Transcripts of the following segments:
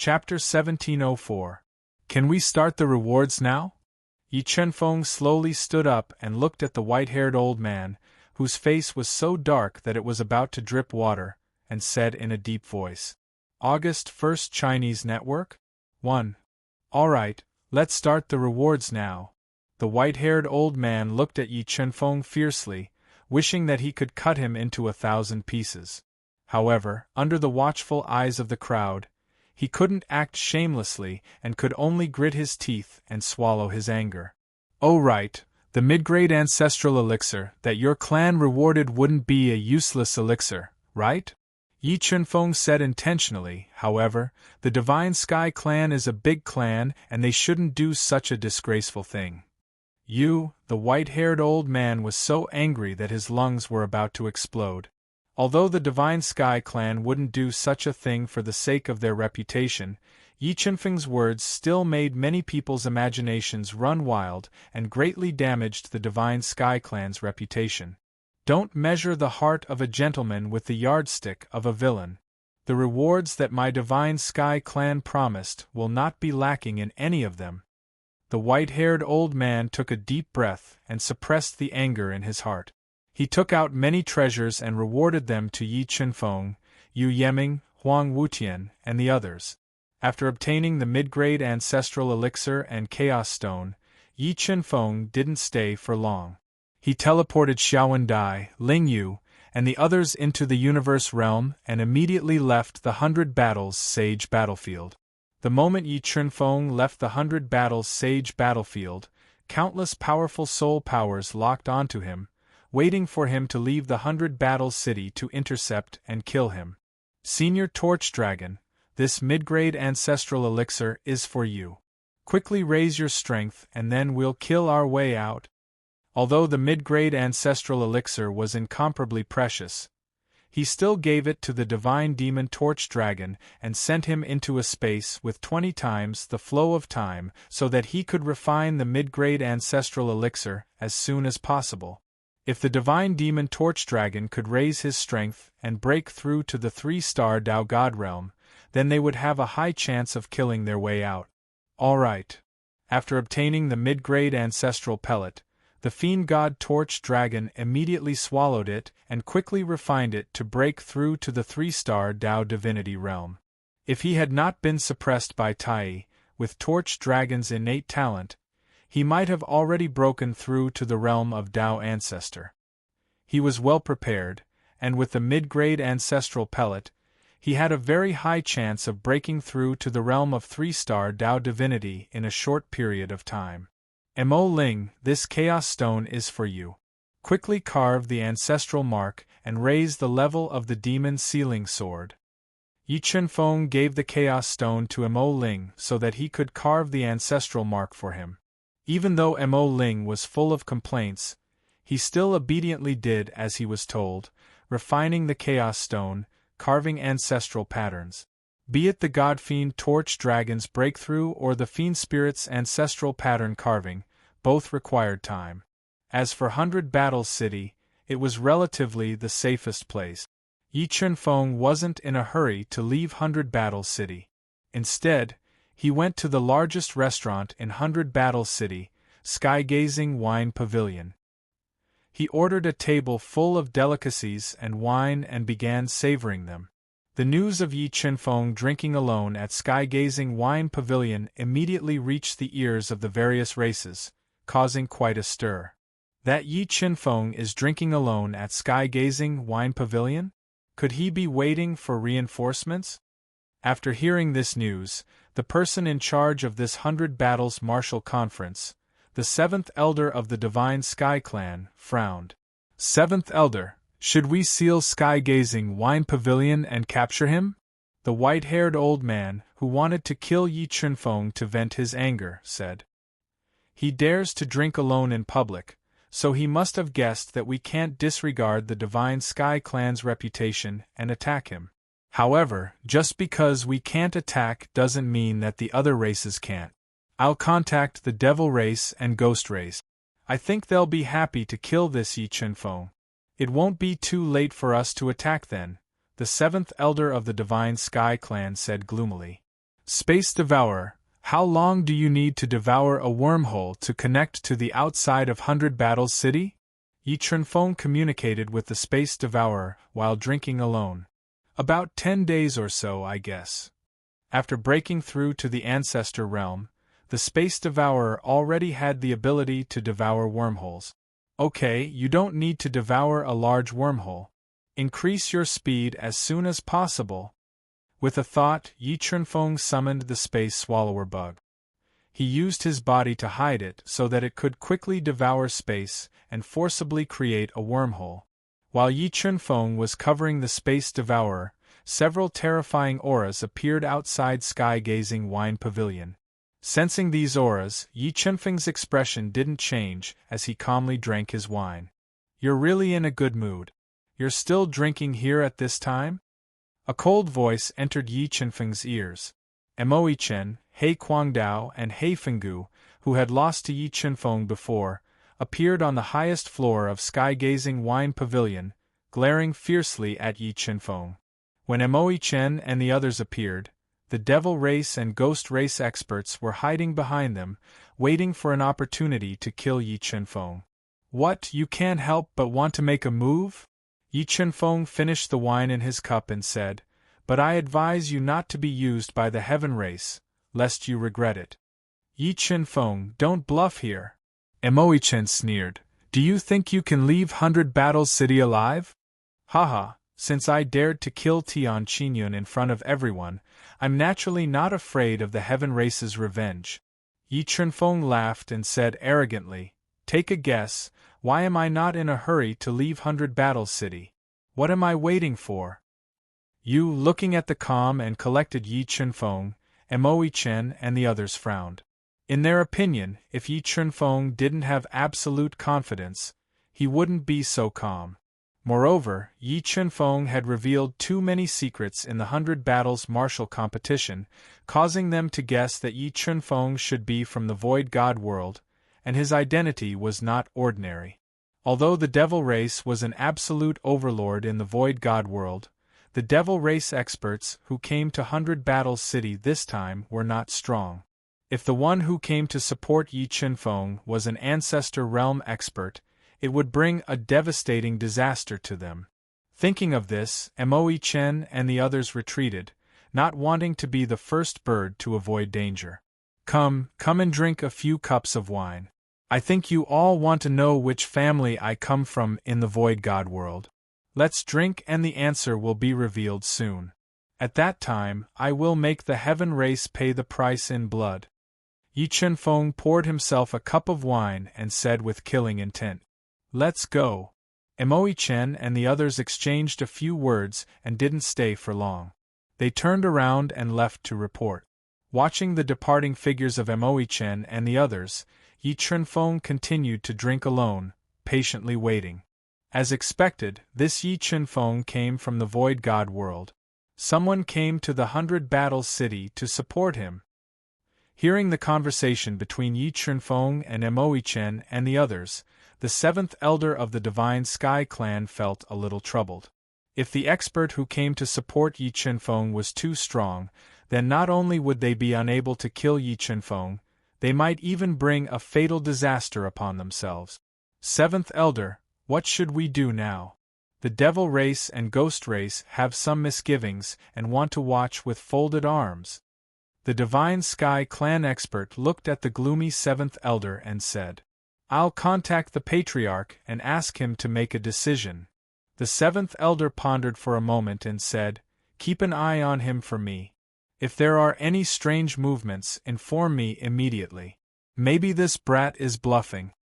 Chapter 1704. Can we start the rewards now? Yi Chenfeng slowly stood up and looked at the white-haired old man, whose face was so dark that it was about to drip water, and said in a deep voice, August 1st Chinese Network? 1. All right, let's start the rewards now. The white-haired old man looked at Yi Chenfeng fiercely, wishing that he could cut him into 1,000 pieces. However, under the watchful eyes of the crowd, he couldn't act shamelessly and could only grit his teeth and swallow his anger. Oh right, the mid-grade ancestral elixir that your clan rewarded wouldn't be a useless elixir, right? Yi Chenfeng said intentionally. However, the Divine Sky clan is a big clan and they shouldn't do such a disgraceful thing. The white-haired old man was so angry that his lungs were about to explode. Although the Divine Sky clan wouldn't do such a thing for the sake of their reputation, Yi Chenfeng's words still made many people's imaginations run wild and greatly damaged the Divine Sky clan's reputation. Don't measure the heart of a gentleman with the yardstick of a villain. The rewards that my Divine Sky clan promised will not be lacking in any of them. The white-haired old man took a deep breath and suppressed the anger in his heart. He took out many treasures and rewarded them to Yi Chenfeng, Yu Yeming, Huang Wutian, and the others. After obtaining the mid-grade ancestral elixir and chaos stone, Yi Chenfeng didn't stay for long. He teleported Xiaowen Dai, Ling Yu, and the others into the universe realm and immediately left the 100 Battles Sage battlefield. The moment Yi Chenfeng left the 100 Battles Sage battlefield, countless powerful soul powers locked onto him, waiting for him to leave the 100 Battles City to intercept and kill him. Senior Torch Dragon, this mid-grade ancestral elixir is for you. Quickly raise your strength and then we'll kill our way out. Although the mid-grade ancestral elixir was incomparably precious, he still gave it to the divine demon Torch Dragon and sent him into a space with 20 times the flow of time so that he could refine the mid-grade ancestral elixir as soon as possible. If the divine demon Torch Dragon could raise his strength and break through to the 3-star Dao God realm, then they would have a high chance of killing their way out. All right. After obtaining the mid-grade ancestral pellet, the fiend god Torch Dragon immediately swallowed it and quickly refined it to break through to the 3-star Dao divinity realm. If he had not been suppressed by Tai, with Torch Dragon's innate talent, he might have already broken through to the realm of Dao Ancestor. He was well prepared, and with the mid-grade ancestral pellet, he had a very high chance of breaking through to the realm of 3-star Dao divinity in a short period of time. Mo Ling, this chaos stone is for you. Quickly carve the ancestral mark and raise the level of the demon sealing sword. Yi Chenfeng gave the chaos stone to Mo Ling so that he could carve the ancestral mark for him. Even though Mo Ling was full of complaints, he still obediently did as he was told, refining the Chaos Stone, carving ancestral patterns. Be it the God-Fiend Torch Dragon's breakthrough or the Fiend Spirit's ancestral pattern carving, both required time. As for 100 Battles City, it was relatively the safest place. Yi Chenfeng wasn't in a hurry to leave 100 Battles City. Instead, he went to the largest restaurant in 100 Battles City, Sky-Gazing Wine Pavilion. He ordered a table full of delicacies and wine and began savoring them. The news of Yi Chenfeng drinking alone at Sky-Gazing Wine Pavilion immediately reached the ears of the various races, causing quite a stir. That Yi Chenfeng is drinking alone at Sky-Gazing Wine Pavilion? Could he be waiting for reinforcements? After hearing this news, the person in charge of this 100 Battles Martial Conference, the 7th Elder of the Divine Sky Clan, frowned. 7th Elder, should we seal Sky-Gazing Wine Pavilion and capture him? The white-haired old man, who wanted to kill Yi Chenfeng to vent his anger, said. He dares to drink alone in public, so he must have guessed that we can't disregard the Divine Sky Clan's reputation and attack him. However, just because we can't attack doesn't mean that the other races can't. I'll contact the Devil Race and Ghost Race. I think they'll be happy to kill this Yi Chenfeng. It won't be too late for us to attack then, the 7th Elder of the Divine Sky Clan said gloomily. Space Devourer, how long do you need to devour a wormhole to connect to the outside of 100 Battles City? Yi Chunfeng communicated with the Space Devourer while drinking alone. About 10 days or so, I guess. After breaking through to the Ancestor Realm, the Space Devourer already had the ability to devour wormholes. Okay, you don't need to devour a large wormhole. Increase your speed as soon as possible. With a thought, Yi Chunfeng summoned the Space Swallower Bug. He used his body to hide it so that it could quickly devour space and forcibly create a wormhole. While Yi Chunfeng was covering the Space Devourer, several terrifying auras appeared outside Sky-Gazing Wine Pavilion. Sensing these auras, Yi Chunfeng's expression didn't change as he calmly drank his wine. You're really in a good mood. You're still drinking here at this time? A cold voice entered Yi Chunfeng's ears. Mo Chen, He Guangdao, and He Fenggu, who had lost to Yi Chunfeng before, appeared on the highest floor of Sky-Gazing Wine Pavilion, glaring fiercely at Yi Chunfeng. When Mo Chen and the others appeared, the Devil Race and Ghost Race experts were hiding behind them, waiting for an opportunity to kill Yi Chunfeng. What, you can't help but want to make a move? Yi Chunfeng finished the wine in his cup and said, but I advise you not to be used by the Heaven Race, lest you regret it. Yi Chunfeng, don't bluff here. Mo Chen sneered. Do you think you can leave 100 Battles City alive? Haha, since I dared to kill Tian Qinyun in front of everyone, I'm naturally not afraid of the Heaven Race's revenge. Yi Chunfeng laughed and said arrogantly, take a guess, why am I not in a hurry to leave 100 Battles City? What am I waiting for? You, looking at the calm and collected Yi Chunfeng, Mo Chen and the others frowned. In their opinion, if Yi Chunfeng didn't have absolute confidence, he wouldn't be so calm. Moreover, Yi Chunfeng had revealed too many secrets in the 100 Battles martial competition, causing them to guess that Yi Chunfeng should be from the Void God world, and his identity was not ordinary. Although the Devil Race was an absolute overlord in the Void God world, the Devil Race experts who came to 100 Battles City this time were not strong. If the one who came to support Yi Chunfeng was an Ancestor Realm expert, it would bring a devastating disaster to them. Thinking of this, Mo Chen and the others retreated, not wanting to be the first bird to avoid danger. Come and drink a few cups of wine. I think you all want to know which family I come from in the Void God world. Let's drink and the answer will be revealed soon. At that time, I will make the Heaven Race pay the price in blood. Yi Chunfeng poured himself a cup of wine and said with killing intent, let's go. Mo Chen and the others exchanged a few words and didn't stay for long. They turned around and left to report. Watching the departing figures of Mo Chen and the others, Yi Chunfeng continued to drink alone, patiently waiting. As expected, this Yi Chunfeng came from the Void God world. Someone came to the 100 Battles City to support him. Hearing the conversation between Yi Chunfeng and Mo Chen and the others, the 7th Elder of the Divine Sky Clan felt a little troubled. If the expert who came to support Yi Chunfeng was too strong, then not only would they be unable to kill Yi Chunfeng, they might even bring a fatal disaster upon themselves. 7th Elder, what should we do now? The Devil Race and Ghost Race have some misgivings and want to watch with folded arms. The Divine Sky Clan expert looked at the gloomy 7th Elder and said, I'll contact the Patriarch and ask him to make a decision. The 7th Elder pondered for a moment and said, keep an eye on him for me. If there are any strange movements, inform me immediately. Maybe this brat is bluffing.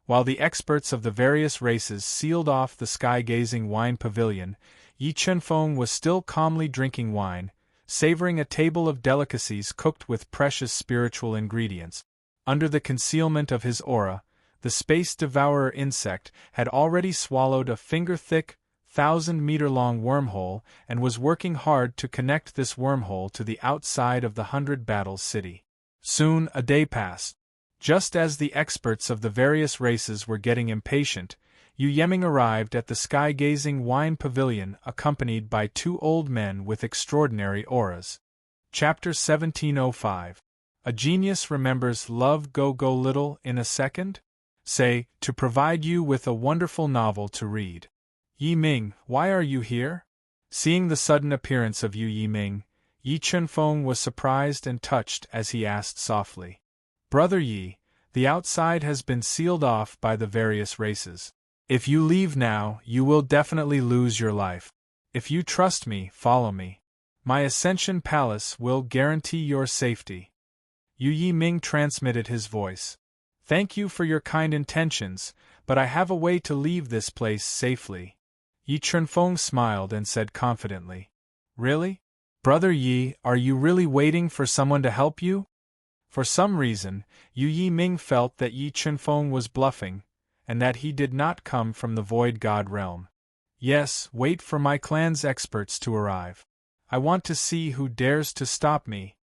While the experts of the various races sealed off the Sky-Gazing Wine Pavilion, Yi Chunfeng was still calmly drinking wine, savoring a table of delicacies cooked with precious spiritual ingredients. Under the concealment of his aura, the Space Devourer insect had already swallowed a finger-thick, 1,000-meter-long wormhole and was working hard to connect this wormhole to the outside of the 100 Battles City. Soon a day passed. Just as the experts of the various races were getting impatient, Yu Yeming arrived at the Sky-Gazing Wine Pavilion accompanied by 2 old men with extraordinary auras. Chapter 1705. A genius remembers love go little in a second? Say, to provide you with a wonderful novel to read. Yi Ming, why are you here? Seeing the sudden appearance of Yi Ming, Yi Chunfeng was surprised and touched as he asked softly. Brother Yi, the outside has been sealed off by the various races. If you leave now, you will definitely lose your life. If you trust me, follow me. My Ascension Palace will guarantee your safety. Yi Ming transmitted his voice. Thank you for your kind intentions, but I have a way to leave this place safely. Yi Chunfeng smiled and said confidently. Really? Brother Yi, are you really waiting for someone to help you? For some reason, Yi Ming felt that Yi Chunfeng was bluffing, and that he did not come from the Void God realm. Yes, wait for my clan's experts to arrive. I want to see who dares to stop me.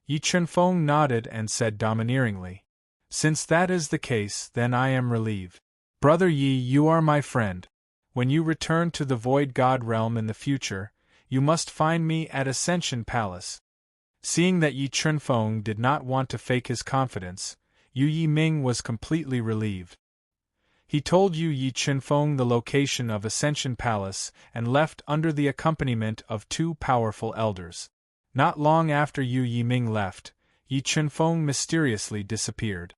Yi Chunfeng nodded and said domineeringly. Since that is the case, then I am relieved. Brother Yi, you are my friend. When you return to the Void God realm in the future, you must find me at Ascension Palace. Seeing that Yi Chunfeng did not want to fake his confidence, Yi Ming was completely relieved. He told Yi Chunfeng the location of Ascension Palace and left under the accompaniment of two powerful elders. Not long after Yi Ming left, Yi Chunfeng mysteriously disappeared.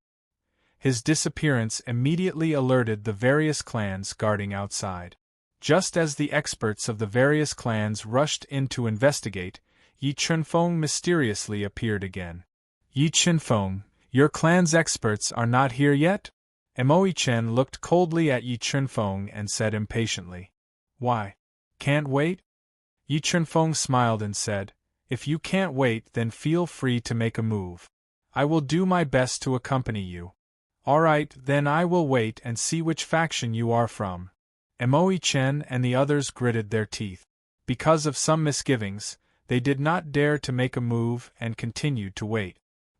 His disappearance immediately alerted the various clans guarding outside. Just as the experts of the various clans rushed in to investigate, Yi Chunfeng mysteriously appeared again. Yi Chunfeng, your clan's experts are not here yet? Moi Chen looked coldly at Yi Chunfeng and said impatiently. Why? Can't wait? Yi Chunfeng smiled and said, If you can't wait, then feel free to make a move. I will do my best to accompany you. Alright, then I will wait and see which faction you are from. Moi Chen and the others gritted their teeth. Because of some misgivings, they did not dare to make a move and continued to wait.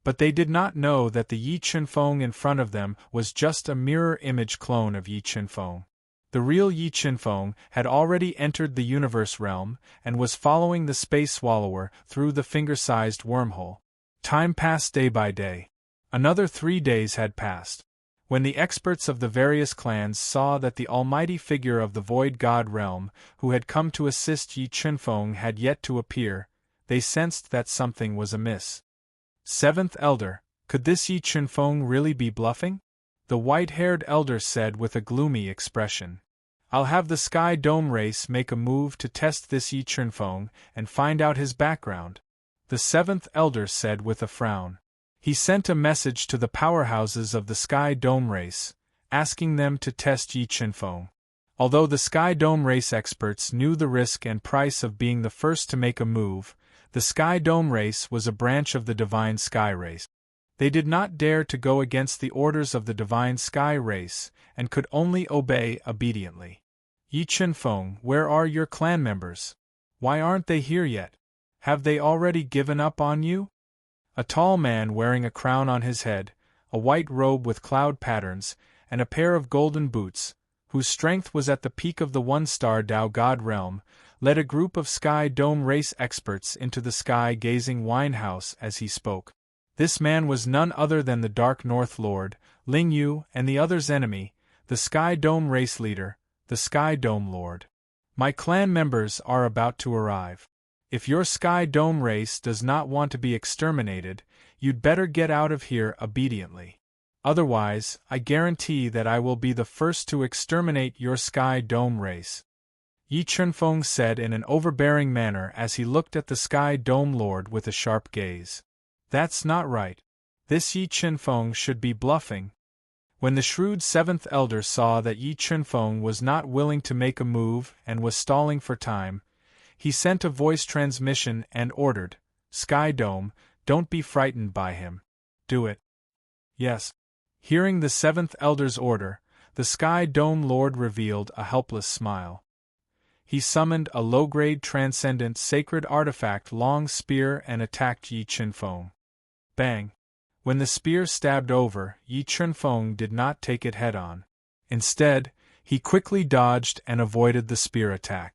But they did not know that the Yi Chunfeng in front of them was just a mirror image clone of Yi Chunfeng. The real Yi Chunfeng had already entered the universe realm and was following the space swallower through the finger-sized wormhole. Time passed day by day. Another 3 days had passed. When the experts of the various clans saw that the almighty figure of the Void God realm, who had come to assist Yi Chunfeng, had yet to appear, they sensed that something was amiss. Seventh Elder, could this Yi Chunfeng really be bluffing? The white-haired elder said with a gloomy expression. I'll have the Sky Dome race make a move to test this Yi Chunfeng and find out his background. The seventh elder said with a frown. He sent a message to the powerhouses of the Sky Dome race, asking them to test Yi Chunfeng. Although the Sky Dome race experts knew the risk and price of being the first to make a move, the Sky Dome race was a branch of the Divine Sky race. They did not dare to go against the orders of the Divine Sky race, and could only obey obediently. Yi Chunfeng, where are your clan members? Why aren't they here yet? Have they already given up on you? A tall man wearing a crown on his head, a white robe with cloud patterns, and a pair of golden boots, whose strength was at the peak of the one-star Tao God realm, led a group of Sky Dome race experts into the sky-gazing winehouse as he spoke. This man was none other than the Dark North Lord, Ling Yu, and the other's enemy, the Sky Dome race leader, the Sky Dome Lord. My clan members are about to arrive. If your Sky Dome race does not want to be exterminated, you'd better get out of here obediently. Otherwise, I guarantee that I will be the first to exterminate your Sky Dome race. Yi Chunfeng said in an overbearing manner as he looked at the Sky Dome Lord with a sharp gaze. That's not right. This Yi Chunfeng should be bluffing. When the shrewd seventh elder saw that Yi Chunfeng was not willing to make a move and was stalling for time, he sent a voice transmission and ordered, Sky Dome, don't be frightened by him. Do it. Yes. Hearing the seventh elder's order, the Sky Dome Lord revealed a helpless smile. He summoned a low-grade transcendent sacred artifact long spear and attacked Yi Chunfeng. Bang! When the spear stabbed over, Yi Chunfeng did not take it head-on. Instead, he quickly dodged and avoided the spear attack.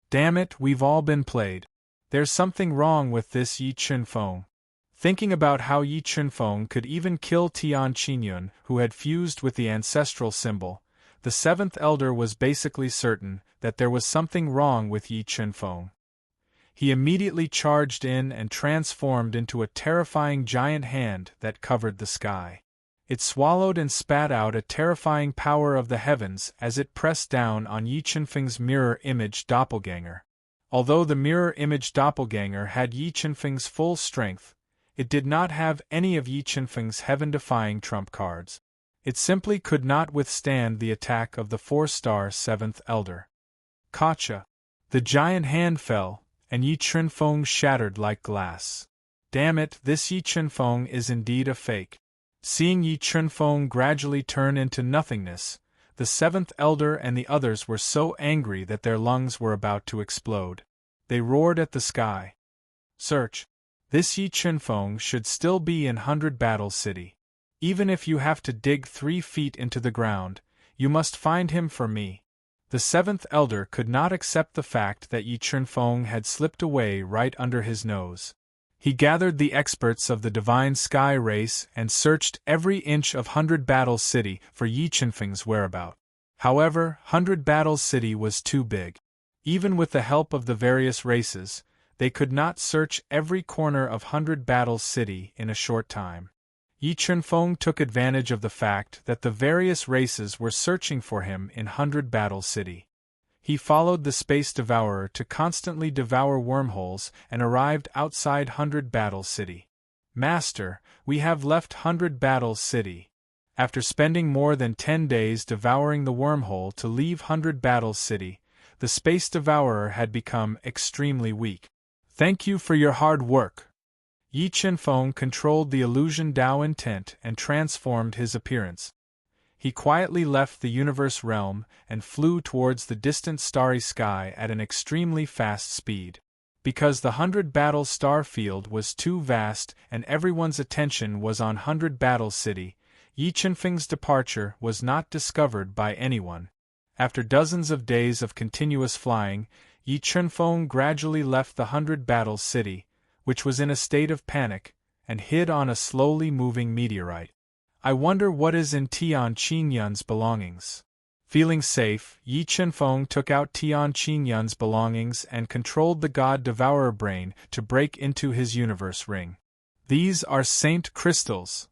Damn it, we've all been played. There's something wrong with this Yi Chunfeng. Thinking about how Yi Chunfeng could even kill Tian Qingyun, who had fused with the ancestral symbol, the seventh elder was basically certain that there was something wrong with Yi Chunfeng. He immediately charged in and transformed into a terrifying giant hand that covered the sky. It swallowed and spat out a terrifying power of the heavens as it pressed down on Yi Chunfeng's mirror image doppelganger. Although the mirror image doppelganger had Yi Chunfeng's full strength, it did not have any of Yi Chunfeng's heaven-defying trump cards. It simply could not withstand the attack of the 4-star seventh elder. Gotcha! The giant hand fell, and Yi Chunfeng shattered like glass. Damn it, this Yi Chunfeng is indeed a fake. Seeing Yi Chunfeng gradually turn into nothingness, the seventh elder and the others were so angry that their lungs were about to explode. They roared at the sky. Search! This Yi Chunfeng should still be in 100 Battle City. Even if you have to dig 3 feet into the ground, you must find him for me. The seventh elder could not accept the fact that Yi Chunfeng had slipped away right under his nose. He gathered the experts of the Divine Sky race and searched every inch of 100 Battle City for Yi Chunfeng's whereabout. However, 100 Battle City was too big. Even with the help of the various races, they could not search every corner of 100 Battle City in a short time. Yi Chunfeng took advantage of the fact that the various races were searching for him in 100 Battle City. He followed the Space Devourer to constantly devour wormholes and arrived outside 100 Battle City. Master, we have left 100 Battle City. After spending more than 10 days devouring the wormhole to leave 100 Battle City, the Space Devourer had become extremely weak. Thank you for your hard work. Yi Chunfeng controlled the illusion Dao intent and transformed his appearance. He quietly left the universe realm and flew towards the distant starry sky at an extremely fast speed. Because the 100 Battle Star Field was too vast and everyone's attention was on 100 Battle City, Yi Chunfeng's departure was not discovered by anyone. After dozens of days of continuous flying, Yi Chunfeng gradually left the 100 Battle City, which was in a state of panic, and hid on a slowly moving meteorite. I wonder what is in Tian Qingyun's belongings. Feeling safe, Yi Chunfeng took out Tian Qingyun's belongings and controlled the God Devourer brain to break into his universe ring. These are Saint Crystals.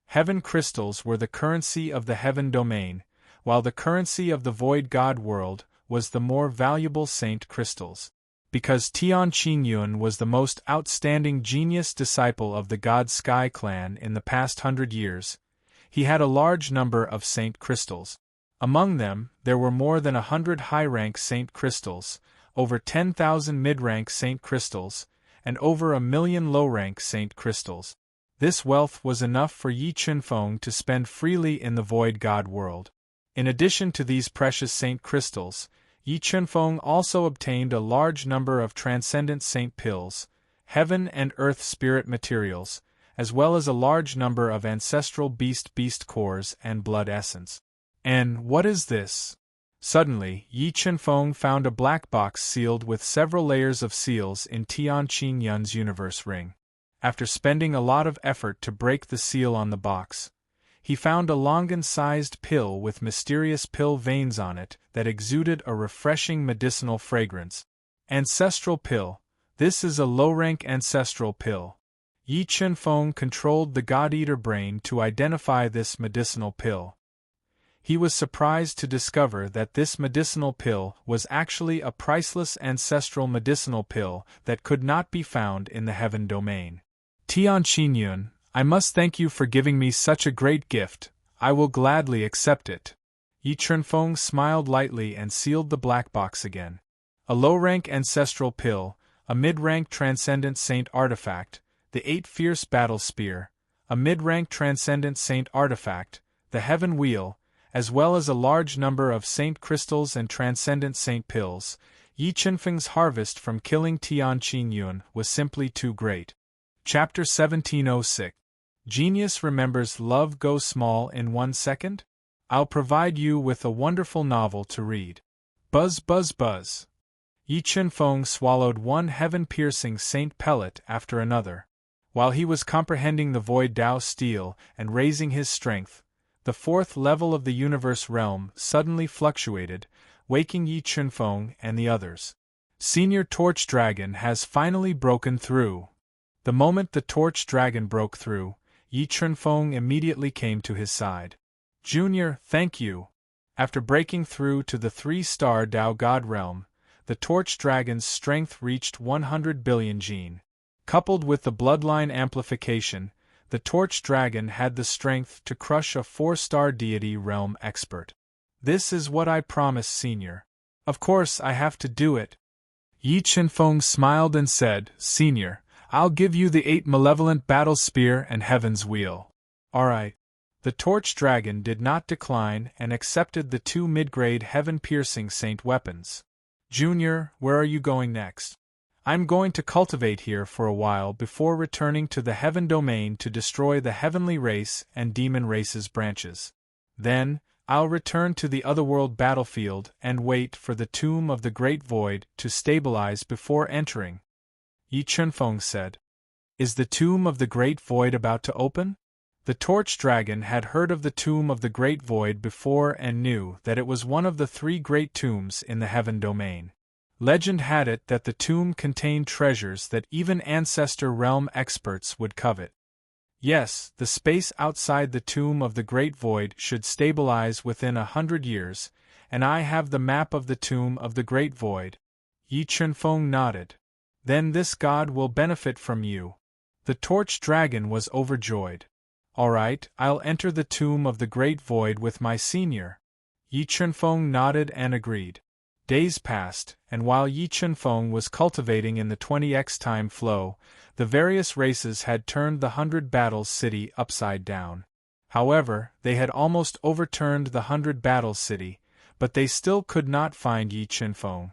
Heaven crystals were the currency of the Heaven domain, while the currency of the Void God world was the more valuable Saint Crystals. Because Tian Qingyun was the most outstanding genius disciple of the God Sky clan in the past 100 years, he had a large number of Saint Crystals. Among them, there were more than 100 high-rank Saint Crystals, over 10,000 mid-rank Saint Crystals, and over 1,000,000 low-rank Saint Crystals. This wealth was enough for Yi Chunfeng to spend freely in the Void God world. In addition to these precious Saint Crystals, Yi Chunfeng also obtained a large number of transcendent saint pills, heaven and earth spirit materials, as well as a large number of ancestral beast cores and blood essence. And what is this? Suddenly, Yi Chunfeng found a black box sealed with several layers of seals in Tian Qingyun's universe ring. After spending a lot of effort to break the seal on the box, he found a longan-sized pill with mysterious pill veins on it that exuded a refreshing medicinal fragrance. Ancestral pill. This is a low-rank ancestral pill. Yi Chunfeng controlled the God-Eater brain to identify this medicinal pill. He was surprised to discover that this medicinal pill was actually a priceless ancestral medicinal pill that could not be found in the Heaven domain. Tian Qingyun, I must thank you for giving me such a great gift. I will gladly accept it. Yi Chunfeng smiled lightly and sealed the black box again. A low-rank ancestral pill, a mid-rank transcendent saint artifact, the 8 fierce battle spear, a mid-rank transcendent saint artifact, the heaven wheel, as well as a large number of saint crystals and transcendent saint pills. Yi Chunfeng's harvest from killing Tian Qingyun was simply too great. Chapter 1706. Genius remembers love goes small in 1 second? I'll provide you with a wonderful novel to read. Buzz buzz buzz. Yi Chen-feng swallowed one heaven-piercing saint pellet after another. While he was comprehending the void Tao steel and raising his strength, the fourth level of the universe realm suddenly fluctuated, waking Yi Chen-feng and the others. Senior Torch Dragon has finally broken through. The moment the Torch Dragon broke through, Yi Chen-feng immediately came to his side. Junior, thank you. After breaking through to the 3-star Tao God realm, the Torch Dragon's strength reached 100 billion Jin. Coupled with the bloodline amplification, the Torch Dragon had the strength to crush a 4-star Deity realm expert. This is what I promised, Senior. Of course I have to do it. Yi Chen-feng smiled and said, Senior, I'll give you the 8 malevolent battle spear and Heaven's Wheel. Alright. The Torch Dragon did not decline and accepted the 2 mid-grade heaven-piercing saint weapons. Junior, where are you going next? I'm going to cultivate here for a while before returning to the Heaven Domain to destroy the Heavenly Race and Demon Race's branches. Then, I'll return to the Otherworld battlefield and wait for the Tomb of the Great Void to stabilize before entering. Yi Chen-feng said. Is the Tomb of the Great Void about to open? The Torch Dragon had heard of the Tomb of the Great Void before and knew that it was one of the 3 great tombs in the Heaven Domain. Legend had it that the tomb contained treasures that even Ancestor Realm experts would covet. Yes, the space outside the Tomb of the Great Void should stabilize within 100 years, and I have the map of the Tomb of the Great Void. Yi Chen-feng nodded. Then this god will benefit from you. The Torch Dragon was overjoyed. Alright, I'll enter the Tomb of the Great Void with my senior. Yi Chen-feng nodded and agreed. Days passed, and while Yi Chen-feng was cultivating in the 20x time flow, the various races had turned the 100 Battles City upside down. However, they had almost overturned the 100 Battles City, but they still could not find Yi Chen-feng.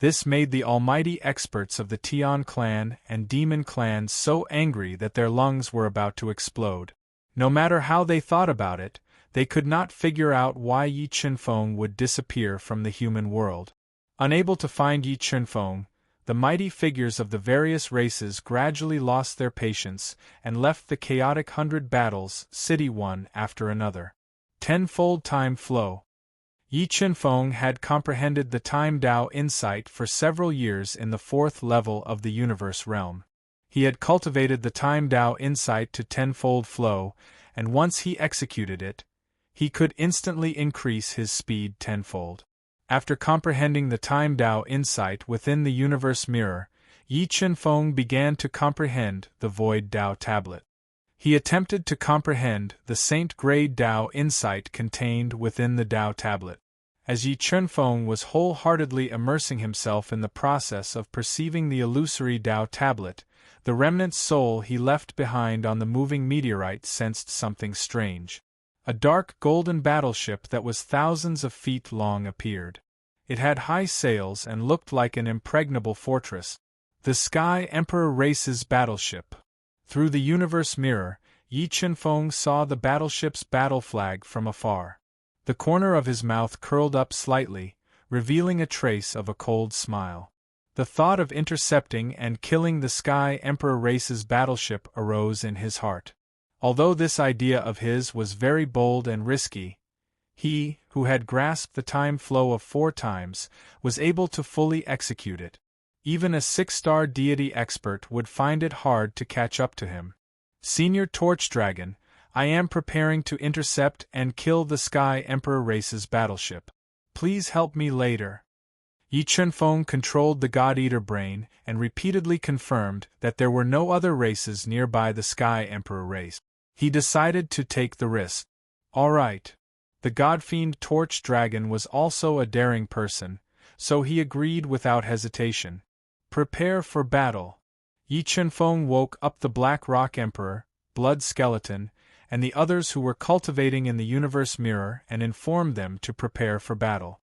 This made the almighty experts of the Tian clan and Demon clan so angry that their lungs were about to explode. No matter how they thought about it, they could not figure out why Yi Chen-feng would disappear from the human world. Unable to find Yi Chen-feng, the mighty figures of the various races gradually lost their patience and left the chaotic 100 Battles City one after another. Tenfold time flow. Yi Chen-feng had comprehended the Time Tao insight for several years in the 4th level of the universe realm. He had cultivated the Time Tao insight to tenfold flow, and once he executed it, he could instantly increase his speed tenfold. After comprehending the Time Tao insight within the universe mirror, Yi Chen-feng began to comprehend the Void Tao tablet. He attempted to comprehend the Saint-grade Tao insight contained within the Tao tablet. As Yi Chen-feng was wholeheartedly immersing himself in the process of perceiving the illusory Tao tablet, the remnant soul he left behind on the moving meteorite sensed something strange. A dark golden battleship that was thousands of feet long appeared. It had high sails and looked like an impregnable fortress. The Sky Emperor Race's battleship. Through the universe mirror, Yi Chen-feng saw the battleship's battle flag from afar. The corner of his mouth curled up slightly, revealing a trace of a cold smile. The thought of intercepting and killing the Sky Emperor Race's battleship arose in his heart. Although this idea of his was very bold and risky, he, who had grasped the time flow of 4 times, was able to fully execute it. Even a 6-star deity expert would find it hard to catch up to him. Senior Torch Dragon, I am preparing to intercept and kill the Sky Emperor Race's battleship. Please help me later. Yi Chen-feng controlled the God-Eater brain and repeatedly confirmed that there were no other races nearby the Sky Emperor Race. He decided to take the risk. Alright. The God-fiend Torch Dragon was also a daring person, so he agreed without hesitation. Prepare for battle. Yi Chen-feng woke up the Black Rock Emperor, Blood Skeleton, and the others who were cultivating in the universe mirror and informed them to prepare for battle.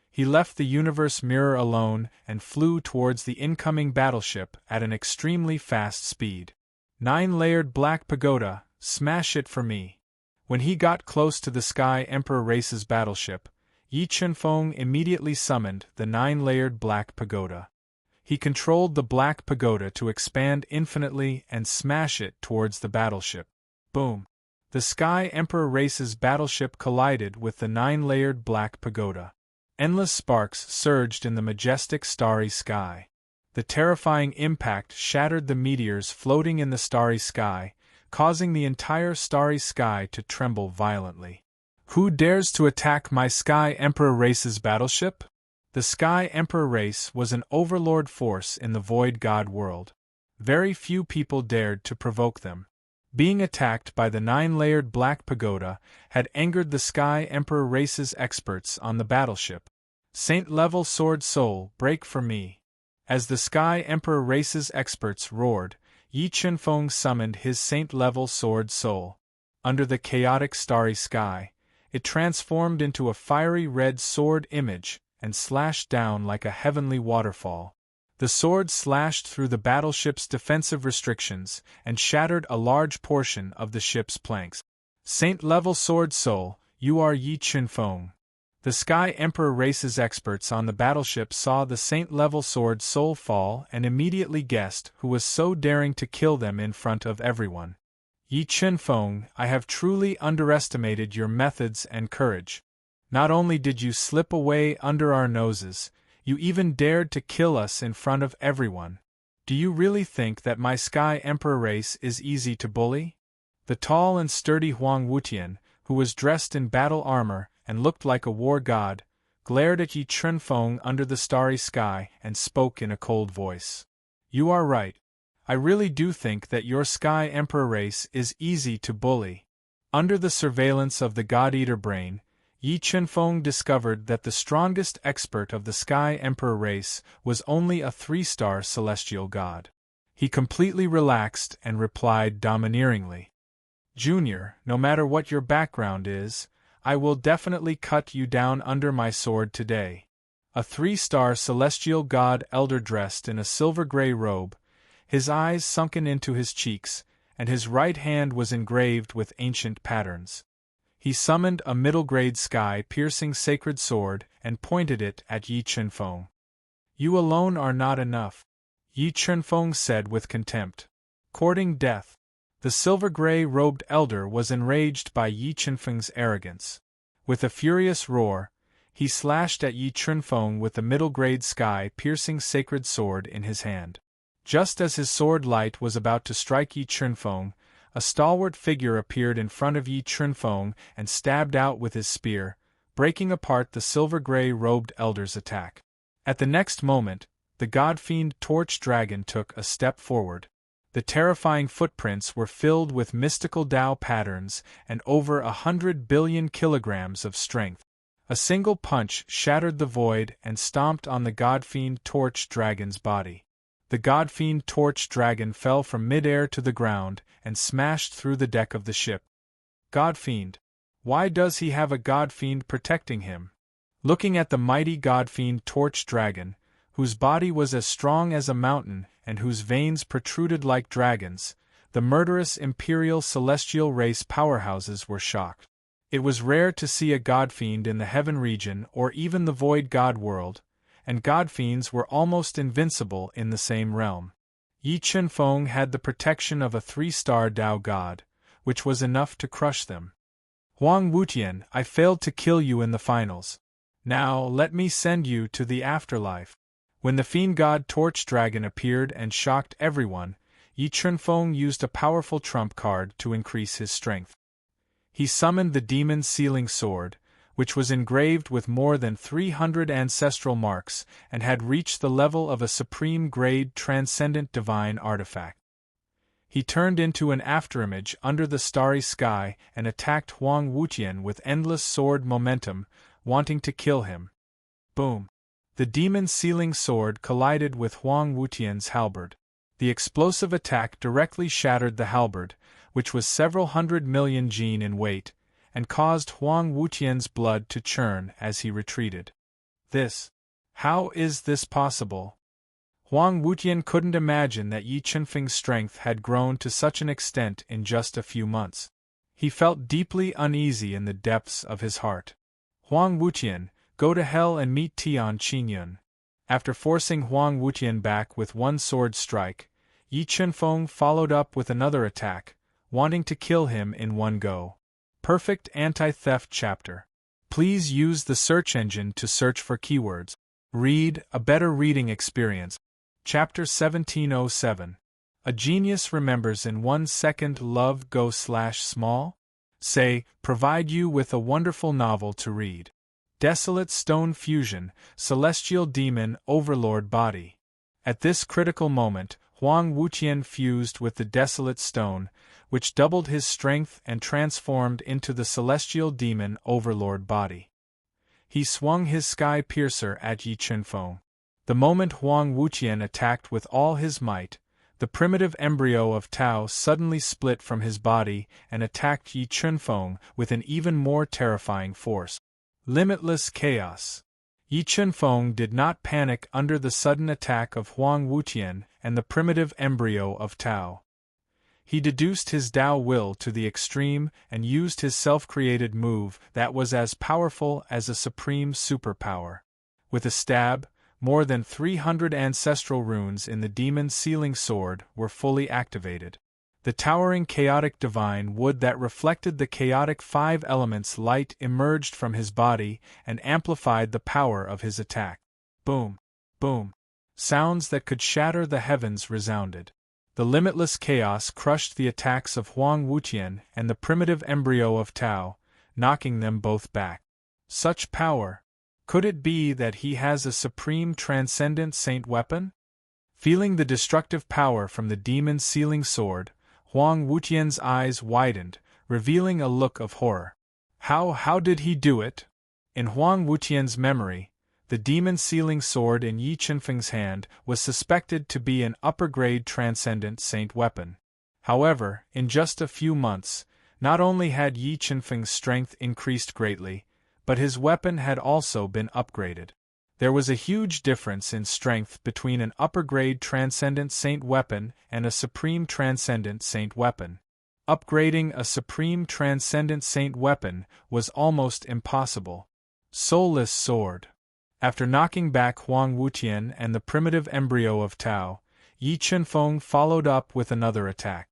He left the universe mirror alone and flew towards the incoming battleship at an extremely fast speed. 9-layered Black Pagoda, smash it for me. When he got close to the Sky Emperor Race's battleship, Yi Chen-feng immediately summoned the 9-layered Black Pagoda. He controlled the black pagoda to expand infinitely and smash it towards the battleship. Boom! The Sky Emperor Race's battleship collided with the 9-layered black pagoda. Endless sparks surged in the majestic starry sky. The terrifying impact shattered the meteors floating in the starry sky, causing the entire starry sky to tremble violently. Who dares to attack my Sky Emperor Race's battleship? The Sky Emperor Race was an overlord force in the Void God world. Very few people dared to provoke them. Being attacked by the 9-layered black pagoda had angered the Sky Emperor Race's experts on the battleship. Saint-level sword soul, break for me. As the Sky Emperor Race's experts roared, Yi Chunfeng summoned his saint-level sword soul. Under the chaotic starry sky, it transformed into a fiery red sword image and slashed down like a heavenly waterfall. The sword slashed through the battleship's defensive restrictions and shattered a large portion of the ship's planks. Saint-level sword soul, you are Yi Chunfeng. The Sky Emperor Race's experts on the battleship saw the saint-level sword soul fall and immediately guessed who was so daring to kill them in front of everyone. Yi Chunfeng, I have truly underestimated your methods and courage. Not only did you slip away under our noses, you even dared to kill us in front of everyone. Do you really think that my Sky Emperor Race is easy to bully? The tall and sturdy Huang Wutian, who was dressed in battle armor and looked like a war god, glared at Yi Chunfeng under the starry sky and spoke in a cold voice. You are right. I really do think that your Sky Emperor Race is easy to bully. Under the surveillance of the God-Eater brain, Yi Chunfeng discovered that the strongest expert of the Sky Emperor Race was only a 3-star celestial god. He completely relaxed and replied domineeringly. Junior, no matter what your background is, I will definitely cut you down under my sword today. A 3-star celestial god elder dressed in a silver-gray robe, his eyes sunken into his cheeks, and his right hand was engraved with ancient patterns. He summoned a middle-grade sky-piercing sacred sword and pointed it at Yi Chunfeng. You alone are not enough, Yi Chunfeng said with contempt. Courting death. The silver-gray robed elder was enraged by Yi Chunfeng's arrogance. With a furious roar, he slashed at Yi Chunfeng with the middle-grade sky-piercing sacred sword in his hand. Just as his sword light was about to strike Yi Chunfeng, a stalwart figure appeared in front of Yi Chunfeng and stabbed out with his spear, breaking apart the silver-gray robed elder's attack. At the next moment, the god-fiend Torch Dragon took a step forward. The terrifying footprints were filled with mystical Tao patterns and over 100 billion kilograms of strength. A single punch shattered the void and stomped on the god-fiend Torch Dragon's body. The god-fiend Torch Dragon fell from mid-air to the ground and smashed through the deck of the ship. God-fiend. Why does he have a god-fiend protecting him? Looking at the mighty god-fiend Torch Dragon, whose body was as strong as a mountain and whose veins protruded like dragons, the murderous imperial celestial race powerhouses were shocked. It was rare to see a god-fiend in the heaven region or even the void god world, and god-fiends were almost invincible in the same realm. Yi Chunfeng had the protection of a 3-star Tao god, which was enough to crush them. Huang Wutian, I failed to kill you in the finals. Now let me send you to the afterlife. When the fiend god Torch Dragon appeared and shocked everyone, Yi Chunfeng used a powerful trump card to increase his strength. He summoned the demon sealing sword, which was engraved with more than 300 ancestral marks and had reached the level of a supreme-grade transcendent divine artifact. He turned into an afterimage under the starry sky and attacked Huang Wutian with endless sword momentum, wanting to kill him. Boom! The demon sealing sword collided with Huang Wutian's halberd. The explosive attack directly shattered the halberd, which was several hundred million jin in weight, and caused Huang Wutian's blood to churn as he retreated. How is this possible? Huang Wutian couldn't imagine that Yi Chunfeng's strength had grown to such an extent in just a few months. He felt deeply uneasy in the depths of his heart. Huang Wutian, go to hell and meet Tian Qingyun. After forcing Huang Wutian back with one sword strike, Yi Chunfeng followed up with another attack, wanting to kill him in one go. Perfect anti-theft chapter. Please use the search engine to search for keywords. Read, a better reading experience. Chapter 1707. A genius remembers in 1 second. Love go/small? Say, provide you with a wonderful novel to read. Desolate Stone Fusion, Celestial Demon Overlord Body. At this critical moment, Huang Wutian fused with the Desolate Stone, which doubled his strength and transformed into the Celestial Demon Overlord Body. He swung his Sky Piercer at Yi Chunfeng. The moment Huang Wutian attacked with all his might, the primitive embryo of Tao suddenly split from his body and attacked Yi Chunfeng with an even more terrifying force. Limitless chaos. Yi Chunfeng did not panic under the sudden attack of Huang Wutian and the primitive embryo of Tao. He deduced his Tao will to the extreme and used his self-created move that was as powerful as a supreme superpower. With a stab, more than 300 ancestral runes in the demon's sealing sword were fully activated. The towering chaotic divine wood that reflected the chaotic 5 elements light emerged from his body and amplified the power of his attack. Boom! Boom! Sounds that could shatter the heavens resounded. The limitless chaos crushed the attacks of Huang Wutian and the primitive embryo of Tao, knocking them both back. Such power! Could it be that he has a supreme transcendent saint weapon? Feeling the destructive power from the demon's sealing sword, Huang Wutian's eyes widened, revealing a look of horror. How did he do it? In Huang Wutian's memory, the demon sealing sword in Yi Chunfeng's hand was suspected to be an upper-grade transcendent saint weapon. However, in just a few months, not only had Yi Chunfeng's strength increased greatly, but his weapon had also been upgraded. There was a huge difference in strength between an upper-grade transcendent saint weapon and a supreme transcendent saint weapon. Upgrading a supreme transcendent saint weapon was almost impossible. Soulless sword. After knocking back Huang Wutian and the primitive embryo of Tao, Yi Chunfeng followed up with another attack.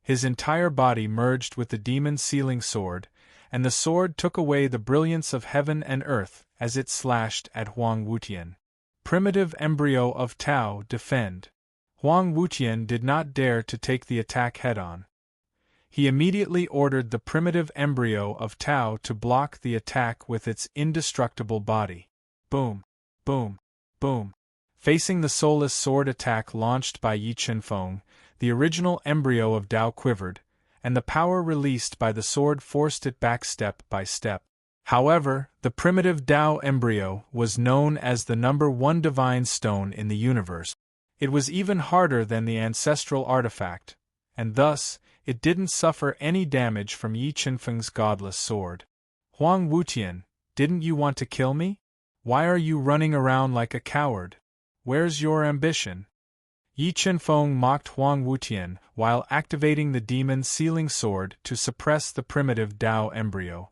His entire body merged with the demon's sealing sword, and the sword took away the brilliance of heaven and earth as it slashed at Huang Wutian. Primitive embryo of Tao, defend. Huang Wutian did not dare to take the attack head-on. He immediately ordered the primitive embryo of Tao to block the attack with its indestructible body. Boom! Boom! Boom! Facing the soulless sword attack launched by Yi Chunfeng, the original embryo of Tao quivered, and the power released by the sword forced it back step by step. However, the primitive Tao embryo was known as the #1 divine stone in the universe. It was even harder than the ancestral artifact, and thus, it didn't suffer any damage from Yi Chunfeng's godless sword. Huang Wutian, didn't you want to kill me? Why are you running around like a coward? Where's your ambition? Yi Chunfeng mocked Huang Wutian while activating the demon's sealing sword to suppress the primitive Tao embryo.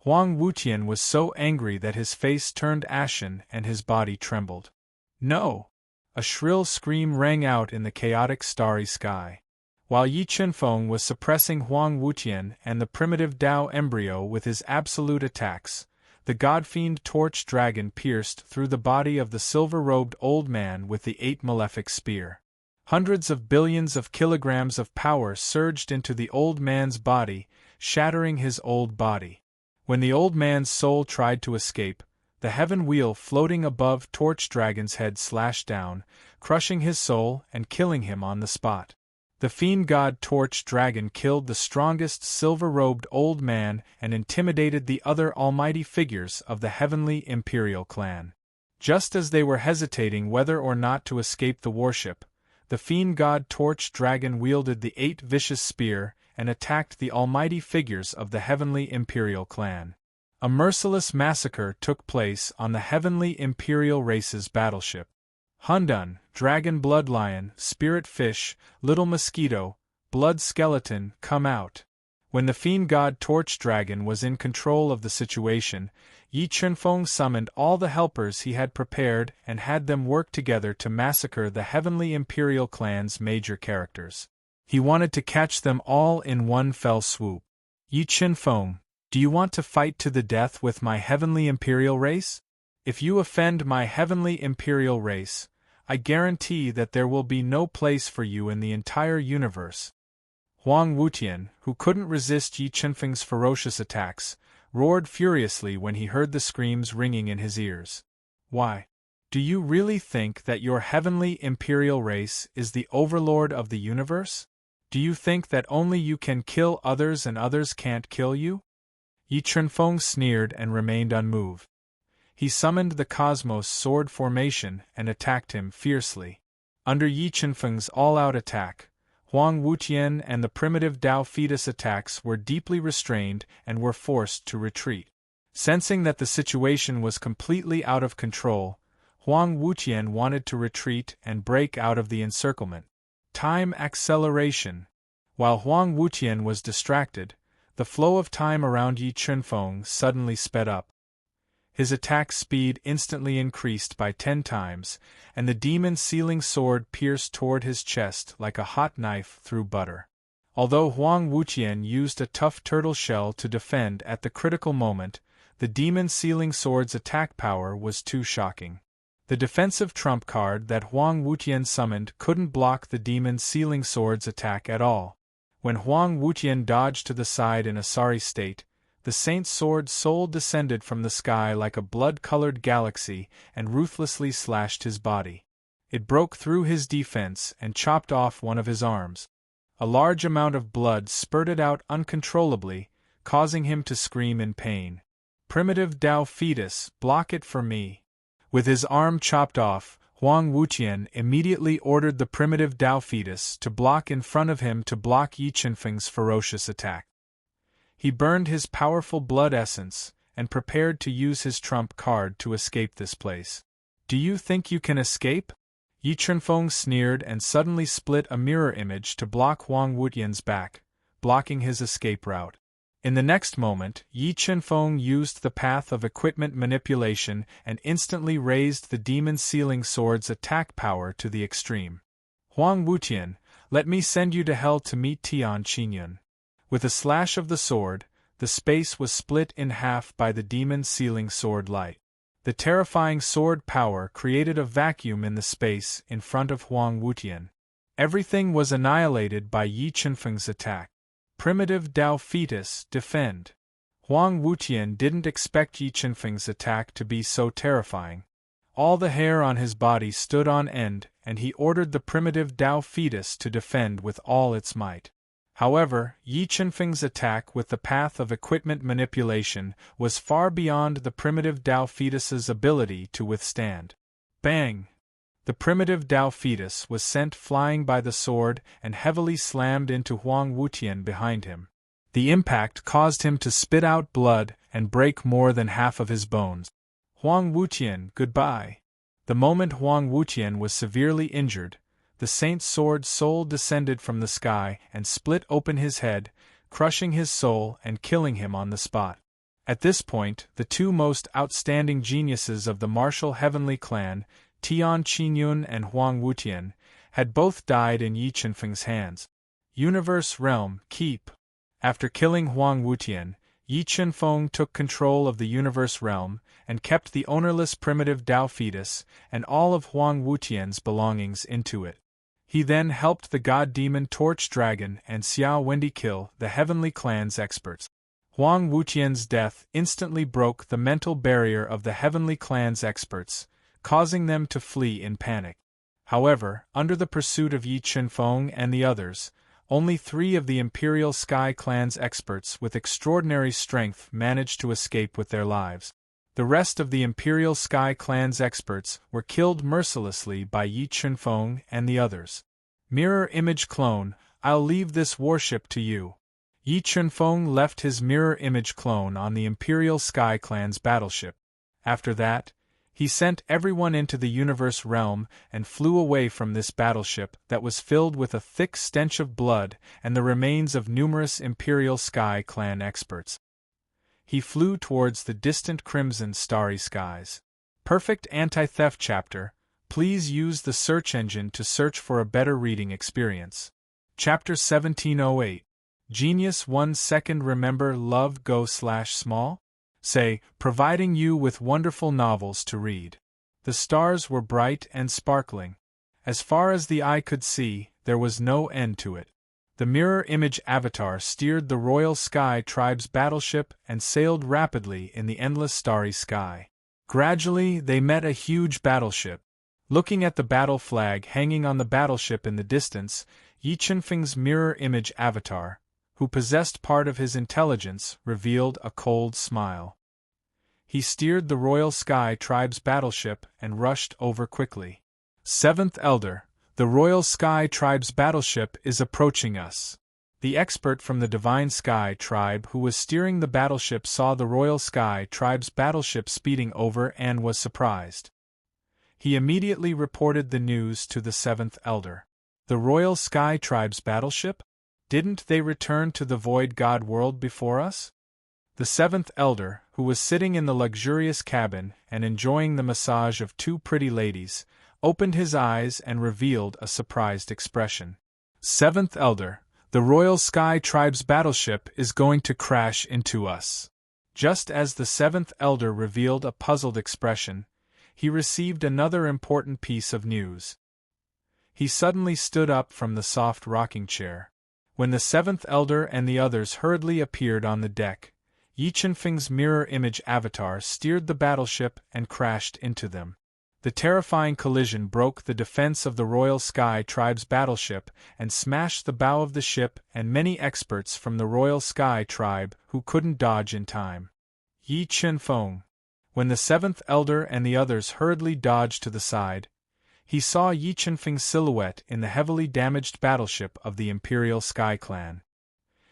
Huang Wutian was so angry that his face turned ashen and his body trembled. No! A shrill scream rang out in the chaotic starry sky. While Yi Chunfeng was suppressing Huang Wutian and the primitive Tao embryo with his absolute attacks, the godfiend torch dragon pierced through the body of the silver-robed old man with the 8 malefic spear. Hundreds of billions of kilograms of power surged into the old man's body, shattering his old body. When the old man's soul tried to escape, the heaven wheel floating above Torch Dragon's head slashed down, crushing his soul and killing him on the spot. The fiend god Torch Dragon killed the strongest silver-robed old man and intimidated the other almighty figures of the heavenly imperial clan. Just as they were hesitating whether or not to escape the warship, the fiend god Torch Dragon wielded the 8 vicious spear and attacked the almighty figures of the heavenly imperial clan. A merciless massacre took place on the heavenly imperial race's battleship. Hundun, Dragon Bloodlion, Spirit Fish, Little Mosquito, Blood Skeleton, come out. When the fiend god Torch Dragon was in control of the situation, Yi Chunfeng summoned all the helpers he had prepared and had them work together to massacre the Heavenly Imperial Clan's major characters. He wanted to catch them all in one fell swoop. Yi Chunfeng, do you want to fight to the death with my Heavenly Imperial race? If you offend my Heavenly Imperial race, I guarantee that there will be no place for you in the entire universe. Huang Wutian, who couldn't resist Yi Chunfeng's ferocious attacks, roared furiously when he heard the screams ringing in his ears. Why? Do you really think that your Heavenly Imperial race is the overlord of the universe? Do you think that only you can kill others and others can't kill you? Yi Chunfeng sneered and remained unmoved. He summoned the Cosmos Sword formation and attacked him fiercely. Under Yi Chunfeng's all-out attack, Huang Wutian and the primitive Tao fetus attacks were deeply restrained and were forced to retreat. Sensing that the situation was completely out of control, Huang Wutian wanted to retreat and break out of the encirclement. Time acceleration. While Huang Wutian was distracted, the flow of time around Yi Chunfeng suddenly sped up. His attack speed instantly increased by 10 times, and the demon sealing sword pierced toward his chest like a hot knife through butter. Although Huang Wutian used a tough turtle shell to defend at the critical moment, the demon sealing sword's attack power was too shocking. The defensive trump card that Huang Wutian summoned couldn't block the demon sealing sword's attack at all. When Huang Wutian dodged to the side in a sorry state, the Saint's sword soul descended from the sky like a blood-colored galaxy and ruthlessly slashed his body. It broke through his defense and chopped off one of his arms. A large amount of blood spurted out uncontrollably, causing him to scream in pain. Primitive Tao fetus, block it for me. With his arm chopped off, Huang Wutian immediately ordered the primitive Tao fetus to block in front of him to block Yi Chunfeng's ferocious attack. He burned his powerful blood essence and prepared to use his trump card to escape this place. Do you think you can escape? Yi Chunfeng sneered and suddenly split a mirror image to block Huang Wutian's back, blocking his escape route. In the next moment, Yi Chunfeng used the path of equipment manipulation and instantly raised the demon sealing sword's attack power to the extreme. Huang Wutian, let me send you to hell to meet Tian Qingyun. With a slash of the sword, the space was split in half by the demon sealing sword light. The terrifying sword power created a vacuum in the space in front of Huang Wutian. Everything was annihilated by Yi Chunfeng's attack. Primitive Tao fetus, defend. Huang Wutian didn't expect Yi Chunfeng's attack to be so terrifying. All the hair on his body stood on end, and he ordered the primitive Tao fetus to defend with all its might. However, Yi Chunfeng's attack with the path of equipment manipulation was far beyond the primitive Tao fetus's ability to withstand. Bang! The primitive Tao fetus was sent flying by the sword and heavily slammed into Huang Wutian behind him. The impact caused him to spit out blood and break more than half of his bones. Huang Wutian, goodbye. The moment Huang Wutian was severely injured, the Saint's sword soul descended from the sky and split open his head, crushing his soul and killing him on the spot. At this point, the two most outstanding geniuses of the martial heavenly clan, Tian Qingyun and Huang Wutian, had both died in Yi Chunfeng's hands. Universe Realm, keep. After killing Huang Wutian, Yi Chunfeng took control of the Universe Realm and kept the ownerless primitive Tao fetus and all of Huang Wutian's belongings into it. He then helped the god-demon Torch Dragon and Xiao Wendy kill the Heavenly Clan's experts. Huang Wutian's death instantly broke the mental barrier of the Heavenly Clan's experts, causing them to flee in panic. However, under the pursuit of Yi Chunfeng and the others, only 3 of the Imperial Sky Clan's experts with extraordinary strength managed to escape with their lives. The rest of the Imperial Sky Clan's experts were killed mercilessly by Yi Chunfeng and the others. Mirror image clone, I'll leave this warship to you. Yi Chunfeng left his mirror image clone on the Imperial Sky Clan's battleship. After that, He sent everyone into the universe realm and flew away from this battleship that was filled with a thick stench of blood and the remains of numerous Imperial Sky Clan experts. He flew towards the distant crimson starry skies. Perfect anti-theft chapter. Please use the search engine to search for a better reading experience. Chapter 1708. Genius 1 second. Remember love go/small? Say, providing you with wonderful novels to read. The stars were bright and sparkling. As far as the eye could see, there was no end to it. The mirror image avatar steered the Royal Sky Tribe's battleship and sailed rapidly in the endless starry sky. Gradually, they met a huge battleship. Looking at the battle flag hanging on the battleship in the distance, Yi Qinfeng's mirror image avatar, who possessed part of his intelligence, revealed a cold smile. He steered the Royal Sky Tribe's battleship and rushed over quickly. Seventh Elder, the Royal Sky Tribe's battleship is approaching us. The expert from the Divine Sky Tribe who was steering the battleship saw the Royal Sky Tribe's battleship speeding over and was surprised. He immediately reported the news to the Seventh Elder. The Royal Sky Tribe's battleship? Didn't they return to the Void God world before us? The Seventh Elder, who was sitting in the luxurious cabin and enjoying the massage of two pretty ladies, opened his eyes and revealed a surprised expression. Seventh Elder, the Royal Sky Tribe's battleship is going to crash into us. Just as the Seventh Elder revealed a puzzled expression, he received another important piece of news. He suddenly stood up from the soft rocking chair. When the Seventh Elder and the others hurriedly appeared on the deck, Yi Qinfeng's mirror image avatar steered the battleship and crashed into them. The terrifying collision broke the defense of the Royal Sky Tribe's battleship and smashed the bow of the ship and many experts from the Royal Sky Tribe who couldn't dodge in time. Yi Qinfeng. When the Seventh Elder and the others hurriedly dodged to the side, he saw Yi Qinfeng's silhouette in the heavily damaged battleship of the Imperial Sky Clan.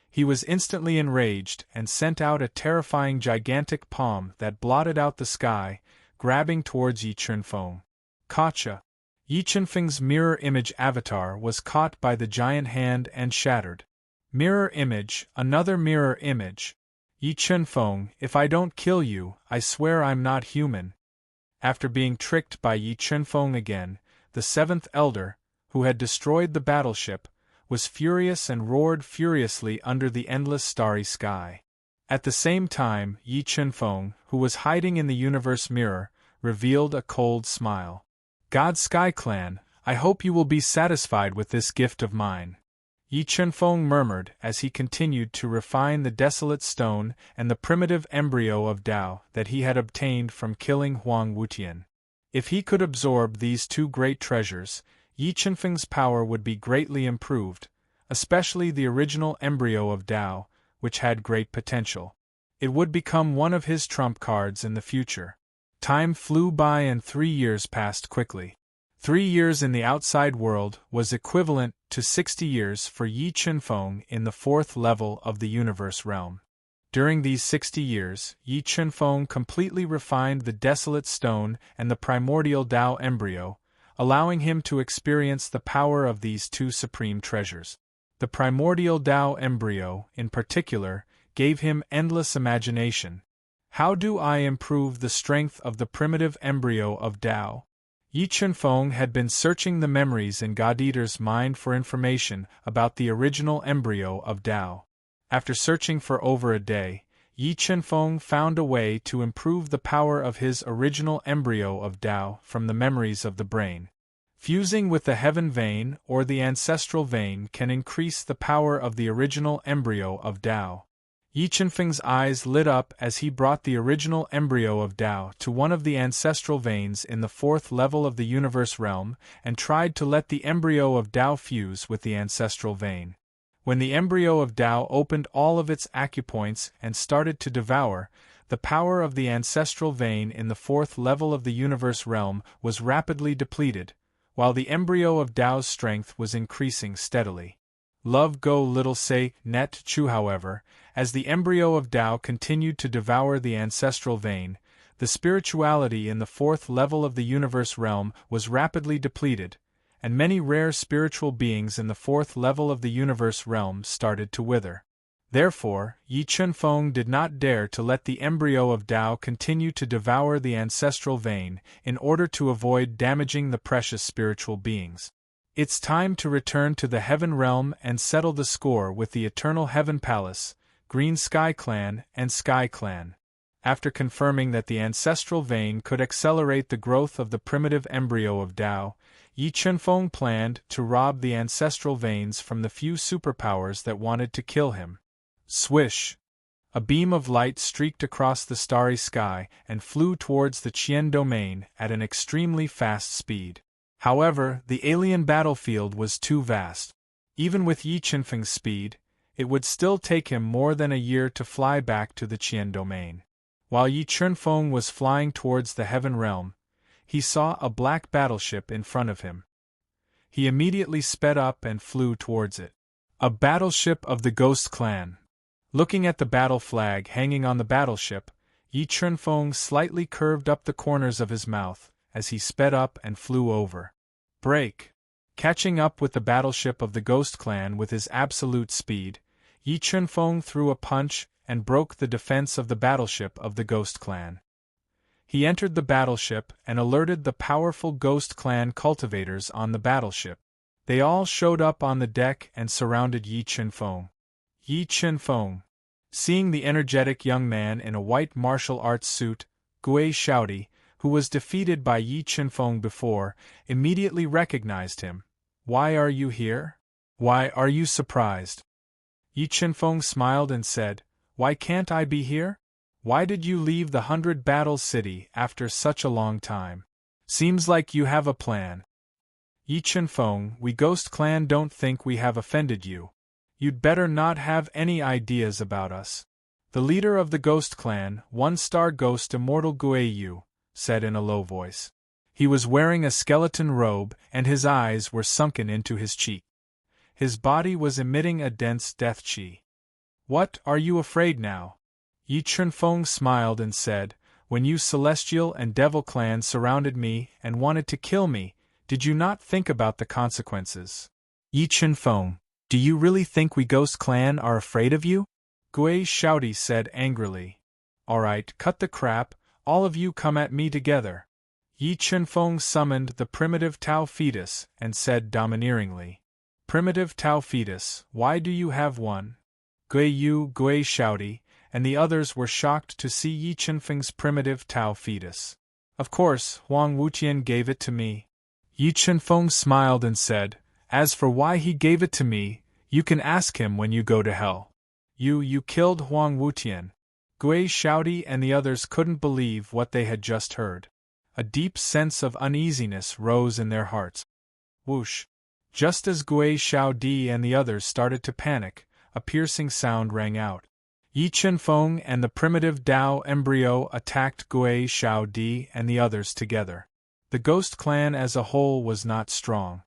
He was instantly enraged and sent out a terrifying gigantic palm that blotted out the sky, grabbing towards Yi Qinfeng. Gotcha! Yi Qinfeng's mirror image avatar was caught by the giant hand and shattered. Mirror image, another mirror image. Yi Qinfeng, if I don't kill you, I swear I'm not human. After being tricked by Yi Qinfeng again, the Seventh Elder, who had destroyed the battleship, was furious and roared furiously under the endless starry sky. At the same time, Yi Qinfeng, who was hiding in the universe mirror, revealed a cold smile. God Sky Clan, I hope you will be satisfied with this gift of mine. Yi Qinfeng murmured as he continued to refine the desolate stone and the primitive embryo of Tao that he had obtained from killing Huang Wutian. If he could absorb these two great treasures, Yi Qinfeng's power would be greatly improved, especially the original embryo of Tao, which had great potential. It would become one of his trump cards in the future. Time flew by and 3 years passed quickly. 3 years in the outside world was equivalent to 60 years for Yi Qinfeng in the 4th level of the universe realm. During these 60 years, Yi Qinfeng completely refined the desolate stone and the primordial Tao embryo, allowing him to experience the power of these two supreme treasures. The primordial Tao embryo, in particular, gave him endless imagination. How do I improve the strength of the primitive embryo of Tao? Yi Qinfeng had been searching the memories in God Eater's mind for information about the original embryo of Tao. After searching for over a day, Yi Qinfeng found a way to improve the power of his original embryo of Tao from the memories of the brain. Fusing with the heaven vein or the ancestral vein can increase the power of the original embryo of Tao. Yi Qinfeng's eyes lit up as he brought the original embryo of Tao to one of the ancestral veins in the 4th level of the universe realm and tried to let the embryo of Tao fuse with the ancestral vein. When the embryo of Tao opened all of its acupoints and started to devour, the power of the ancestral vein in the 4th level of the universe realm was rapidly depleted, while the embryo of Tao's strength was increasing steadily. Love go little say net chu however, as the embryo of Tao continued to devour the ancestral vein, The spirituality in the fourth level of the universe realm was rapidly depleted, and many rare spiritual beings in the fourth level of the universe realm started to wither. Therefore, Yi Chunfeng did not dare to let the embryo of Tao continue to devour the ancestral vein in order to avoid damaging the precious spiritual beings. It's time to return to the Heaven Realm and settle the score with the Eternal Heaven Palace, Green Sky Clan, and Sky Clan. After confirming that the ancestral vein could accelerate the growth of the primitive embryo of Tao, Yi Chunfeng planned to rob the ancestral veins from the few superpowers that wanted to kill him. Swish! A beam of light streaked across the starry sky and flew towards the Qian domain at an extremely fast speed. However, the alien battlefield was too vast. Even with Yi Chunfeng's speed, it would still take him more than a year to fly back to the Qian domain. While Yi Chunfeng was flying towards the Heaven Realm, he saw a black battleship in front of him. He immediately sped up and flew towards it. A battleship of the Ghost Clan. Looking at the battle flag hanging on the battleship, Yi Chunfeng slightly curved up the corners of his mouth as he sped up and flew over. Break! Catching up with the battleship of the Ghost Clan with his absolute speed, Yi Chunfeng threw a punch and broke the defense of the battleship of the Ghost Clan. He entered the battleship and alerted the powerful Ghost Clan cultivators on the battleship. They all showed up on the deck and surrounded Yi Chunfeng. Yi Chunfeng. Seeing the energetic young man in a white martial arts suit, Gui Shaodi, who was defeated by Yi Chunfeng before, immediately recognized him. Why are you here? Why are you surprised? Yi Chunfeng smiled and said, Why can't I be here? Why did you leave the 100 Battles City after such a long time? Seems like you have a plan. Yi Chunfeng, we Ghost Clan don't think we have offended you. You'd better not have any ideas about us. The leader of the Ghost Clan, one-star ghost Immortal Gui Yu, said in a low voice. He was wearing a skeleton robe and his eyes were sunken into his cheek. His body was emitting a dense death qi. What, are you afraid now? Yi Chunfeng smiled and said, When you Celestial and Devil Clan surrounded me and wanted to kill me, did you not think about the consequences? Yi Chunfeng, do you really think we Ghost Clan are afraid of you? Gui Shaodi said angrily. Alright, cut the crap, all of you come at me together. Yi Chunfeng summoned the primitive Tao fetus and said domineeringly. Primitive Tao fetus, why do you have one? Gui Yu, Gui Shaodi, and the others were shocked to see Yi Chunfeng's primitive Tao fetus. Of course, Huang Wutian gave it to me. Yi Chunfeng smiled and said, As for why he gave it to me, you can ask him when you go to hell. You killed Huang Wutian. Gui Shaodi and the others couldn't believe what they had just heard. A deep sense of uneasiness rose in their hearts. Whoosh! Just as Gui Shaodi and the others started to panic, a piercing sound rang out. Yi Chunfeng and the primitive Tao embryo attacked Gui Shaodi and the others together. The Ghost Clan as a whole was not strong.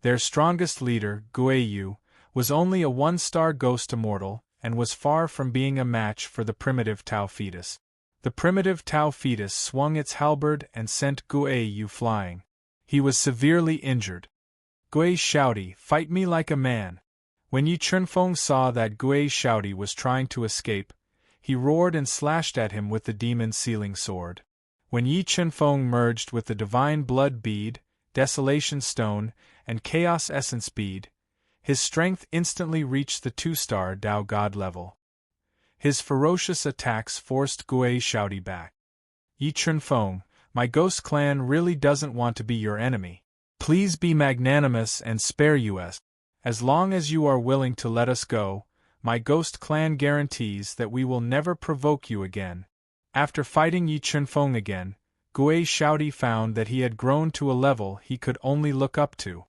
Their strongest leader, Gui Yu, was only a one-star ghost immortal and was far from being a match for the primitive Tao fetus. The primitive Tao fetus swung its halberd and sent Gui Yu flying. He was severely injured. Gui Shaodi, fight me like a man. When Yi Chunfeng saw that Gui Shaodi was trying to escape, he roared and slashed at him with the demon sealing sword. When Yi Chunfeng merged with the divine blood bead, desolation stone, and chaos essence bead, his strength instantly reached the 2-star Tao God level. His ferocious attacks forced Gui Shaodi back. Yi Chunfeng, my Ghost Clan really doesn't want to be your enemy. Please be magnanimous and spare us. As long as you are willing to let us go, my Ghost Clan guarantees that we will never provoke you again. After fighting Yi Chunfeng again, Gui Shaodi found that he had grown to a level he could only look up to.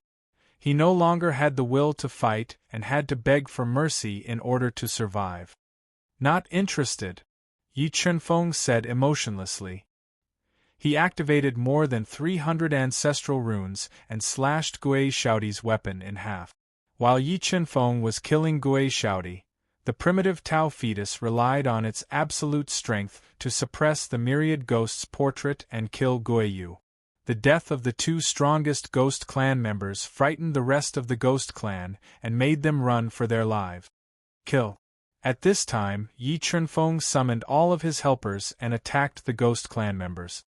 He no longer had the will to fight and had to beg for mercy in order to survive. Not interested, Yi Chunfeng said emotionlessly. He activated more than 300 ancestral runes and slashed Gui Shaodi's weapon in half. While Yi Chunfeng was killing Gui Shaodi, The primitive Tao fetus relied on its absolute strength to suppress the myriad ghosts' portrait and kill Guiyu. The death of the two strongest ghost clan members frightened the rest of the ghost clan and made them run for their lives. Kill. At this time, Yi Chunfeng summoned all of his helpers and attacked the ghost clan members.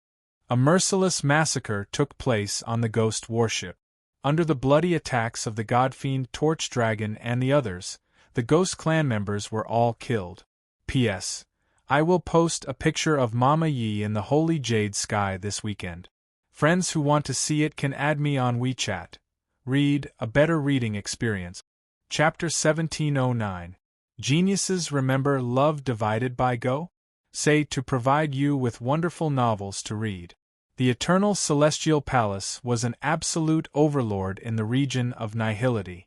A merciless massacre took place on the ghost warship. Under the bloody attacks of the god-fiend Torch Dragon and the others, the ghost clan members were all killed. P.S. I will post a picture of Mama Yi in the holy jade sky this weekend. Friends who want to see it can add me on WeChat. Read, a better reading experience. Chapter 1709. Geniuses remember love divided by Go? Say to provide you with wonderful novels to read. The Eternal Celestial Palace was an absolute overlord in the region of Nihility.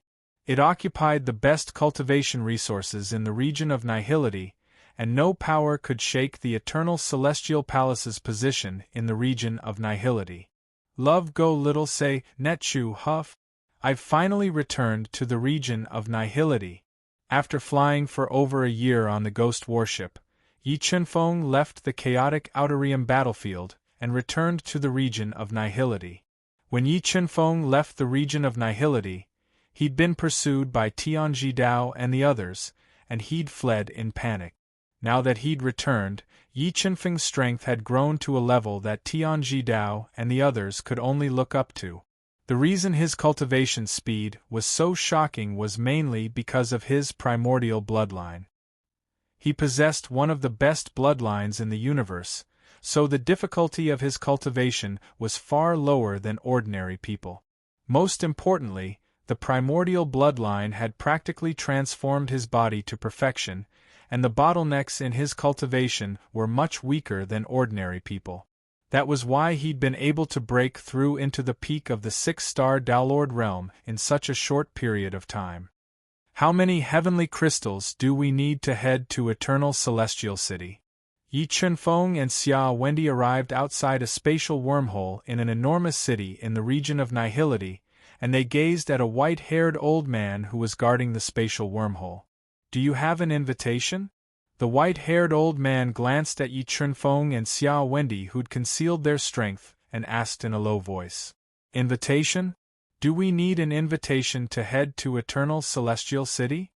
It occupied the best cultivation resources in the region of Nihility, and no power could shake the Eternal Celestial Palace's position in the region of Nihility. Love Go Little Say, Netchu Huff. I've finally returned to the region of Nihility. After flying for over a year on the ghost warship, Yi Chunfeng left the chaotic Outerium battlefield and returned to the region of Nihility. When Yi Chunfeng left the region of Nihility, he'd been pursued by Tianji Dao and the others, and he'd fled in panic. Now that he'd returned, Yi Chunfeng's strength had grown to a level that Tianji Dao and the others could only look up to. The reason his cultivation speed was so shocking was mainly because of his primordial bloodline. He possessed one of the best bloodlines in the universe, so the difficulty of his cultivation was far lower than ordinary people. Most importantly, the primordial bloodline had practically transformed his body to perfection, and the bottlenecks in his cultivation were much weaker than ordinary people. That was why he'd been able to break through into the peak of the 6-star Daolord realm in such a short period of time. How many heavenly crystals do we need to head to Eternal Celestial City? Yi Chunfeng and Xia Wendy arrived outside a spatial wormhole in an enormous city in the region of Nihility, and they gazed at a white-haired old man who was guarding the spatial wormhole. Do you have an invitation? The white-haired old man glanced at Yi Chunfeng and Xia Wendy, who'd concealed their strength, and asked in a low voice. Invitation? Do we need an invitation to head to Eternal Celestial City?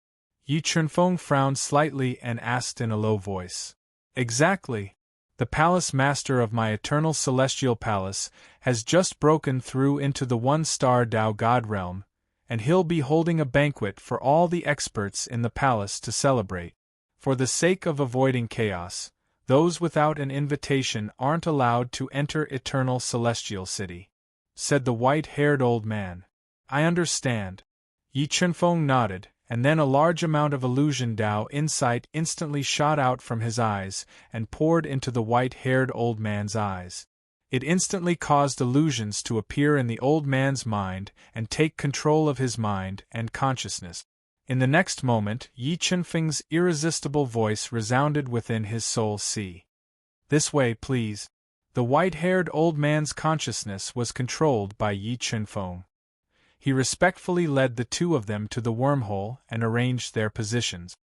Yi Chunfeng frowned slightly and asked in a low voice. Exactly. The palace master of my Eternal Celestial Palace has just broken through into the 1-star Dao God realm, and he'll be holding a banquet for all the experts in the palace to celebrate. For the sake of avoiding chaos, those without an invitation aren't allowed to enter Eternal Celestial City, said the white-haired old man. I understand. Yi Chunfeng nodded, and then a large amount of illusion Dao insight instantly shot out from his eyes and poured into the white-haired old man's eyes. It instantly caused illusions to appear in the old man's mind and take control of his mind and consciousness. In the next moment, Yi Chunfeng's irresistible voice resounded within his soul. See. This way, please. The white-haired old man's consciousness was controlled by Yi Chunfeng. He respectfully led the two of them to the wormhole and arranged their positions.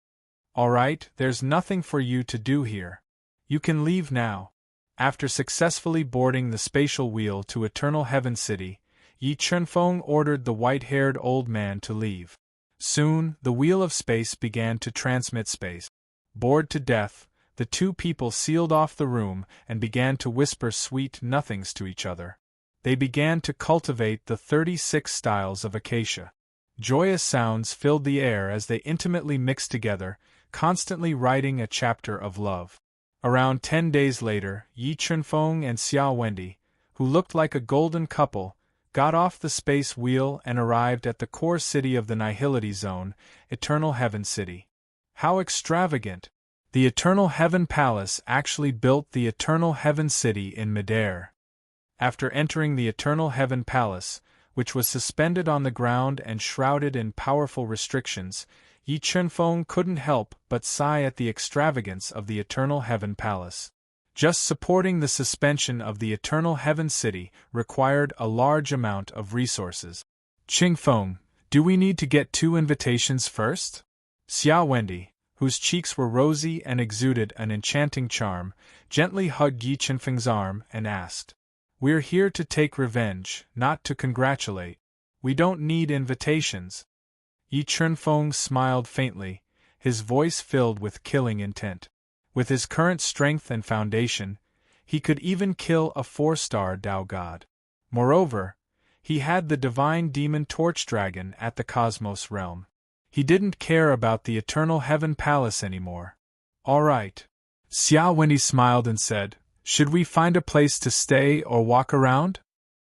All right, there's nothing for you to do here. You can leave now. After successfully boarding the spatial wheel to Eternal Heaven City, Yi Chunfeng ordered the white-haired old man to leave. Soon, the wheel of space began to transmit space. Bored to death, the two people sealed off the room and began to whisper sweet nothings to each other. They began to cultivate the 36 styles of acacia. Joyous sounds filled the air as they intimately mixed together, constantly writing a chapter of love. Around 10 days later, Yi Chunfeng and Xia Wendy, who looked like a golden couple, got off the space wheel and arrived at the core city of the Nihility Zone, Eternal Heaven City. How extravagant! The Eternal Heaven Palace actually built the Eternal Heaven City in midair. After entering the Eternal Heaven Palace, which was suspended on the ground and shrouded in powerful restrictions, Yi Chunfeng couldn't help but sigh at the extravagance of the Eternal Heaven Palace. Just supporting the suspension of the Eternal Heaven City required a large amount of resources. Qingfeng, do we need to get 2 invitations first? Xia Wendy, whose cheeks were rosy and exuded an enchanting charm, gently hugged Yi Chenfeng's arm and asked, "We're here to take revenge, not to congratulate. We don't need invitations." Yi Chenfeng smiled faintly, his voice filled with killing intent. With his current strength and foundation, he could even kill a 4-star Dao god. Moreover, he had the divine demon torch dragon at the Cosmos realm. He didn't care about the Eternal Heaven Palace anymore. "All right." Xia Wendy smiled and said, "Should we find a place to stay or walk around?"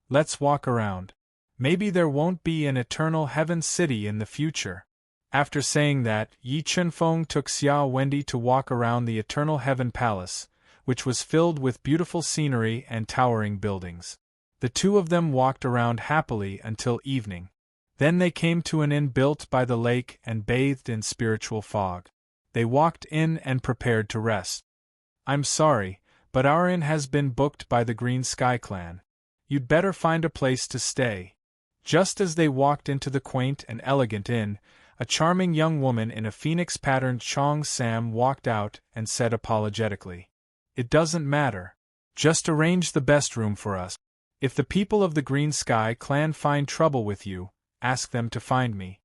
"Let's walk around. Maybe there won't be an Eternal Heaven city in the future." After saying that, Yi Chenfeng took Xia Wendy to walk around the Eternal Heaven Palace, which was filled with beautiful scenery and towering buildings. The two of them walked around happily until evening. Then they came to an inn built by the lake and bathed in spiritual fog. They walked in and prepared to rest. "I'm sorry, but our inn has been booked by the Green Sky Clan. You'd better find a place to stay." Just as they walked into the quaint and elegant inn, a charming young woman in a phoenix-patterned Chong Sam walked out and said apologetically, "It doesn't matter. Just arrange the best room for us. If the people of the Green Sky Clan find trouble with you, ask them to find me."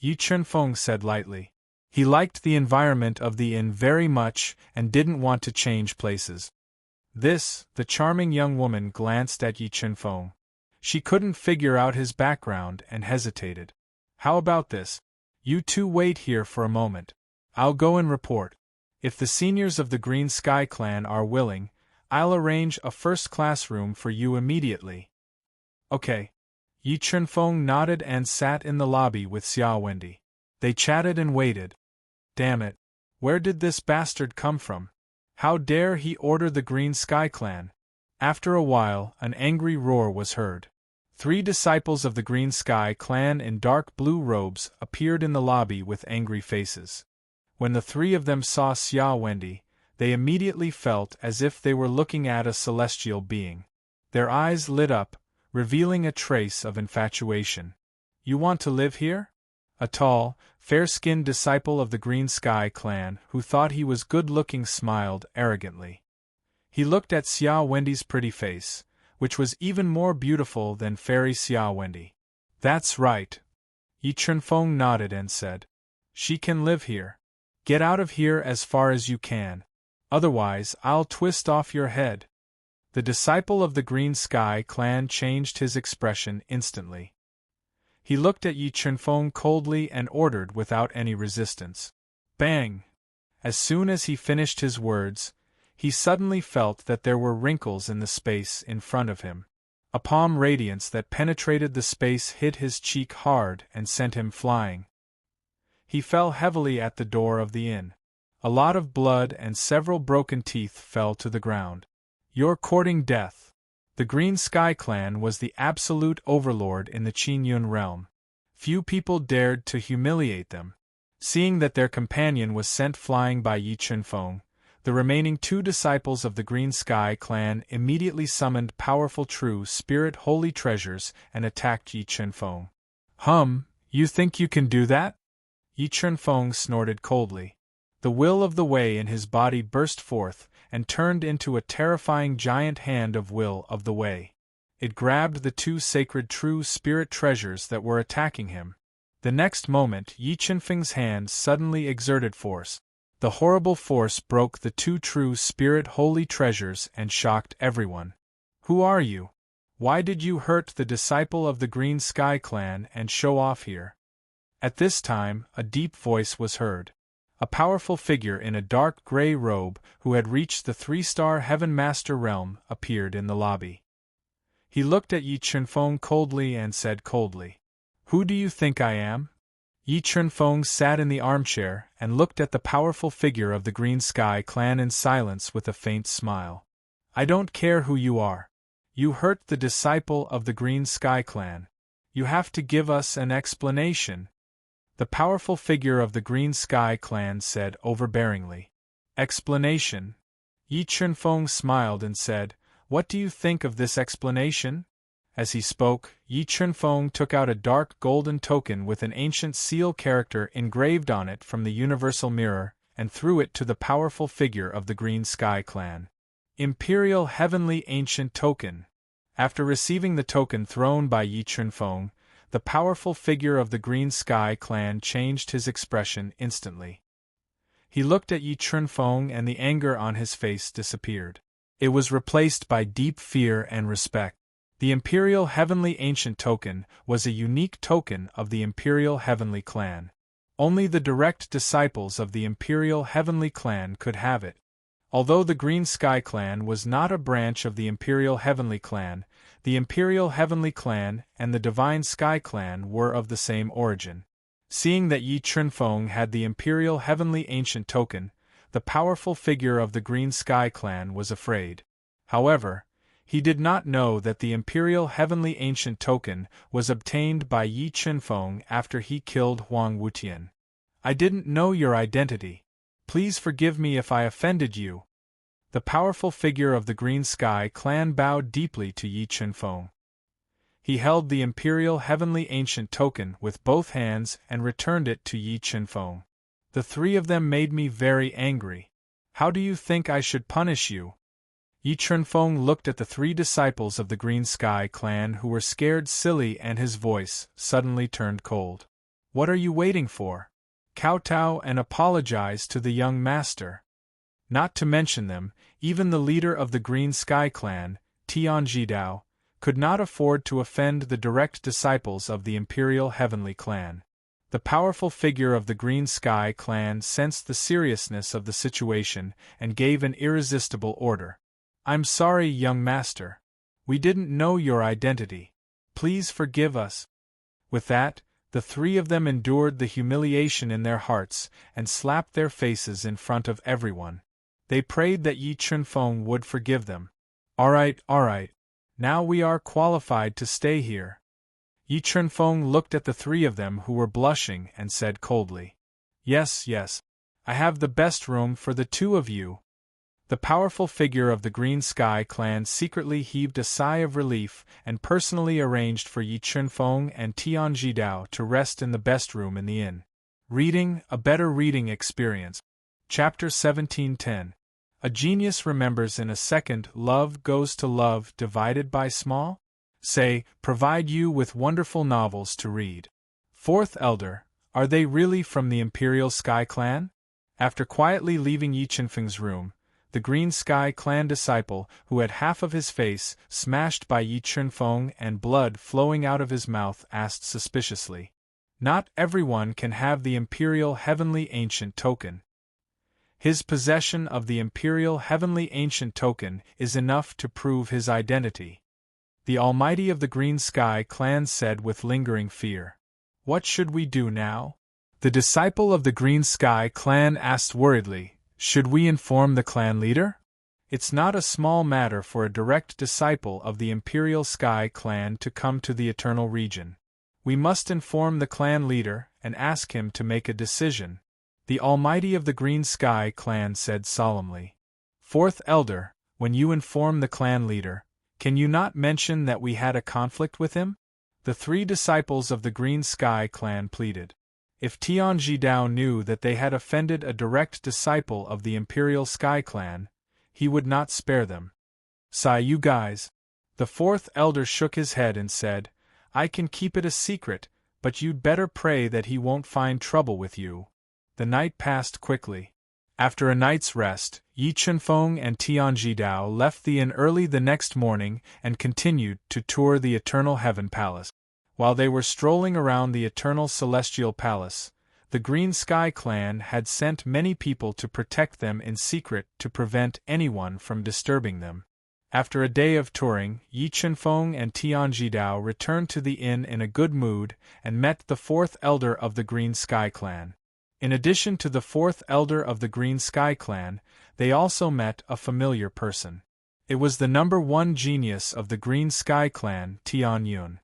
Yi Chenfeng said lightly. He liked the environment of the inn very much and didn't want to change places. The charming young woman glanced at Yi Chenfeng. She couldn't figure out his background and hesitated. "How about this? You two wait here for a moment. I'll go and report. If the seniors of the Green Sky Clan are willing, I'll arrange a first-class room for you immediately." "Okay." Yi Chenfeng nodded and sat in the lobby with Xia Wendy. They chatted and waited. Damn it. Where did this bastard come from? How dare he order the Green Sky Clan? After a while, an angry roar was heard. 3 disciples of the Green Sky Clan in dark blue robes appeared in the lobby with angry faces. When the 3 of them saw Xia Wendy, they immediately felt as if they were looking at a celestial being. Their eyes lit up, revealing a trace of infatuation. "You want to live here?" A tall, fair-skinned disciple of the Green Sky Clan who thought he was good-looking smiled arrogantly. He looked at Xia Wendy's pretty face, which was even more beautiful than fairy Xia Wendy. "That's right." Yi Chenfeng nodded and said, "She can live here. Get out of here as far as you can. Otherwise, I'll twist off your head." The disciple of the Green Sky Clan changed his expression instantly. He looked at Yi Chenfeng coldly and ordered without any resistance. Bang! As soon as he finished his words, he suddenly felt that there were wrinkles in the space in front of him. A palm radiance that penetrated the space hit his cheek hard and sent him flying. He fell heavily at the door of the inn. A lot of blood and several broken teeth fell to the ground. "You're courting death." The Green Sky Clan was the absolute overlord in the Qingyun realm. Few people dared to humiliate them. Seeing that their companion was sent flying by Yi Chenfeng, the remaining 2 disciples of the Green Sky Clan immediately summoned powerful true spirit holy treasures and attacked Yi Chenfeng. You think you can do that?" Yi Chenfeng snorted coldly. The will of the Wei in his body burst forth and turned into a terrifying giant hand of will of the Wei. It grabbed the 2 sacred true spirit treasures that were attacking him. The next moment Yi Chenfeng's hand suddenly exerted force. The horrible force broke the 2 true spirit holy treasures and shocked everyone. "Who are you? Why did you hurt the disciple of the Green Sky Clan and show off here?" At this time, a deep voice was heard. A powerful figure in a dark gray robe who had reached the 3-star Heaven Master realm appeared in the lobby. He looked at Yi Chenfeng coldly and said coldly, "Who do you think I am?" Yi Chenfeng sat in the armchair and looked at the powerful figure of the Green Sky Clan in silence with a faint smile. "I don't care who you are. You hurt the disciple of the Green Sky Clan. You have to give us an explanation." The powerful figure of the Green Sky Clan said overbearingly. "Explanation?" Yi Chenfeng smiled and said, "What do you think of this explanation?" As he spoke, Yi Chenfeng took out a dark golden token with an ancient seal character engraved on it from the universal mirror, and threw it to the powerful figure of the Green Sky Clan. Imperial Heavenly Ancient Token. After receiving the token thrown by Yi Chunfeng, the powerful figure of the Green Sky Clan changed his expression instantly. He looked at Yi Chunfeng and the anger on his face disappeared. It was replaced by deep fear and respect. The Imperial Heavenly Ancient Token was a unique token of the Imperial Heavenly Clan. Only the direct disciples of the Imperial Heavenly Clan could have it. Although the Green Sky Clan was not a branch of the Imperial Heavenly Clan, the Imperial Heavenly Clan and the Divine Sky Clan were of the same origin. Seeing that Yi Chunfeng had the Imperial Heavenly Ancient Token, the powerful figure of the Green Sky Clan was afraid. However, he did not know that the Imperial Heavenly Ancient Token was obtained by Yi Chunfeng after he killed Huang Wutian. "I didn't know your identity. Please forgive me if I offended you." The powerful figure of the Green Sky Clan bowed deeply to Yi Chunfeng. He held the Imperial Heavenly Ancient Token with both hands and returned it to Yi Chunfeng. "The three of them made me very angry. How do you think I should punish you?" Yi Chunfeng looked at the three disciples of the Green Sky Clan who were scared silly, and his voice suddenly turned cold. "What are you waiting for? Kowtow and apologize to the young master." Not to mention them, even the leader of the Green Sky Clan, Tianjidao, could not afford to offend the direct disciples of the Imperial Heavenly Clan. The powerful figure of the Green Sky Clan sensed the seriousness of the situation and gave an irresistible order. "I'm sorry, young master. We didn't know your identity. Please forgive us." With that, the three of them endured the humiliation in their hearts and slapped their faces in front of everyone. They prayed that Yi Chunfeng would forgive them. All right. Now we are qualified to stay here." Yi Chunfeng looked at the three of them who were blushing and said coldly, Yes. I have the best room for the two of you." The powerful figure of the Green Sky Clan secretly heaved a sigh of relief and personally arranged for Yi Chunfeng and Tianjidao to rest in the best room in the inn. Reading, a better reading experience. Chapter 17:10. A genius remembers in a second. Love goes to love divided by small? Say, provide you with wonderful novels to read. Fourth Elder, are they really from the Imperial Sky Clan? After quietly leaving Yi Chunfeng's room, the Green Sky Clan disciple, who had half of his face smashed by Yi Chunfeng and blood flowing out of his mouth, asked suspiciously, "Not everyone can have the Imperial Heavenly Ancient Token. His possession of the Imperial Heavenly Ancient Token is enough to prove his identity." The Almighty of the Green Sky Clan said with lingering fear. "What should we do now?" The disciple of the Green Sky Clan asked worriedly, "Should we inform the clan leader?" It's not a small matter for a direct disciple of the Imperial Sky Clan to come to the Eternal Region. We must inform the clan leader and ask him to make a decision," the Almighty of the Green Sky Clan said solemnly. "Fourth Elder, when you inform the clan leader, can you not mention that we had a conflict with him?" The three disciples of the Green Sky Clan pleaded. If Tianjidao knew that they had offended a direct disciple of the Imperial Sky Clan, he would not spare them. "Sigh, you guys." The fourth elder shook his head and said, "I can keep it a secret, but you'd better pray that he won't find trouble with you." The night passed quickly. After a night's rest, Yi Chunfeng and Tianjidao left the inn early the next morning and continued to tour the Eternal Heaven Palace. While they were strolling around the Eternal Celestial Palace, the Green Sky Clan had sent many people to protect them in secret to prevent anyone from disturbing them. After a day of touring, Yi Chunfeng and Tianjidao returned to the inn in a good mood and met the fourth elder of the Green Sky Clan. In addition to the fourth elder of the Green Sky Clan, they also met a familiar person. It was the number one genius of the Green Sky Clan, Tian Yun.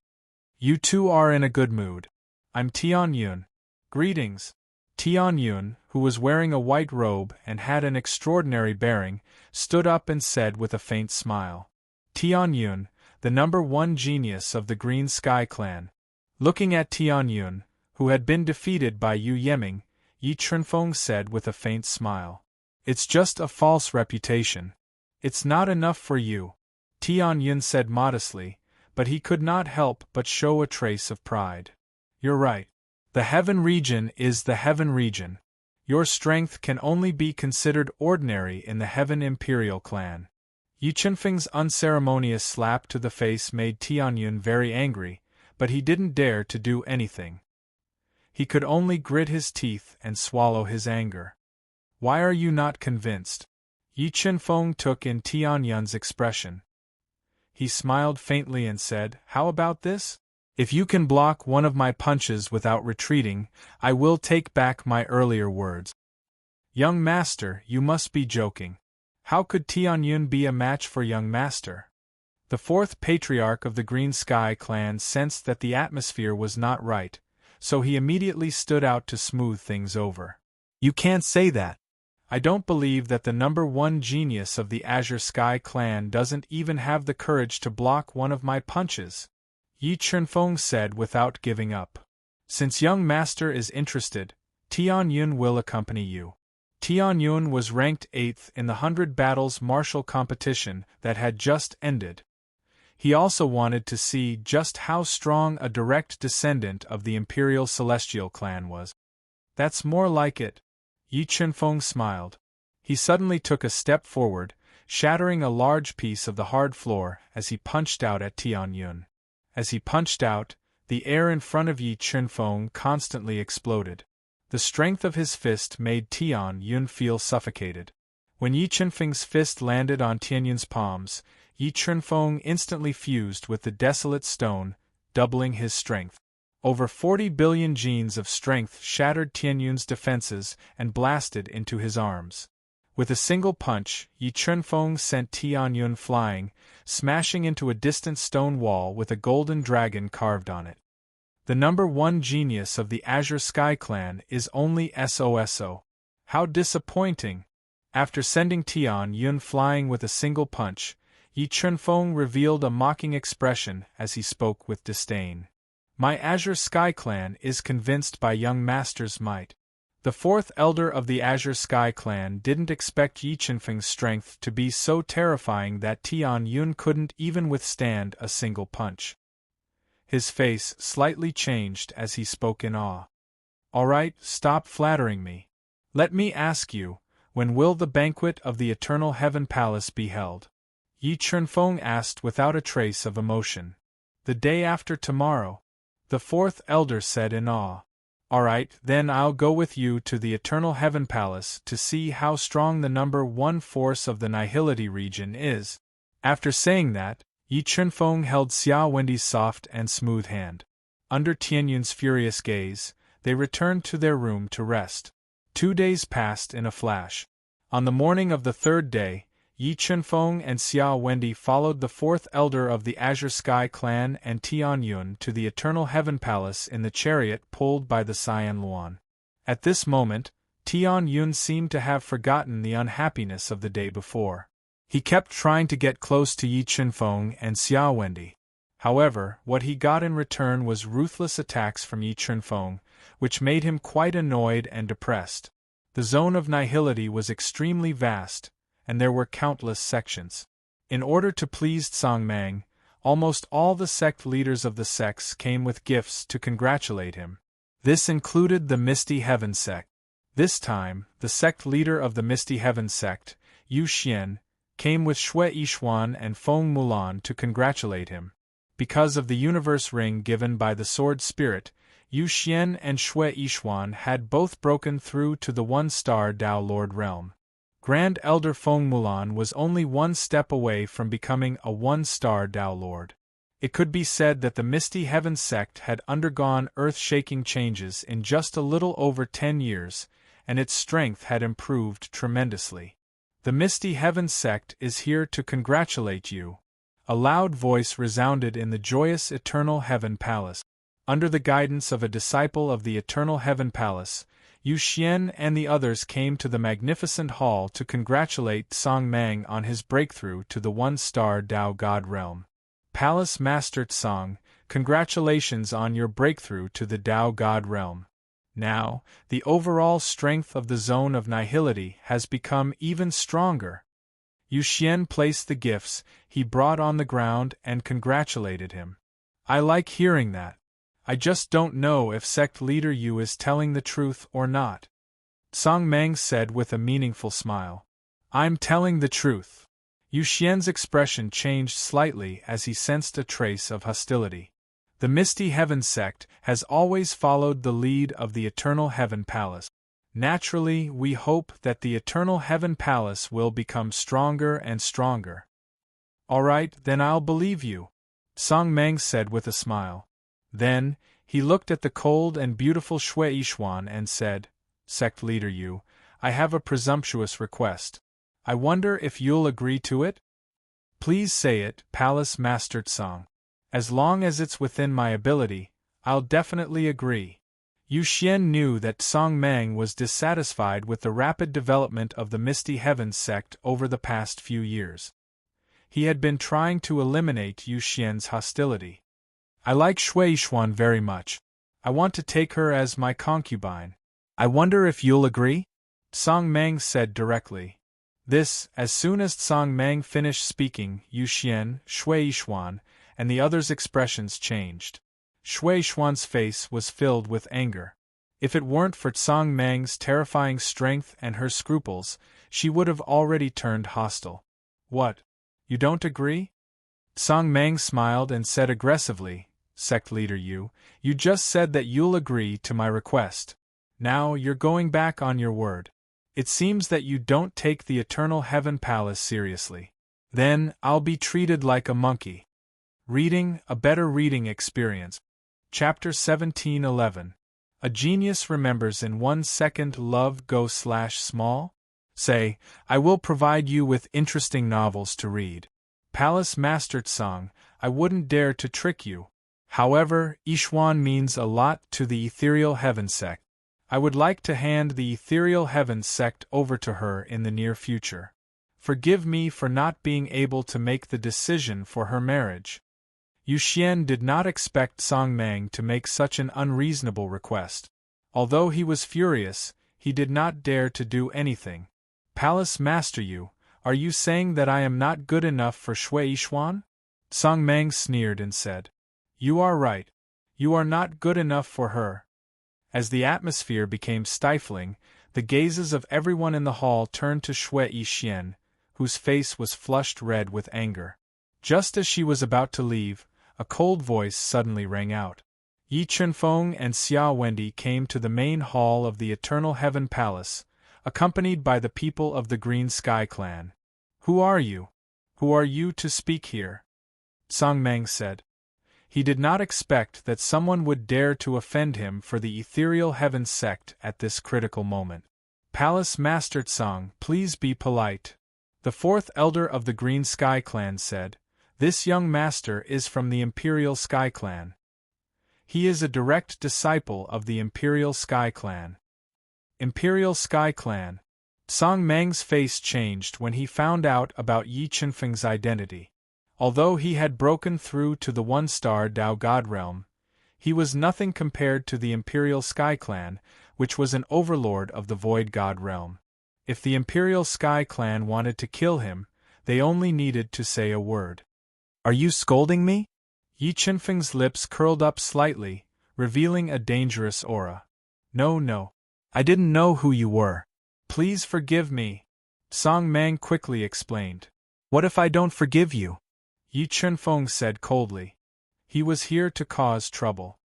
"You two are in a good mood. I'm Tian Yun. Greetings." Tian Yun, who was wearing a white robe and had an extraordinary bearing, stood up and said with a faint smile, "Tian Yun, the number one genius of the Green Sky Clan." Looking at Tian Yun, who had been defeated by Yu Yeming, Yi Chunfeng said with a faint smile. It's just a false reputation. It's not enough for you, Tian Yun said modestly, but he could not help but show a trace of pride. You're right. The heaven region is the heaven region. Your strength can only be considered ordinary in the heaven imperial clan. Yi Chunfeng's unceremonious slap to the face made Tian Yun very angry, but he didn't dare to do anything. He could only grit his teeth and swallow his anger. Why are you not convinced? Yi Chunfeng took in Tian Yun's expression. He smiled faintly and said, How about this? If you can block one of my punches without retreating, I will take back my earlier words. Young master, you must be joking. How could Tian Yun be a match for young master? The fourth patriarch of the Green Sky clan sensed that the atmosphere was not right, so he immediately stood out to smooth things over. You can't say that. I don't believe that the number one genius of the Azure Sky clan doesn't even have the courage to block one of my punches, Yi Chunfeng said without giving up. Since young master is interested, Tian Yun will accompany you. Tian Yun was ranked 8th in the 100 battles martial competition that had just ended. He also wanted to see just how strong a direct descendant of the Imperial Celestial clan was. That's more like it. Yi Chunfeng smiled. He suddenly took a step forward, shattering a large piece of the hard floor as he punched out at Tian Yun. As he punched out, the air in front of Yi Chunfeng constantly exploded. The strength of his fist made Tian Yun feel suffocated. When Yi Chunfeng's fist landed on Tian Yun's palms, Yi Chunfeng instantly fused with the desolate stone, doubling his strength. Over 40 billion genes of strength shattered Tian Yun's defenses and blasted into his arms. With a single punch, Yi Chunfeng sent Tian Yun flying, smashing into a distant stone wall with a golden dragon carved on it. The number one genius of the Azure Sky clan is only SOSO. How disappointing! After sending Tian Yun flying with a single punch, Yi Chunfeng revealed a mocking expression as he spoke with disdain. My Azure Sky clan is convinced by young master's might. The fourth elder of the Azure Sky clan didn't expect Yi Chunfeng's strength to be so terrifying that Tian Yun couldn't even withstand a single punch. His face slightly changed as he spoke in awe. All right, stop flattering me. Let me ask you, when will the banquet of the Eternal Heaven Palace be held? Yi Chunfeng asked without a trace of emotion. The day after tomorrow, the fourth elder said in awe. All right, then I'll go with you to the Eternal Heaven Palace to see how strong the number one force of the Nihility region is. After saying that, Yi Chunfeng held Xia Wendi's soft and smooth hand. Under Tian Yun's furious gaze, they returned to their room to rest. 2 days passed in a flash. On the morning of the third day, Yi Chunfeng and Xia Wendi followed the fourth elder of the Azure Sky clan and Tian Yun to the Eternal Heaven Palace in the chariot pulled by the Cyan Luan. At this moment, Tian Yun seemed to have forgotten the unhappiness of the day before. He kept trying to get close to Yi Chunfeng and Xia Wendi. However, what he got in return was ruthless attacks from Yi Chunfeng, which made him quite annoyed and depressed. The zone of nihility was extremely vast, and there were countless sections. In order to please Songmang, almost all the sect leaders of the sects came with gifts to congratulate him. This included the Misty Heaven sect. This time, the sect leader of the Misty Heaven sect, Yu Xian, came with Xue Yixuan and Feng Mulan to congratulate him. Because of the universe ring given by the Sword Spirit, Yu Xian and Xue Yixuan had both broken through to the one-star Dao Lord realm. Grand Elder Feng Mulan was only one step away from becoming a one-star Dao Lord. It could be said that the Misty Heaven sect had undergone earth-shaking changes in just a little over 10 years, and its strength had improved tremendously. The Misty Heaven sect is here to congratulate you. A loud voice resounded in the joyous Eternal Heaven Palace. Under the guidance of a disciple of the Eternal Heaven Palace, Yu Xian and the others came to the magnificent hall to congratulate Songmang on his breakthrough to the one-star Dao God realm. Palace Master Tsang, congratulations on your breakthrough to the Dao God realm. Now, the overall strength of the zone of nihility has become even stronger. Yu Xian placed the gifts he brought on the ground and congratulated him. I like hearing that. I just don't know if sect leader Yu is telling the truth or not. Song Mang said with a meaningful smile. I'm telling the truth. Yu Xian's expression changed slightly as he sensed a trace of hostility. The Misty Heaven sect has always followed the lead of the Eternal Heaven Palace. Naturally, we hope that the Eternal Heaven Palace will become stronger and stronger. All right, then I'll believe you, Song Mang said with a smile. Then, he looked at the cold and beautiful Shui Yishuan and said, Sect leader Yu, I have a presumptuous request. I wonder if you'll agree to it? Please say it, Palace Master Song. As long as it's within my ability, I'll definitely agree. Yu Xian knew that Song Mang was dissatisfied with the rapid development of the Misty Heavens sect over the past few years. He had been trying to eliminate Yu Xian's hostility. I like Shui Yishuan very much. I want to take her as my concubine. I wonder if you'll agree? Song Mang said directly. As soon as Song Mang finished speaking, Yu Xian, Shui Yishuan, and the others' expressions changed. Shui Yishuan's face was filled with anger. If it weren't for Song Mang's terrifying strength and her scruples, she would have already turned hostile. What? You don't agree? Song Mang smiled and said aggressively, Sect leader Yu, you just said that you'll agree to my request. Now you're going back on your word. It seems that you don't take the Eternal Heaven Palace seriously. Then, I'll be treated like a monkey. Reading, a better reading experience. Chapter 17:11. A genius remembers in 1 second. Love go/small? Say, I will provide you with interesting novels to read. Palace Master Song, I wouldn't dare to trick you. However, Yishuan means a lot to the Ethereal Heaven sect. I would like to hand the Ethereal Heaven sect over to her in the near future. Forgive me for not being able to make the decision for her marriage. Yu Xian did not expect Song Mang to make such an unreasonable request. Although he was furious, he did not dare to do anything. Palace Master Yu, are you saying that I am not good enough for Shui Yishuan? Song Mang sneered and said. You are right. You are not good enough for her. As the atmosphere became stifling, the gazes of everyone in the hall turned to Shui Yishuan, whose face was flushed red with anger. Just as she was about to leave, a cold voice suddenly rang out. Yi Chunfeng and Xia Wendy came to the main hall of the Eternal Heaven Palace, accompanied by the people of the Green Sky Clan. Who are you? Who are you to speak here? Song Mang said. He did not expect that someone would dare to offend him for the Ethereal Heaven sect at this critical moment. Palace Master Song, please be polite. The fourth elder of the Green Sky Clan said. This young master is from the Imperial Sky Clan. He is a direct disciple of the Imperial Sky Clan. Imperial Sky Clan. Song Mang's face changed when he found out about Yi Chunfeng's identity. Although he had broken through to the one-star Dao God realm, he was nothing compared to the Imperial Sky Clan, which was an overlord of the Void God realm. If the Imperial Sky Clan wanted to kill him, they only needed to say a word. Are you scolding me? Yi Chunfeng's lips curled up slightly, revealing a dangerous aura. No. I didn't know who you were. Please forgive me. Song Mang quickly explained. What if I don't forgive you? Yi Chunfeng said coldly. He was here to cause trouble.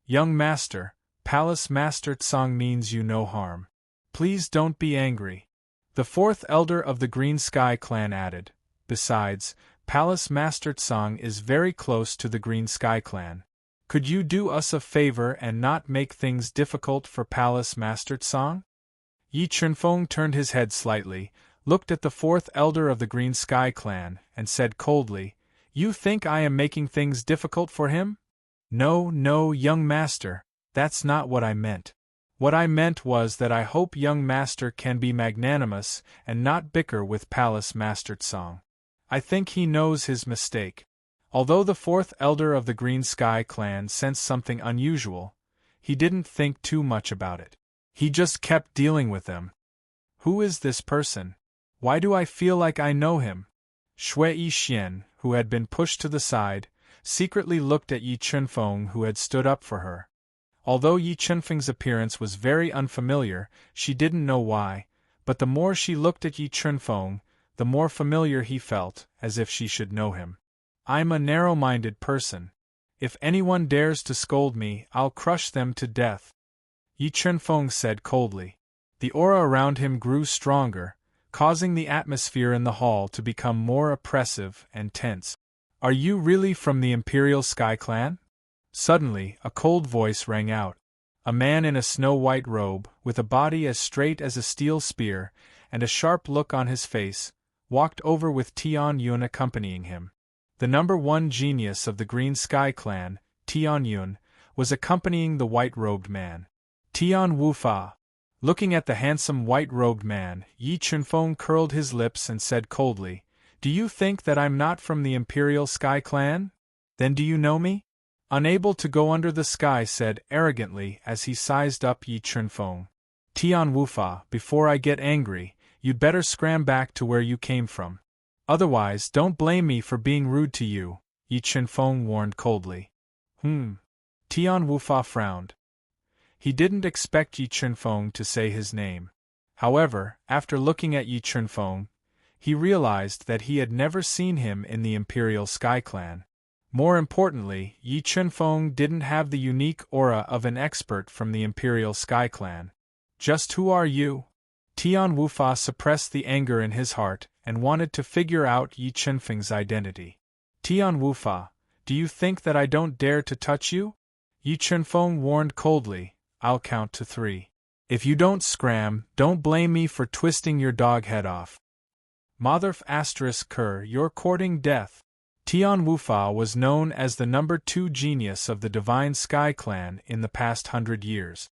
Young master, Palace Master Tsong means you no harm. Please don't be angry. The fourth elder of the Green Sky Clan added. Besides, Palace Master Tsong is very close to the Green Sky Clan. Could you do us a favor and not make things difficult for Palace Master Tsong? Yi Chunfeng turned his head slightly, looked at the fourth elder of the Green Sky Clan, and said coldly, You think I am making things difficult for him? No, young master, that's not what I meant. What I meant was that I hope young master can be magnanimous and not bicker with Palace Master Tsong. I think he knows his mistake. Although the fourth elder of the Green Sky Clan sensed something unusual, he didn't think too much about it. He just kept dealing with them. Who is this person? Why do I feel like I know him? Shui Yixian, who had been pushed to the side, secretly looked at Yi Chunfeng, who had stood up for her. Although Yi Chunfeng's appearance was very unfamiliar, she didn't know why, but the more she looked at Yi Chunfeng, the more familiar he felt, as if she should know him. I'm a narrow-minded person. If anyone dares to scold me, I'll crush them to death, Yi Chunfeng said coldly. The aura around him grew stronger, causing the atmosphere in the hall to become more oppressive and tense. Are you really from the Imperial Sky Clan? Suddenly, a cold voice rang out. A man in a snow-white robe, with a body as straight as a steel spear, and a sharp look on his face, walked over with Tian Yun accompanying him. The #1 genius of the Green Sky Clan, Tian Yun, was accompanying the white-robed man. Tian Wufa. Looking at the handsome white-robed man, Yi Chunfeng curled his lips and said coldly, "Do you think that I'm not from the Imperial Sky Clan? Then do you know me?" Unable to go under the sky said arrogantly as he sized up Yi Chunfeng. "Tian Wufa, before I get angry, you'd better scram back to where you came from. Otherwise, don't blame me for being rude to you," Yi Chunfeng warned coldly. Tian Wufa frowned. He didn't expect Yi Chunfeng to say his name. However, after looking at Yi Chunfeng, he realized that he had never seen him in the Imperial Sky Clan. More importantly, Yi Chunfeng didn't have the unique aura of an expert from the Imperial Sky Clan. "Just who are you?" Tian Wufa suppressed the anger in his heart and wanted to figure out Yi Chunfeng's identity. "Tian Wufa, do you think that I don't dare to touch you?" Yi Chunfeng warned coldly. "I'll count to 3. If you don't scram, don't blame me for twisting your dog head off. Motherf *Ker, you're courting death." Tian Wufa was known as the #2 genius of the Divine Sky Clan in the past 100 years.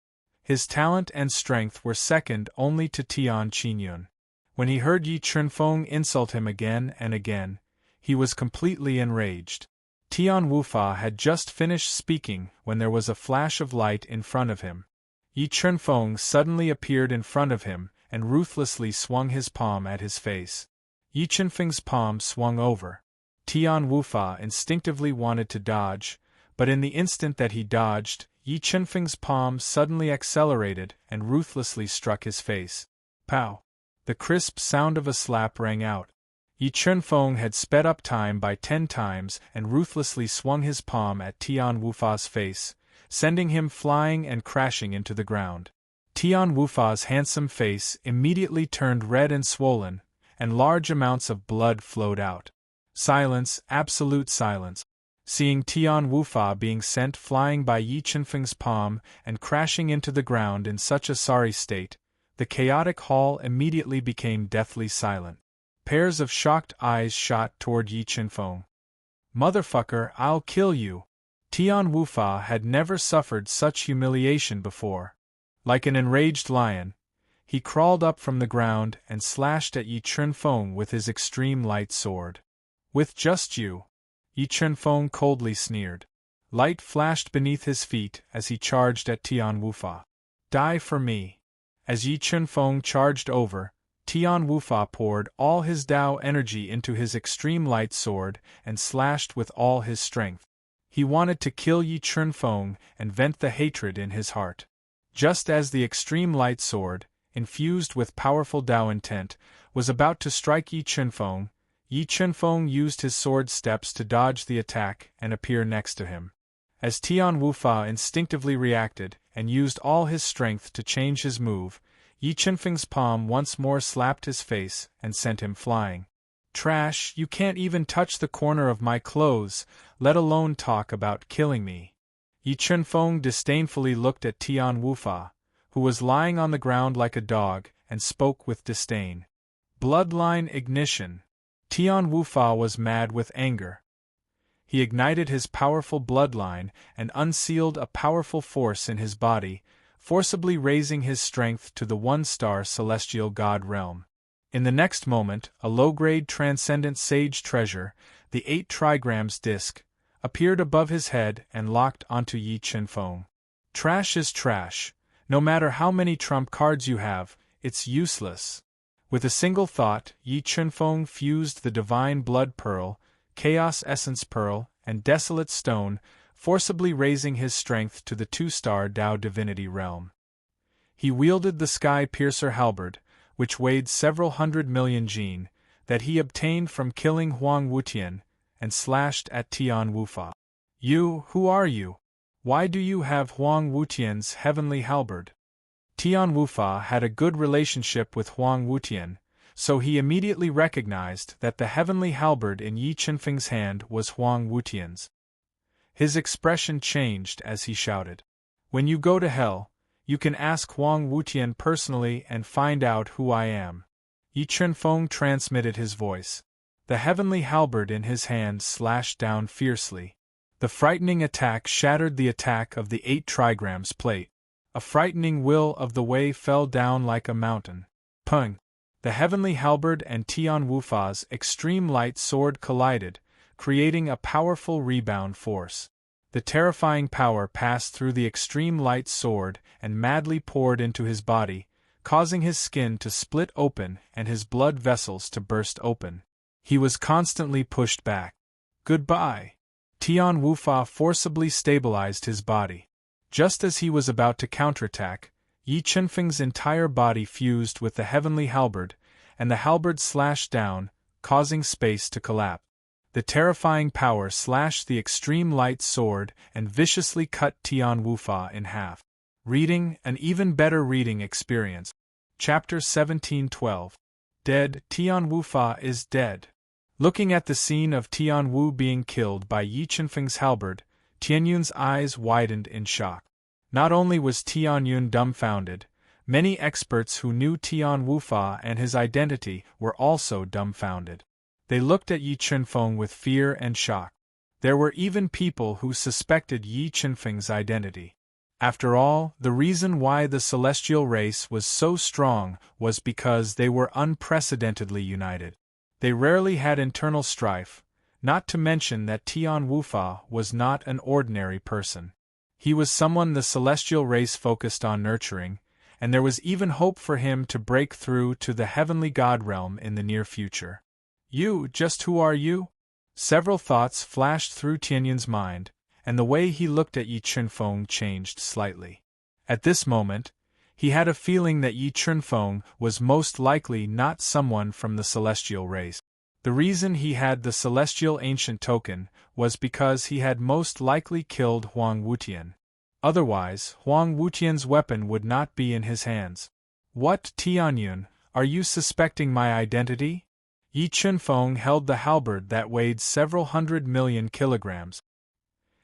His talent and strength were second only to Tian Qinyun. When he heard Yi Chunfeng insult him again and again, he was completely enraged. Tian Wufa had just finished speaking when there was a flash of light in front of him. Yi Chunfeng suddenly appeared in front of him and ruthlessly swung his palm at his face. Yi Chunfeng's palm swung over. Tian Wufa instinctively wanted to dodge, but in the instant that he dodged, Yi Chunfeng's palm suddenly accelerated and ruthlessly struck his face. Pow! The crisp sound of a slap rang out. Yi Chunfeng had sped up time by 10 times and ruthlessly swung his palm at Tian Wufa's face, sending him flying and crashing into the ground. Tian Wufa's handsome face immediately turned red and swollen, and large amounts of blood flowed out. Silence, absolute silence. Seeing Tian Wufa being sent flying by Yi Chunfeng's palm and crashing into the ground in such a sorry state, the chaotic hall immediately became deathly silent. Pairs of shocked eyes shot toward Yi Chunfeng. "Motherfucker, I'll kill you!" Tian Wufa had never suffered such humiliation before. Like an enraged lion, he crawled up from the ground and slashed at Yi Chunfeng with his extreme light sword. "With just you?" Yi Chunfeng coldly sneered. Light flashed beneath his feet as he charged at Tian Wufa. "Die for me!" As Yi Chunfeng charged over, Tian Wufa poured all his Dao energy into his extreme light sword and slashed with all his strength. He wanted to kill Yi Chunfeng and vent the hatred in his heart. Just as the extreme light sword, infused with powerful Dao intent, was about to strike Yi Chunfeng used his sword steps to dodge the attack and appear next to him. As Tian Wufa instinctively reacted and used all his strength to change his move, Yi Chunfeng's palm once more slapped his face and sent him flying. "Trash, you can't even touch the corner of my clothes, let alone talk about killing me." Yi Chunfeng disdainfully looked at Tian Wufa, who was lying on the ground like a dog, and spoke with disdain. "Bloodline ignition." Tian Wufa was mad with anger. He ignited his powerful bloodline and unsealed a powerful force in his body, forcibly raising his strength to the 1-star celestial god realm. In the next moment, a low-grade transcendent sage treasure, the 8 trigrams disc, appeared above his head and locked onto Yi Chunfeng. Trash is trash. No matter how many trump cards you have, it's useless. With a single thought, Yi Chunfeng fused the divine blood pearl, chaos essence pearl, and desolate stone, forcibly raising his strength to the 2-star Tao divinity realm. He wielded the sky-piercer halberd, which weighed several 100 million jin, that he obtained from killing Huang Wutian, and slashed at Tian Wufa. You, who are you? Why do you have Huang Wutian's heavenly halberd? Tian Wufa had a good relationship with Huang Wutian, so he immediately recognized that the heavenly halberd in Yi Chunfeng's hand was Huang Wutian's. His expression changed as he shouted, "When you go to hell, you can ask Huang Wutian personally and find out who I am." Yi Chunfeng transmitted his voice. The heavenly halberd in his hand slashed down fiercely. The frightening attack shattered the attack of the 8 trigrams plate. A frightening will of the way fell down like a mountain. Pung! The heavenly halberd and Tian Wufa's extreme light sword collided, creating a powerful rebound force. The terrifying power passed through the extreme light sword and madly poured into his body, causing his skin to split open and his blood vessels to burst open. He was constantly pushed back. Goodbye! Tian Wufa forcibly stabilized his body. Just as he was about to counterattack, Yi Chunfeng's entire body fused with the heavenly halberd, and the halberd slashed down, causing space to collapse. The terrifying power slashed the extreme light sword and viciously cut Tian Wufa in half. Reading, an even better reading experience. Chapter 1712. Dead, Tian Wufa is dead. Looking at the scene of Tian Wu being killed by Yi Chunfeng's halberd, Tianyun's eyes widened in shock. Not only was Tianyun dumbfounded, many experts who knew Tian Wufa and his identity were also dumbfounded. They looked at Yi Chunfeng with fear and shock. There were even people who suspected Yi Chunfeng's identity. After all, the reason why the celestial race was so strong was because they were unprecedentedly united. They rarely had internal strife, not to mention that Tian Wufa was not an ordinary person. He was someone the celestial race focused on nurturing, and there was even hope for him to break through to the heavenly god realm in the near future. You, just who are you? Several thoughts flashed through Tianyun's mind, and the way he looked at Yi Chunfeng changed slightly. At this moment, he had a feeling that Yi Chunfeng was most likely not someone from the celestial race. The reason he had the celestial ancient token was because he had most likely killed Huang Wutian. Otherwise, Huang Wutian's weapon would not be in his hands. What, Tianyun, are you suspecting my identity? Yi Chunfeng held the halberd that weighed several 100 million kilograms.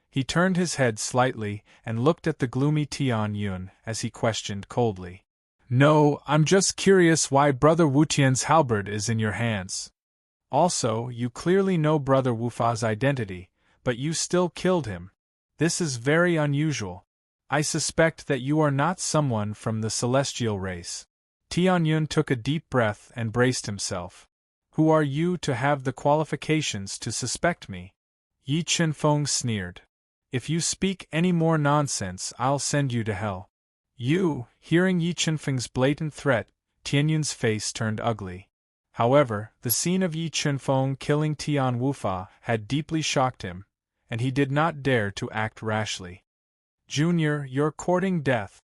He turned his head slightly and looked at the gloomy Tianyun as he questioned coldly. No, I'm just curious why Brother Wutian's halberd is in your hands. Also, you clearly know Brother Wufa's identity, but you still killed him. This is very unusual. I suspect that you are not someone from the celestial race. Tianyun took a deep breath and braced himself. Who are you to have the qualifications to suspect me? Yi Chunfeng sneered. If you speak any more nonsense, I'll send you to hell. You, hearing Yi Chunfeng's blatant threat, Tianyun's face turned ugly. However, the scene of Yi Chunfeng killing Tian Wufa had deeply shocked him, and he did not dare to act rashly. Junior, you're courting death.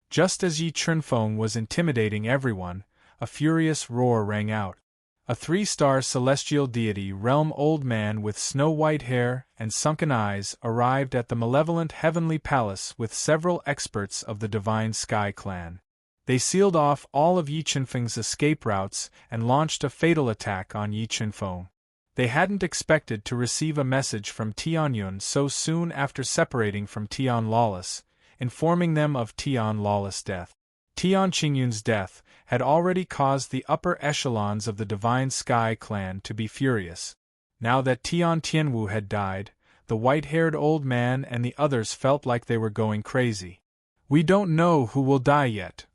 Just as Yi Chunfeng was intimidating everyone, a furious roar rang out. A 3-star celestial deity realm old man with snow-white hair and sunken eyes arrived at the malevolent heavenly palace with several experts of the Divine Sky clan. They sealed off all of Yi Chunfeng's escape routes and launched a fatal attack on Yi Chunfeng. They hadn't expected to receive a message from Tianyun so soon after separating from Tian Lawless, informing them of Tian Lawless' death. Tian Qingyun's death had already caused the upper echelons of the Divine Sky clan to be furious. Now that Tian Tianwu had died, the white-haired old man and the others felt like they were going crazy. We don't know who will die yet.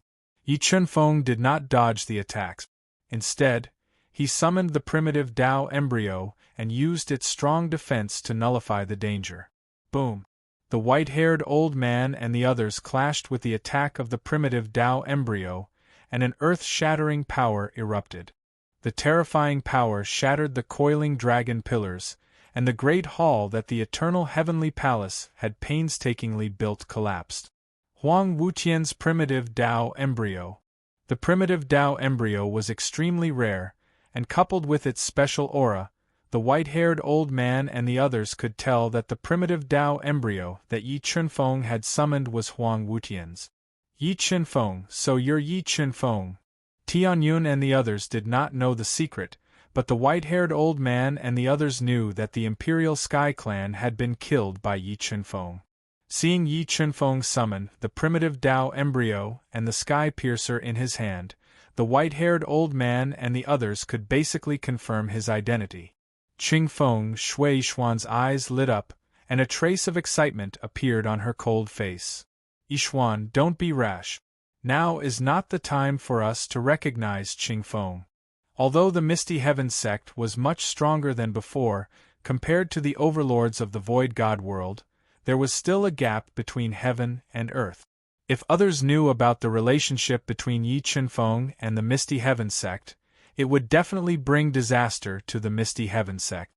Yi Chunfeng did not dodge the attacks. Instead, he summoned the primitive Tao embryo and used its strong defense to nullify the danger. Boom! The white-haired old man and the others clashed with the attack of the primitive Tao embryo, and an earth-shattering power erupted. The terrifying power shattered the coiling dragon pillars, and the great hall that the eternal heavenly palace had painstakingly built collapsed. Huang Wutian's primitive Tao embryo. The primitive Tao embryo was extremely rare, and coupled with its special aura, the white-haired old man and the others could tell that the primitive Tao embryo that Yi Chunfeng had summoned was Huang Wutian's. Yi Chunfeng, so you're Yi Chunfeng. Tianyun and the others did not know the secret, but the white-haired old man and the others knew that the Imperial Sky Clan had been killed by Yi Chunfeng. Seeing Yi Chunfeng summon the primitive Tao embryo and the Sky Piercer in his hand, the white-haired old man and the others could basically confirm his identity. Qingfeng Shui Xuan's eyes lit up, and a trace of excitement appeared on her cold face. Yixuan, don't be rash. Now is not the time for us to recognize Qingfeng. Although the Misty Heaven sect was much stronger than before, compared to the overlords of the Void God world, there was still a gap between heaven and earth. If others knew about the relationship between Yi Chunfeng and the Misty Heaven sect, it would definitely bring disaster to the Misty Heaven sect.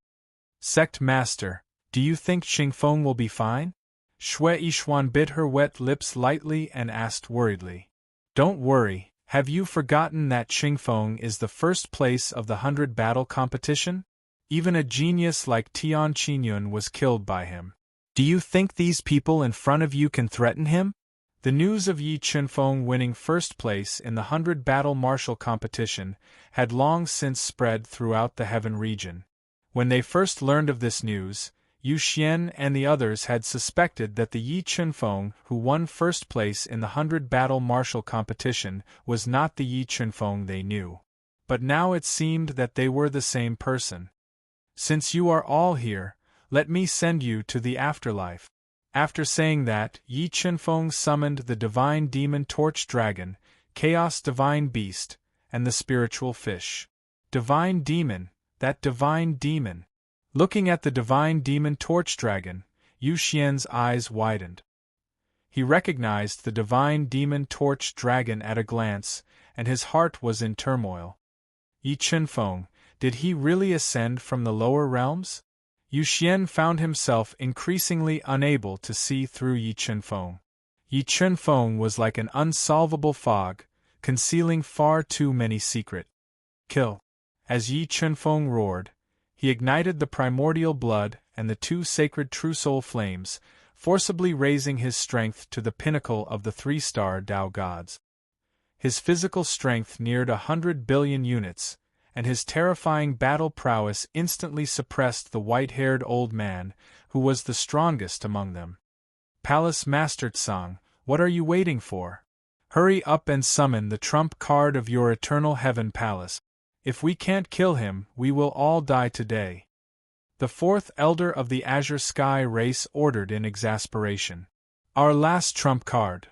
Sect Master, do you think Qingfeng will be fine? Shui Yixuan bit her wet lips lightly and asked worriedly. Don't worry, have you forgotten that Qingfeng is the first place of the 100 battle competition? Even a genius like Tian Qingyun was killed by him. Do you think these people in front of you can threaten him? The news of Yi Chunfeng winning first place in the 100 battle martial competition had long since spread throughout the heaven region. When they first learned of this news, Yu Xian and the others had suspected that the Yi Chunfeng who won first place in the 100 battle martial competition was not the Yi Chunfeng they knew. But now it seemed that they were the same person. Since you are all here, let me send you to the afterlife. After saying that, Yi Chunfeng summoned the divine demon Torch Dragon, Chaos Divine Beast, and the spiritual fish. Divine Demon, that divine demon. Looking at the divine demon Torch Dragon, Yu Xian's eyes widened. He recognized the divine demon Torch Dragon at a glance, and his heart was in turmoil. Yi Chunfeng, did he really ascend from the lower realms? Yu Xian found himself increasingly unable to see through Yi Chunfeng. Yi Chunfeng was like an unsolvable fog, concealing far too many secrets. Kill. As Yi Chunfeng roared, he ignited the primordial blood and the two sacred true soul flames, forcibly raising his strength to the pinnacle of the three-star Tao gods. His physical strength neared 100 billion units, and his terrifying battle prowess instantly suppressed the white-haired old man, who was the strongest among them. Palace Master Tsang, what are you waiting for? Hurry up and summon the trump card of your eternal heaven palace. If we can't kill him, we will all die today. The fourth elder of the Azure Sky race ordered in exasperation. Our last trump card.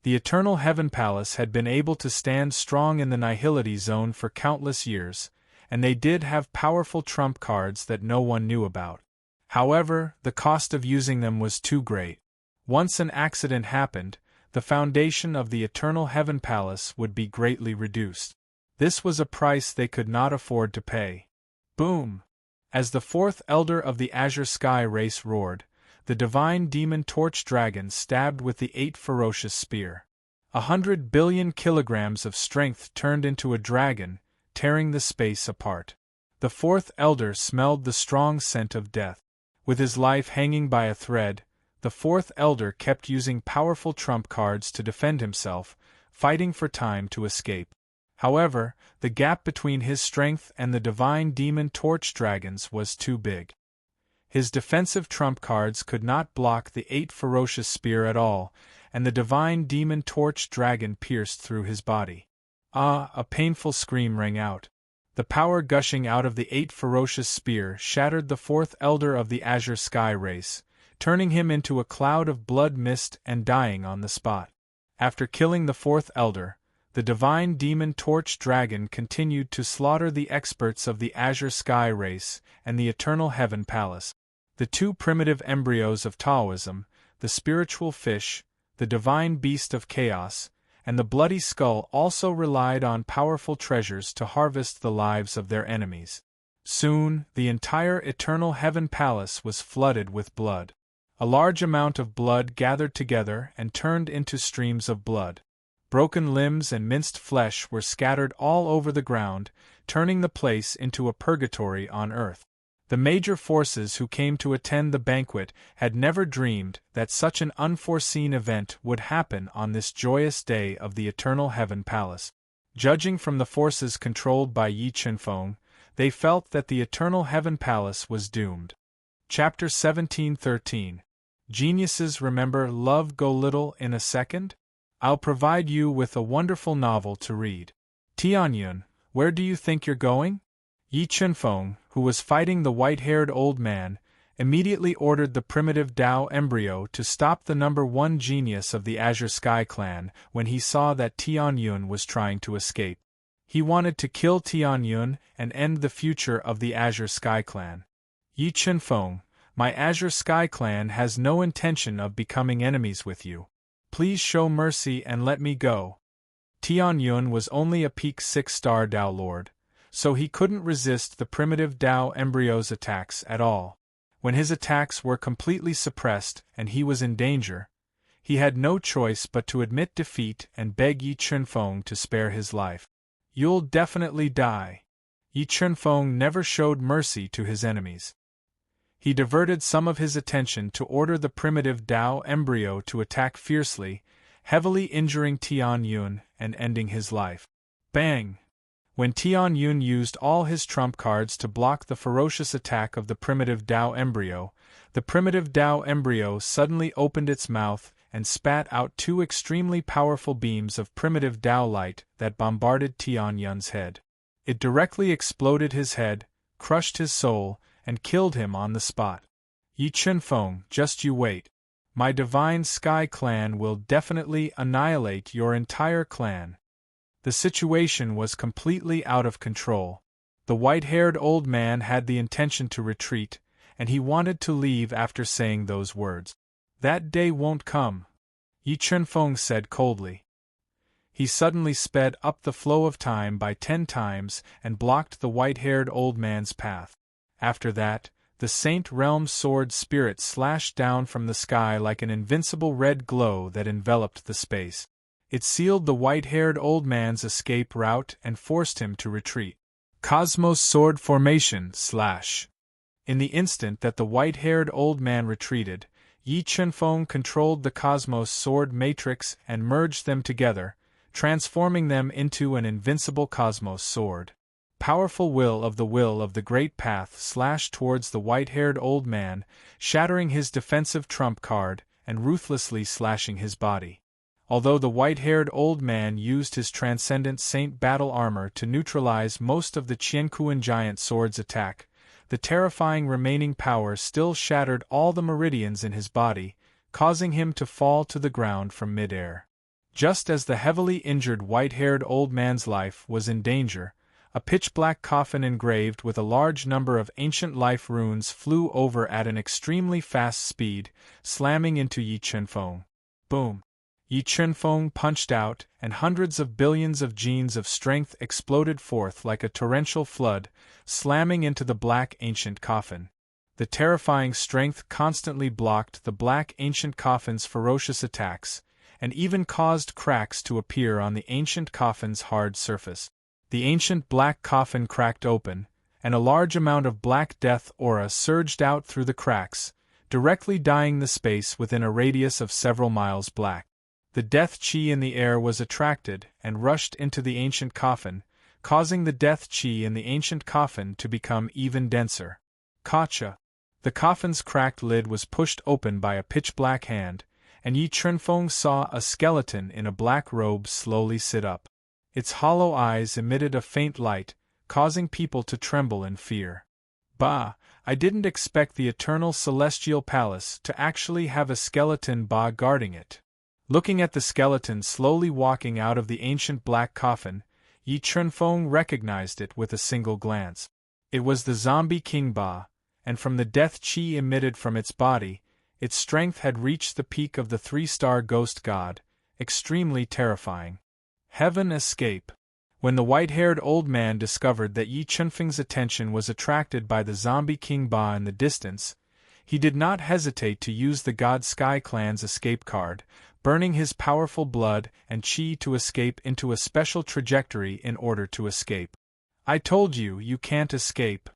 The Eternal Heaven Palace had been able to stand strong in the Nihility Zone for countless years, and they did have powerful trump cards that no one knew about. However, the cost of using them was too great. Once an accident happened, the foundation of the Eternal Heaven Palace would be greatly reduced. This was a price they could not afford to pay. Boom! As the fourth elder of the Azure Sky race roared, the divine demon Torch Dragon stabbed with the 8 ferocious spear. 100 billion kilograms of strength turned into a dragon, tearing the space apart. The fourth elder smelled the strong scent of death. With his life hanging by a thread, the fourth elder kept using powerful trump cards to defend himself, fighting for time to escape. However, the gap between his strength and the divine demon Torch Dragon's was too big. His defensive trump cards could not block the 8 ferocious spear at all, and the divine demon Torch Dragon pierced through his body. Ah! A painful scream rang out. The power gushing out of the 8 ferocious spear shattered the fourth elder of the Azure Sky race, turning him into a cloud of blood mist and dying on the spot. After killing the fourth elder, the divine demon Torch Dragon continued to slaughter the experts of the Azure Sky race and the Eternal Heaven Palace. The two primitive embryos of Taoism, the spiritual fish, the divine beast of chaos, and the bloody skull also relied on powerful treasures to harvest the lives of their enemies. Soon, the entire Eternal Heaven Palace was flooded with blood. A large amount of blood gathered together and turned into streams of blood. Broken limbs and minced flesh were scattered all over the ground, turning the place into a purgatory on earth. The major forces who came to attend the banquet had never dreamed that such an unforeseen event would happen on this joyous day of the Eternal Heaven Palace. Judging from the forces controlled by Yi Chenfeng, they felt that the Eternal Heaven Palace was doomed. Chapter 17:13. Geniuses remember love go little in a second? I'll provide you with a wonderful novel to read. Tianyun, where do you think you're going? Yi Chenfeng, who was fighting the white-haired old man, immediately ordered the primitive Tao embryo to stop the number one genius of the Azure Sky clan when he saw that Tianyun was trying to escape. He wanted to kill Tianyun and end the future of the Azure Sky clan. Yi Chenfeng, my Azure Sky clan has no intention of becoming enemies with you. Please show mercy and let me go. Tianyun was only a peak 6-star Tao Lord, so he couldn't resist the primitive Tao embryo's attacks at all. When his attacks were completely suppressed and he was in danger, he had no choice but to admit defeat and beg Yi Chenfeng to spare his life. You'll definitely die. Yi Chenfeng never showed mercy to his enemies. He diverted some of his attention to order the primitive Tao embryo to attack fiercely, heavily injuring Tianyun and ending his life. Bang! When Tianyun used all his trump cards to block the ferocious attack of the primitive Tao embryo, the primitive Tao embryo suddenly opened its mouth and spat out two extremely powerful beams of primitive Tao light that bombarded Tianyun's head. It directly exploded his head, crushed his soul, and killed him on the spot. Yi Chenfeng, just you wait. My divine Sky clan will definitely annihilate your entire clan. The situation was completely out of control. The white-haired old man had the intention to retreat, and he wanted to leave after saying those words. That day won't come, Yi Chenfeng said coldly. He suddenly sped up the flow of time by 10 times and blocked the white-haired old man's path. After that, the Saint Realm Sword Spirit slashed down from the sky like an invincible red glow that enveloped the space. It sealed the white-haired old man's escape route and forced him to retreat. Cosmos Sword Formation / In the instant that the white-haired old man retreated, Yi Chenfeng controlled the Cosmos Sword Matrix and merged them together, transforming them into an invincible Cosmos Sword. Powerful will of the Great Path slashed towards the white-haired old man, shattering his defensive trump card and ruthlessly slashing his body. Although the white-haired old man used his Transcendent Saint battle armor to neutralize most of the Qiankuan giant sword's attack, the terrifying remaining power still shattered all the meridians in his body, causing him to fall to the ground from mid-air. Just as the heavily injured white-haired old man's life was in danger, a pitch-black coffin engraved with a large number of ancient life runes flew over at an extremely fast speed, slamming into Yi Chenfeng. Boom! Yi Chenfeng punched out, and hundreds of billions of genes of strength exploded forth like a torrential flood, slamming into the black ancient coffin. The terrifying strength constantly blocked the black ancient coffin's ferocious attacks, and even caused cracks to appear on the ancient coffin's hard surface. The ancient black coffin cracked open, and a large amount of black death aura surged out through the cracks, directly dyeing the space within a radius of several miles black. The death chi in the air was attracted and rushed into the ancient coffin, causing the death chi in the ancient coffin to become even denser. Kacha! The coffin's cracked lid was pushed open by a pitch-black hand, and Yi Chenfeng saw a skeleton in a black robe slowly sit up. Its hollow eyes emitted a faint light, causing people to tremble in fear. Bah! I didn't expect the Eternal Celestial Palace to actually have a skeleton guarding it. Looking at the skeleton slowly walking out of the ancient black coffin, Yi Chenfeng recognized it with a single glance. It was the zombie King Ba, and from the death chi emitted from its body, Its strength had reached the peak of the 3-star ghost god, extremely terrifying. Heaven escape. When the white-haired old man discovered that Yi Chunfeng's attention was attracted by the zombie King Ba in the distance, he did not hesitate to use the God Sky Clan's escape card, burning his powerful blood and chi to escape into a special trajectory in order to escape. I told you, you can't escape.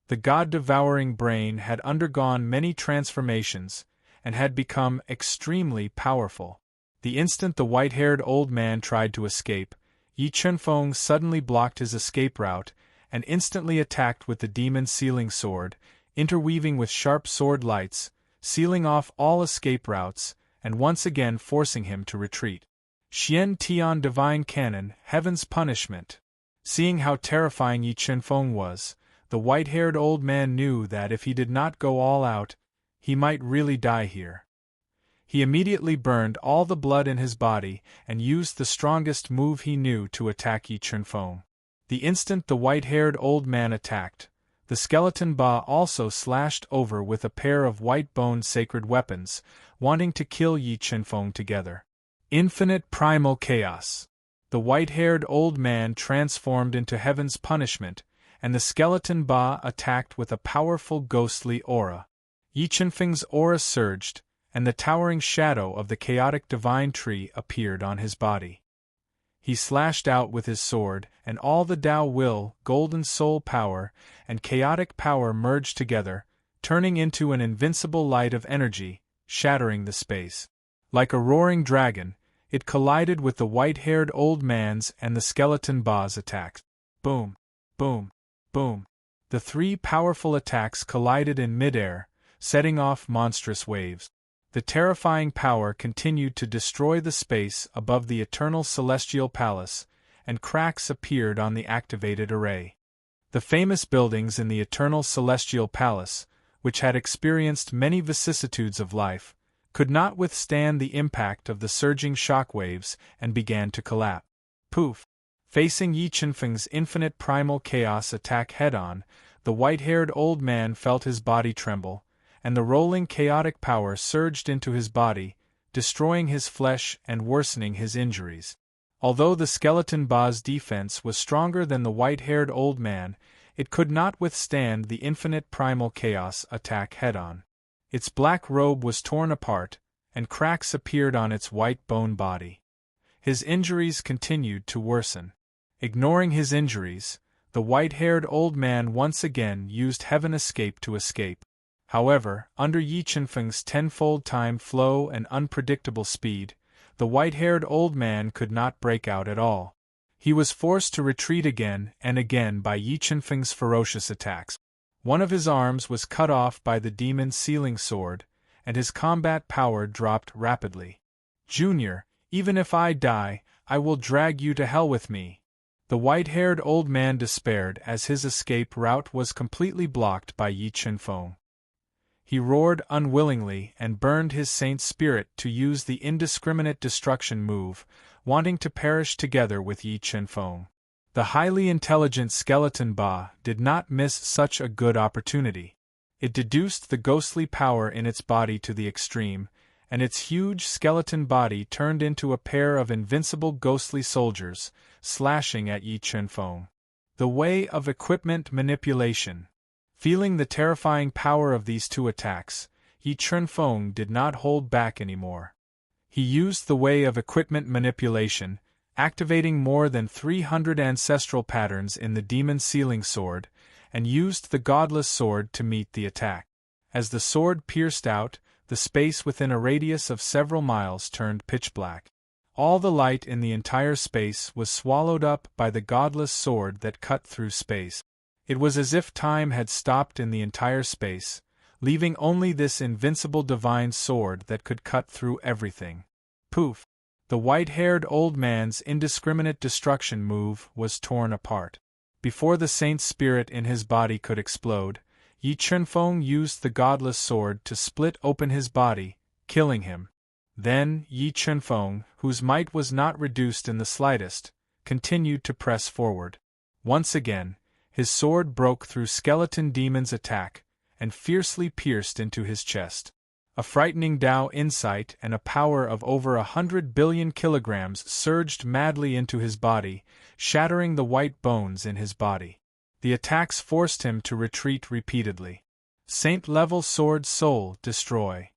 The god-devouring brain had undergone many transformations, and had become extremely powerful. The instant the white-haired old man tried to escape, Yi Chunfeng suddenly blocked his escape route, and instantly attacked with the demon sealing sword, interweaving with sharp sword lights, sealing off all escape routes, and once again forcing him to retreat. Xian Tian Divine Cannon, Heaven's Punishment. Seeing how terrifying Yi Chunfeng was, the white-haired old man knew that if he did not go all out, he might really die here. He immediately burned all the blood in his body and used the strongest move he knew to attack Yi Chunfeng. The instant the white-haired old man attacked, the skeleton Ba also slashed over with a pair of white-boned sacred weapons, wanting to kill Yi Chunfeng together. Infinite primal chaos. The white-haired old man transformed into Heaven's Punishment, and the skeleton Ba attacked with a powerful ghostly aura. Yi Chunfeng's aura surged, and the towering shadow of the chaotic divine tree appeared on his body. He slashed out with his sword, and all the Tao will, golden soul power, and chaotic power merged together, turning into an invincible light of energy, shattering the space. Like a roaring dragon, it collided with the white-haired old man's and the skeleton Ba's attacks. Boom, boom, boom. The three powerful attacks collided in midair, setting off monstrous waves. The terrifying power continued to destroy the space above the eternal celestial palace, and cracks appeared on the activated array. The famous buildings in the eternal celestial palace, which had experienced many vicissitudes of life, could not withstand the impact of the surging shockwaves and began to collapse. Poof! Facing Yi Chunfeng's infinite primal chaos attack head-on, the white-haired old man felt his body tremble, and the rolling chaotic power surged into his body, destroying his flesh and worsening his injuries. Although the skeleton Ba's defense was stronger than the white-haired old man, it could not withstand the infinite primal chaos attack head-on. Its black robe was torn apart, and cracks appeared on its white bone body. His injuries continued to worsen. Ignoring his injuries, the white-haired old man once again used Heaven Escape to escape. However, under Yi Chunfeng's tenfold time flow and unpredictable speed, the white-haired old man could not break out at all. He was forced to retreat again and again by Yi Chunfeng's ferocious attacks. One of his arms was cut off by the demon sealing sword, and his combat power dropped rapidly. "Junior, even if I die, I will drag you to hell with me." The white-haired old man despaired as his escape route was completely blocked by Yi Chunfeng. He roared unwillingly and burned his saint's spirit to use the indiscriminate destruction move, wanting to perish together with Yi Chunfeng. The highly intelligent skeleton Ba did not miss such a good opportunity. It deduced the ghostly power in its body to the extreme, and its huge skeleton body turned into a pair of invincible ghostly soldiers, slashing at Yi Chunfeng. The way of equipment manipulation. Feeling the terrifying power of these two attacks, Yi Chunfeng did not hold back anymore. He used the way of equipment manipulation, activating more than 300 ancestral patterns in the demon sealing sword, and used the godless sword to meet the attack. As the sword pierced out, the space within a radius of several miles turned pitch black. All the light in the entire space was swallowed up by the godless sword that cut through space. It was as if time had stopped in the entire space, leaving only this invincible divine sword that could cut through everything. Poof! The white-haired old man's indiscriminate destruction move was torn apart. Before the saint's spirit in his body could explode, Yi Chunfeng used the godless sword to split open his body, killing him. Then Yi Chunfeng, whose might was not reduced in the slightest, continued to press forward. Once again, his sword broke through skeleton demon's attack, and fiercely pierced into his chest. A frightening Tao insight and a power of over 100 billion kilograms surged madly into his body, shattering the white bones in his body. The attacks forced him to retreat repeatedly. Saint-level sword soul destroy.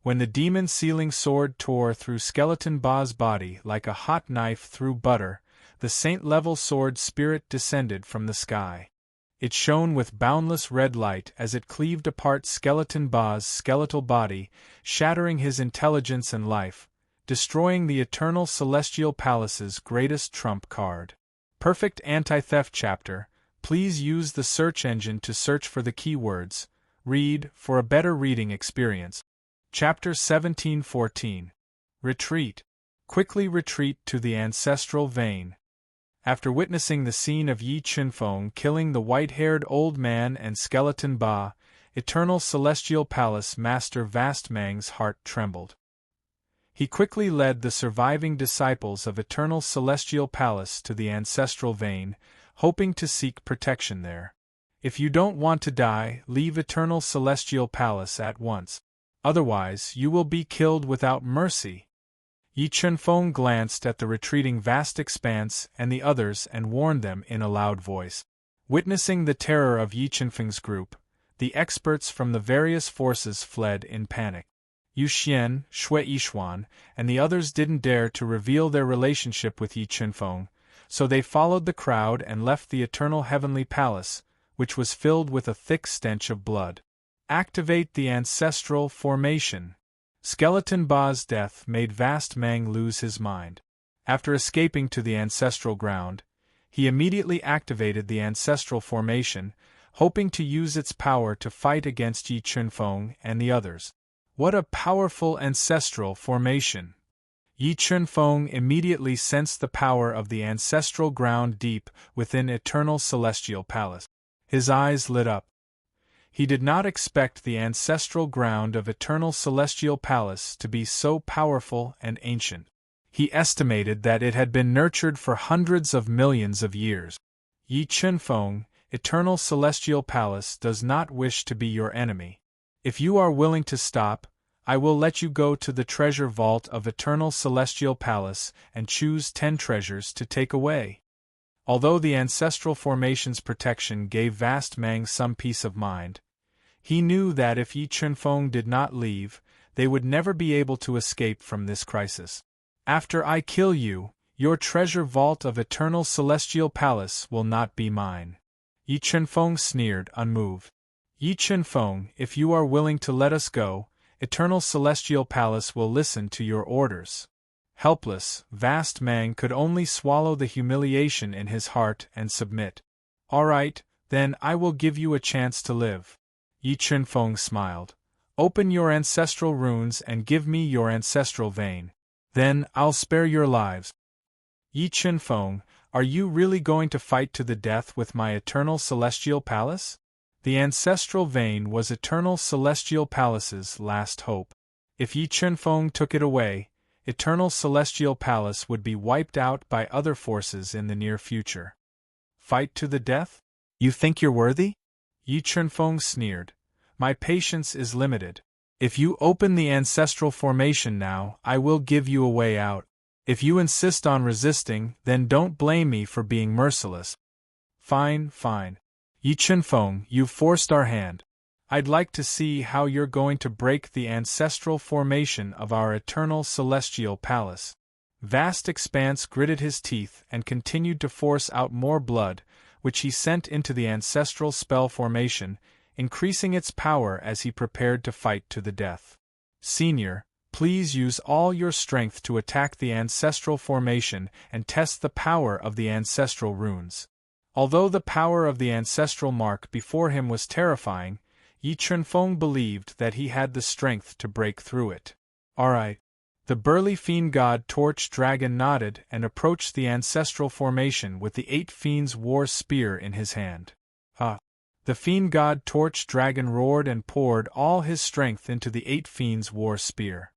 When the demon-sealing sword tore through Skeleton Ba's body like a hot knife through butter, the saint-level sword spirit descended from the sky. It shone with boundless red light as it cleaved apart Skeleton Ba's skeletal body, shattering his intelligence and life, destroying the eternal celestial palace's greatest trump card. Perfect anti-theft chapter. Please use the search engine to search for the keywords. Read for a better reading experience. Chapter 1714. Retreat. Quickly retreat to the ancestral vein. After witnessing the scene of Yi Chunfeng killing the white-haired old man and Skeleton Ba, Eternal Celestial Palace Master Vastmang's heart trembled. He quickly led the surviving disciples of Eternal Celestial Palace to the ancestral vein, hoping to seek protection there. If you don't want to die, leave Eternal Celestial Palace at once. Otherwise, you will be killed without mercy. Yi Chunfeng glanced at the retreating vast expanse and the others and warned them in a loud voice. Witnessing the terror of Yi Chunfeng's group, the experts from the various forces fled in panic. Yu Xian, Shui Yishuan, and the others didn't dare to reveal their relationship with Yi Chunfeng, so they followed the crowd and left the Eternal Heavenly Palace, which was filled with a thick stench of blood. Activate the ancestral formation. Skeleton Ba's death made Vastmang lose his mind. After escaping to the ancestral ground, he immediately activated the ancestral formation, hoping to use its power to fight against Yi Chunfeng and the others. What a powerful ancestral formation! Yi Chunfeng immediately sensed the power of the ancestral ground deep within Eternal Celestial Palace. His eyes lit up. He did not expect the ancestral ground of Eternal Celestial Palace to be so powerful and ancient. He estimated that it had been nurtured for hundreds of millions of years. Yi Chunfeng, Eternal Celestial Palace does not wish to be your enemy. If you are willing to stop, I will let you go to the treasure vault of Eternal Celestial Palace and choose 10 treasures to take away. Although the ancestral formation's protection gave Vastmang some peace of mind, he knew that if Yi Chunfeng did not leave, they would never be able to escape from this crisis. After I kill you, your treasure vault of Eternal Celestial Palace will not be mine. Yi Chunfeng sneered, unmoved. Yi Chunfeng, if you are willing to let us go, Eternal Celestial Palace will listen to your orders. Helpless, Vastmang could only swallow the humiliation in his heart and submit. All right, then I will give you a chance to live. Yi Chunfeng smiled. Open your ancestral runes and give me your ancestral vein. Then I'll spare your lives. Yi Chunfeng, are you really going to fight to the death with my Eternal Celestial Palace? The ancestral vein was Eternal Celestial Palace's last hope. If Yi Chunfeng took it away, Eternal Celestial Palace would be wiped out by other forces in the near future. Fight to the death? You think you're worthy? Yi Chunfeng sneered. My patience is limited. If you open the ancestral formation now, I will give you a way out. If you insist on resisting, then don't blame me for being merciless. Fine, fine. Yi Chunfeng, you've forced our hand. I'd like to see how you're going to break the ancestral formation of our Eternal Celestial Palace. Vast Expanse gritted his teeth and continued to force out more blood, which he sent into the ancestral spell formation, increasing its power as he prepared to fight to the death. Senior, please use all your strength to attack the ancestral formation and test the power of the ancestral runes. Although the power of the ancestral mark before him was terrifying, Yi Chunfeng believed that he had the strength to break through it. All right. The burly fiend god Torch Dragon nodded and approached the ancestral formation with the 8 Fiends' War Spear in his hand. The fiend god Torch Dragon roared and poured all his strength into the 8 Fiends' War Spear.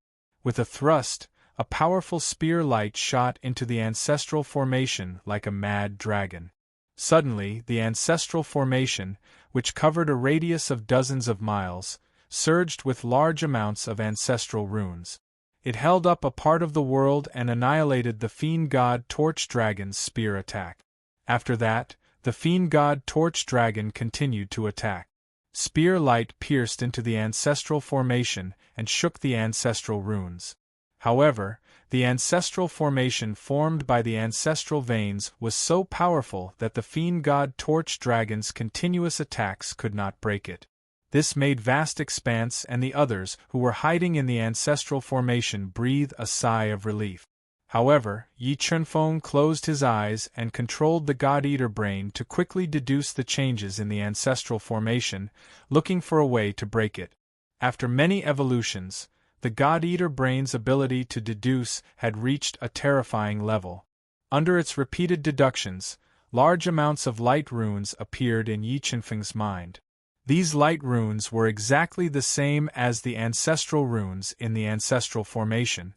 With a thrust, a powerful spear light shot into the ancestral formation like a mad dragon. Suddenly, the ancestral formation, which covered a radius of dozens of miles, surged with large amounts of ancestral runes. It held up a part of the world and annihilated the fiend god Torch Dragon's spear attack. After that, the fiend god Torch Dragon continued to attack. Spear light pierced into the ancestral formation and shook the ancestral runes. However, the ancestral formation formed by the ancestral veins was so powerful that the fiend god Torch Dragon's continuous attacks could not break it. This made Vast Expanse and the others who were hiding in the ancestral formation breathe a sigh of relief. However, Yi Chunfeng closed his eyes and controlled the God-Eater brain to quickly deduce the changes in the ancestral formation, looking for a way to break it. After many evolutions, the God-Eater brain's ability to deduce had reached a terrifying level. Under its repeated deductions, large amounts of light runes appeared in Yi Chunfeng's mind. These light runes were exactly the same as the ancestral runes in the ancestral formation.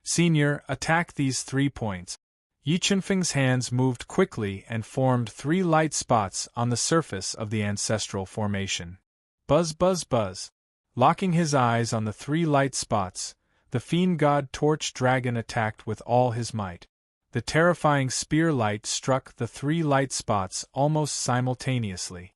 Senior, attack these 3 points. Yi Chunfeng's hands moved quickly and formed 3 light spots on the surface of the ancestral formation. Buzz buzz buzz. Locking his eyes on the 3 light spots, the fiend god Torch Dragon attacked with all his might. The terrifying spear light struck the 3 light spots almost simultaneously.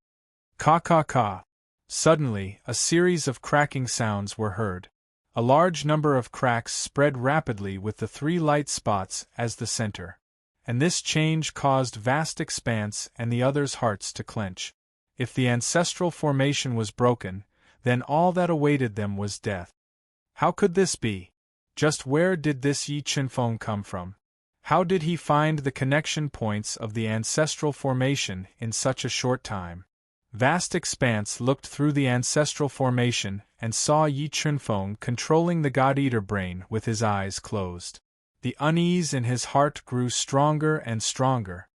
Ka ka ka. Suddenly, a series of cracking sounds were heard. A large number of cracks spread rapidly with the 3 light spots as the center. And this change caused Vast Expanse and the others' hearts to clench. If the ancestral formation was broken, then all that awaited them was death. How could this be? Just where did this Yi Chunfeng come from? How did he find the connection points of the ancestral formation in such a short time? Vast Expanse looked through the ancestral formation and saw Yi Chunfeng controlling the God-Eater brain with his eyes closed. The unease in his heart grew stronger and stronger.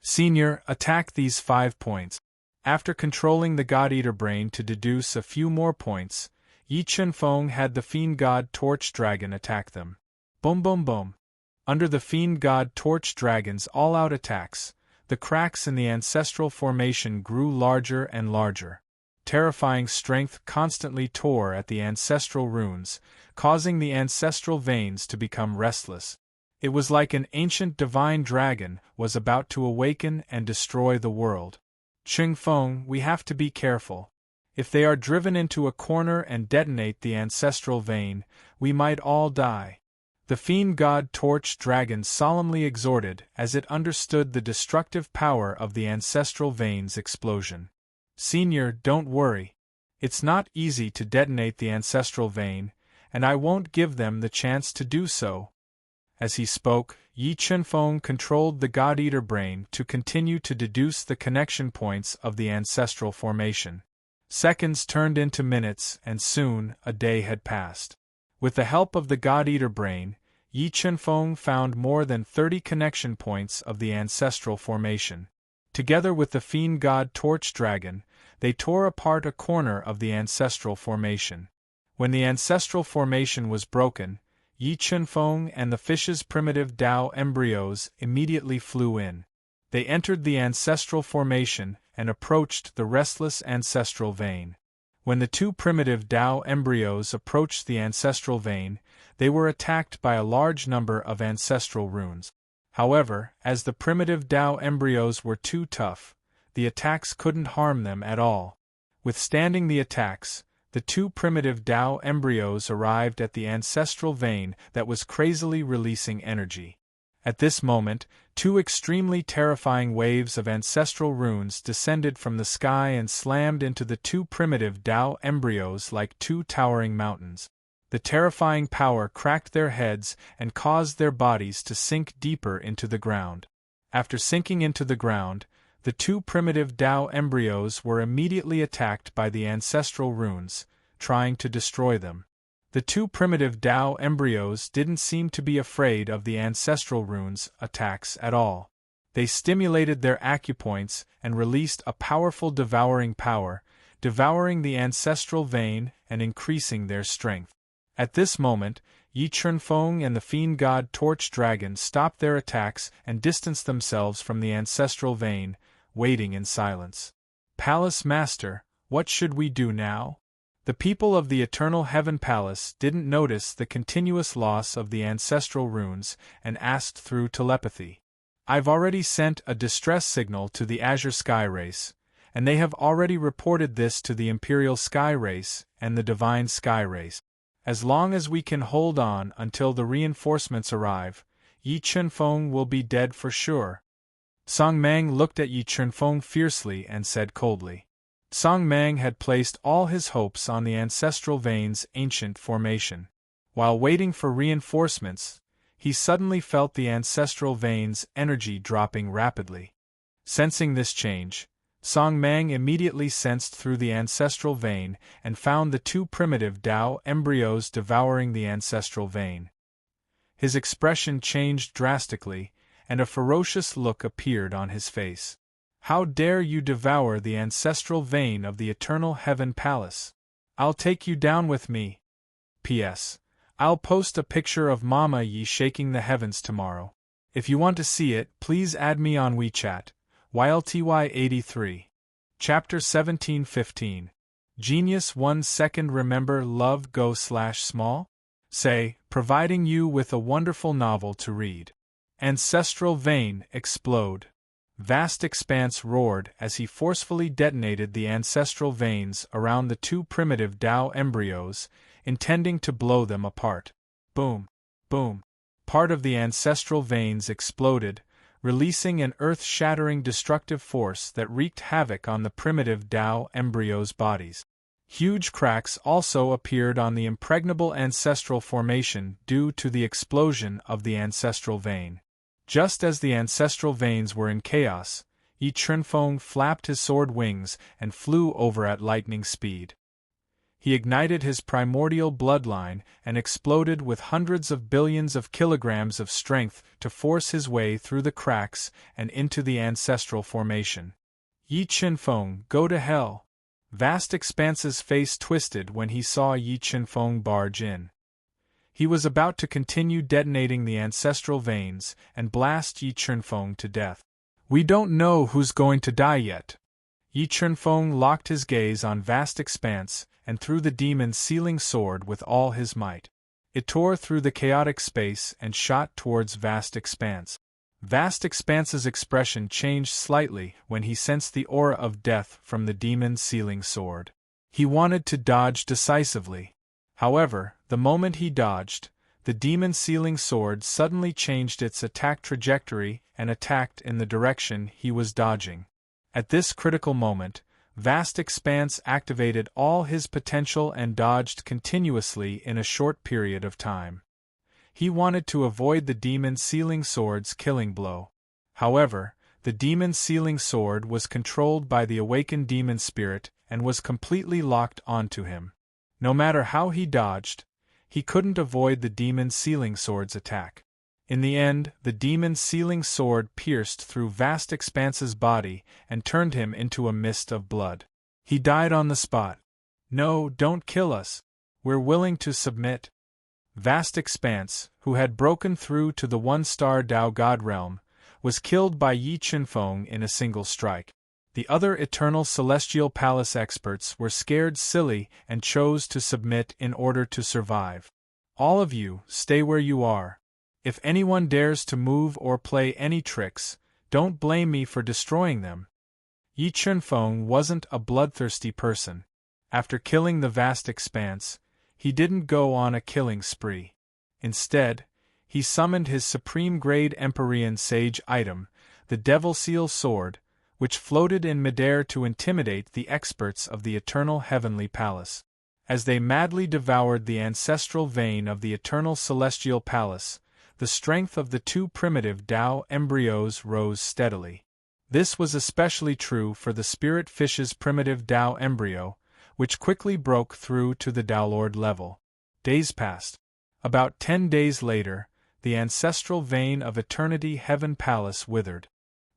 Senior, attack these 5 points. After controlling the God-Eater brain to deduce a few more points, Yi Chunfeng had the fiend god Torch Dragon attack them. Boom boom boom. Under the fiend god Torch Dragon's all-out attacks, the cracks in the ancestral formation grew larger and larger. Terrifying strength constantly tore at the ancestral runes, causing the ancestral veins to become restless. It was like an ancient divine dragon was about to awaken and destroy the world. Chunfeng, we have to be careful. If they are driven into a corner and detonate the ancestral vein, we might all die. The fiend god Torch Dragon solemnly exhorted as it understood the destructive power of the ancestral veins explosion. Senior, don't worry. It's not easy to detonate the ancestral vein, and I won't give them the chance to do so. As he spoke, Yi Chunfeng controlled the God-Eater brain to continue to deduce the connection points of the ancestral formation. Seconds turned into minutes, and soon a day had passed. With the help of the God-Eater brain, Yi Chunfeng found more than 30 connection points of the ancestral formation. Together with the fiend god Torch Dragon, they tore apart a corner of the ancestral formation. When the ancestral formation was broken, Yi Chunfeng and the fish's primitive Tao embryos immediately flew in. They entered the ancestral formation and approached the restless ancestral vein. When the 2 primitive Tao embryos approached the ancestral vein, they were attacked by a large number of ancestral runes. However, as the primitive Tao embryos were too tough, the attacks couldn't harm them at all. Withstanding the attacks, the 2 primitive Tao embryos arrived at the ancestral vein that was crazily releasing energy. At this moment, 2 extremely terrifying waves of ancestral runes descended from the sky and slammed into the 2 primitive Tao embryos like 2 towering mountains. The terrifying power cracked their heads and caused their bodies to sink deeper into the ground. After sinking into the ground, the 2 primitive Tao embryos were immediately attacked by the ancestral runes, trying to destroy them. The 2 primitive Tao embryos didn't seem to be afraid of the ancestral runes' attacks at all. They stimulated their acupoints and released a powerful devouring power, devouring the ancestral vein and increasing their strength. At this moment, Yi Chunfeng and the fiend god Torch Dragon stopped their attacks and distanced themselves from the ancestral vein, waiting in silence. Palace Master, what should we do now? The people of the Eternal Heaven Palace didn't notice the continuous loss of the ancestral runes and asked through telepathy. I've already sent a distress signal to the Azure Sky Race, and they have already reported this to the Imperial Sky Race and the Divine Sky Race. As long as we can hold on until the reinforcements arrive, Yi Chunfeng will be dead for sure. Song Mang looked at Yi Chunfeng fiercely and said coldly. Song Mang had placed all his hopes on the ancestral veins' ancient formation. While waiting for reinforcements, he suddenly felt the ancestral veins' energy dropping rapidly. Sensing this change, Song Mang immediately sensed through the ancestral vein and found the two primitive Tao embryos devouring the ancestral vein. His expression changed drastically, and a ferocious look appeared on his face. How dare you devour the ancestral vein of the Eternal Heaven Palace? I'll take you down with me. P.S. I'll post a picture of Mama Yi shaking the heavens tomorrow. If you want to see it, please add me on WeChat. YLTY83. Chapter 17:15. Genius 1 second. Remember love go/small? Say, providing you with a wonderful novel to read. Ancestral vein explode. Vast expanse roared as he forcefully detonated the ancestral veins around the two primitive Tao embryos, intending to blow them apart. Boom! Boom! Part of the ancestral veins exploded, releasing an earth-shattering destructive force that wreaked havoc on the primitive Tao embryos' bodies. Huge cracks also appeared on the impregnable ancestral formation due to the explosion of the ancestral vein. Just as the ancestral veins were in chaos, Yi Chunfeng flapped his sword wings and flew over at lightning speed. He ignited his primordial bloodline and exploded with hundreds of billions of kilograms of strength to force his way through the cracks and into the ancestral formation. Yi Chunfeng, go to hell! Vast Expanse's face twisted when he saw Yi Chunfeng barge in. He was about to continue detonating the ancestral veins and blast Yi Chunfeng to death. We don't know who's going to die yet. Yi Chunfeng locked his gaze on Vast Expanse and threw the demon's sealing sword with all his might. It tore through the chaotic space and shot towards Vast Expanse. Vast Expanse's expression changed slightly when he sensed the aura of death from the demon's sealing sword. He wanted to dodge decisively. However, the moment he dodged, the demon's sealing sword suddenly changed its attack trajectory and attacked in the direction he was dodging. At this critical moment, Vast Expanse activated all his potential and dodged continuously in a short period of time. He wanted to avoid the demon's sealing sword's killing blow. However, the demon's sealing sword was controlled by the awakened demon spirit and was completely locked onto him. No matter how he dodged, he couldn't avoid the demon's sealing sword's attack. In the end, the demon's sealing sword pierced through Vast Expanse's body and turned him into a mist of blood. He died on the spot. No, don't kill us. We're willing to submit. Vast Expanse, who had broken through to the one-star Tao God realm, was killed by Yi Chunfeng in a single strike. The other Eternal Celestial Palace experts were scared silly and chose to submit in order to survive. All of you, stay where you are. If anyone dares to move or play any tricks, don't blame me for destroying them. Yi Chunfeng wasn't a bloodthirsty person. After killing the Vast Expanse, he didn't go on a killing spree. Instead, he summoned his supreme-grade Empyrean Sage item, the Devil Seal Sword, which floated in midair to intimidate the experts of the Eternal Heavenly Palace. As they madly devoured the ancestral vein of the Eternal Celestial Palace, the strength of the two primitive Tao embryos rose steadily. This was especially true for the Spirit Fish's primitive Tao embryo, which quickly broke through to the Tao Lord level. Days passed. About 10 days later, the ancestral vein of Eternity Heaven Palace withered.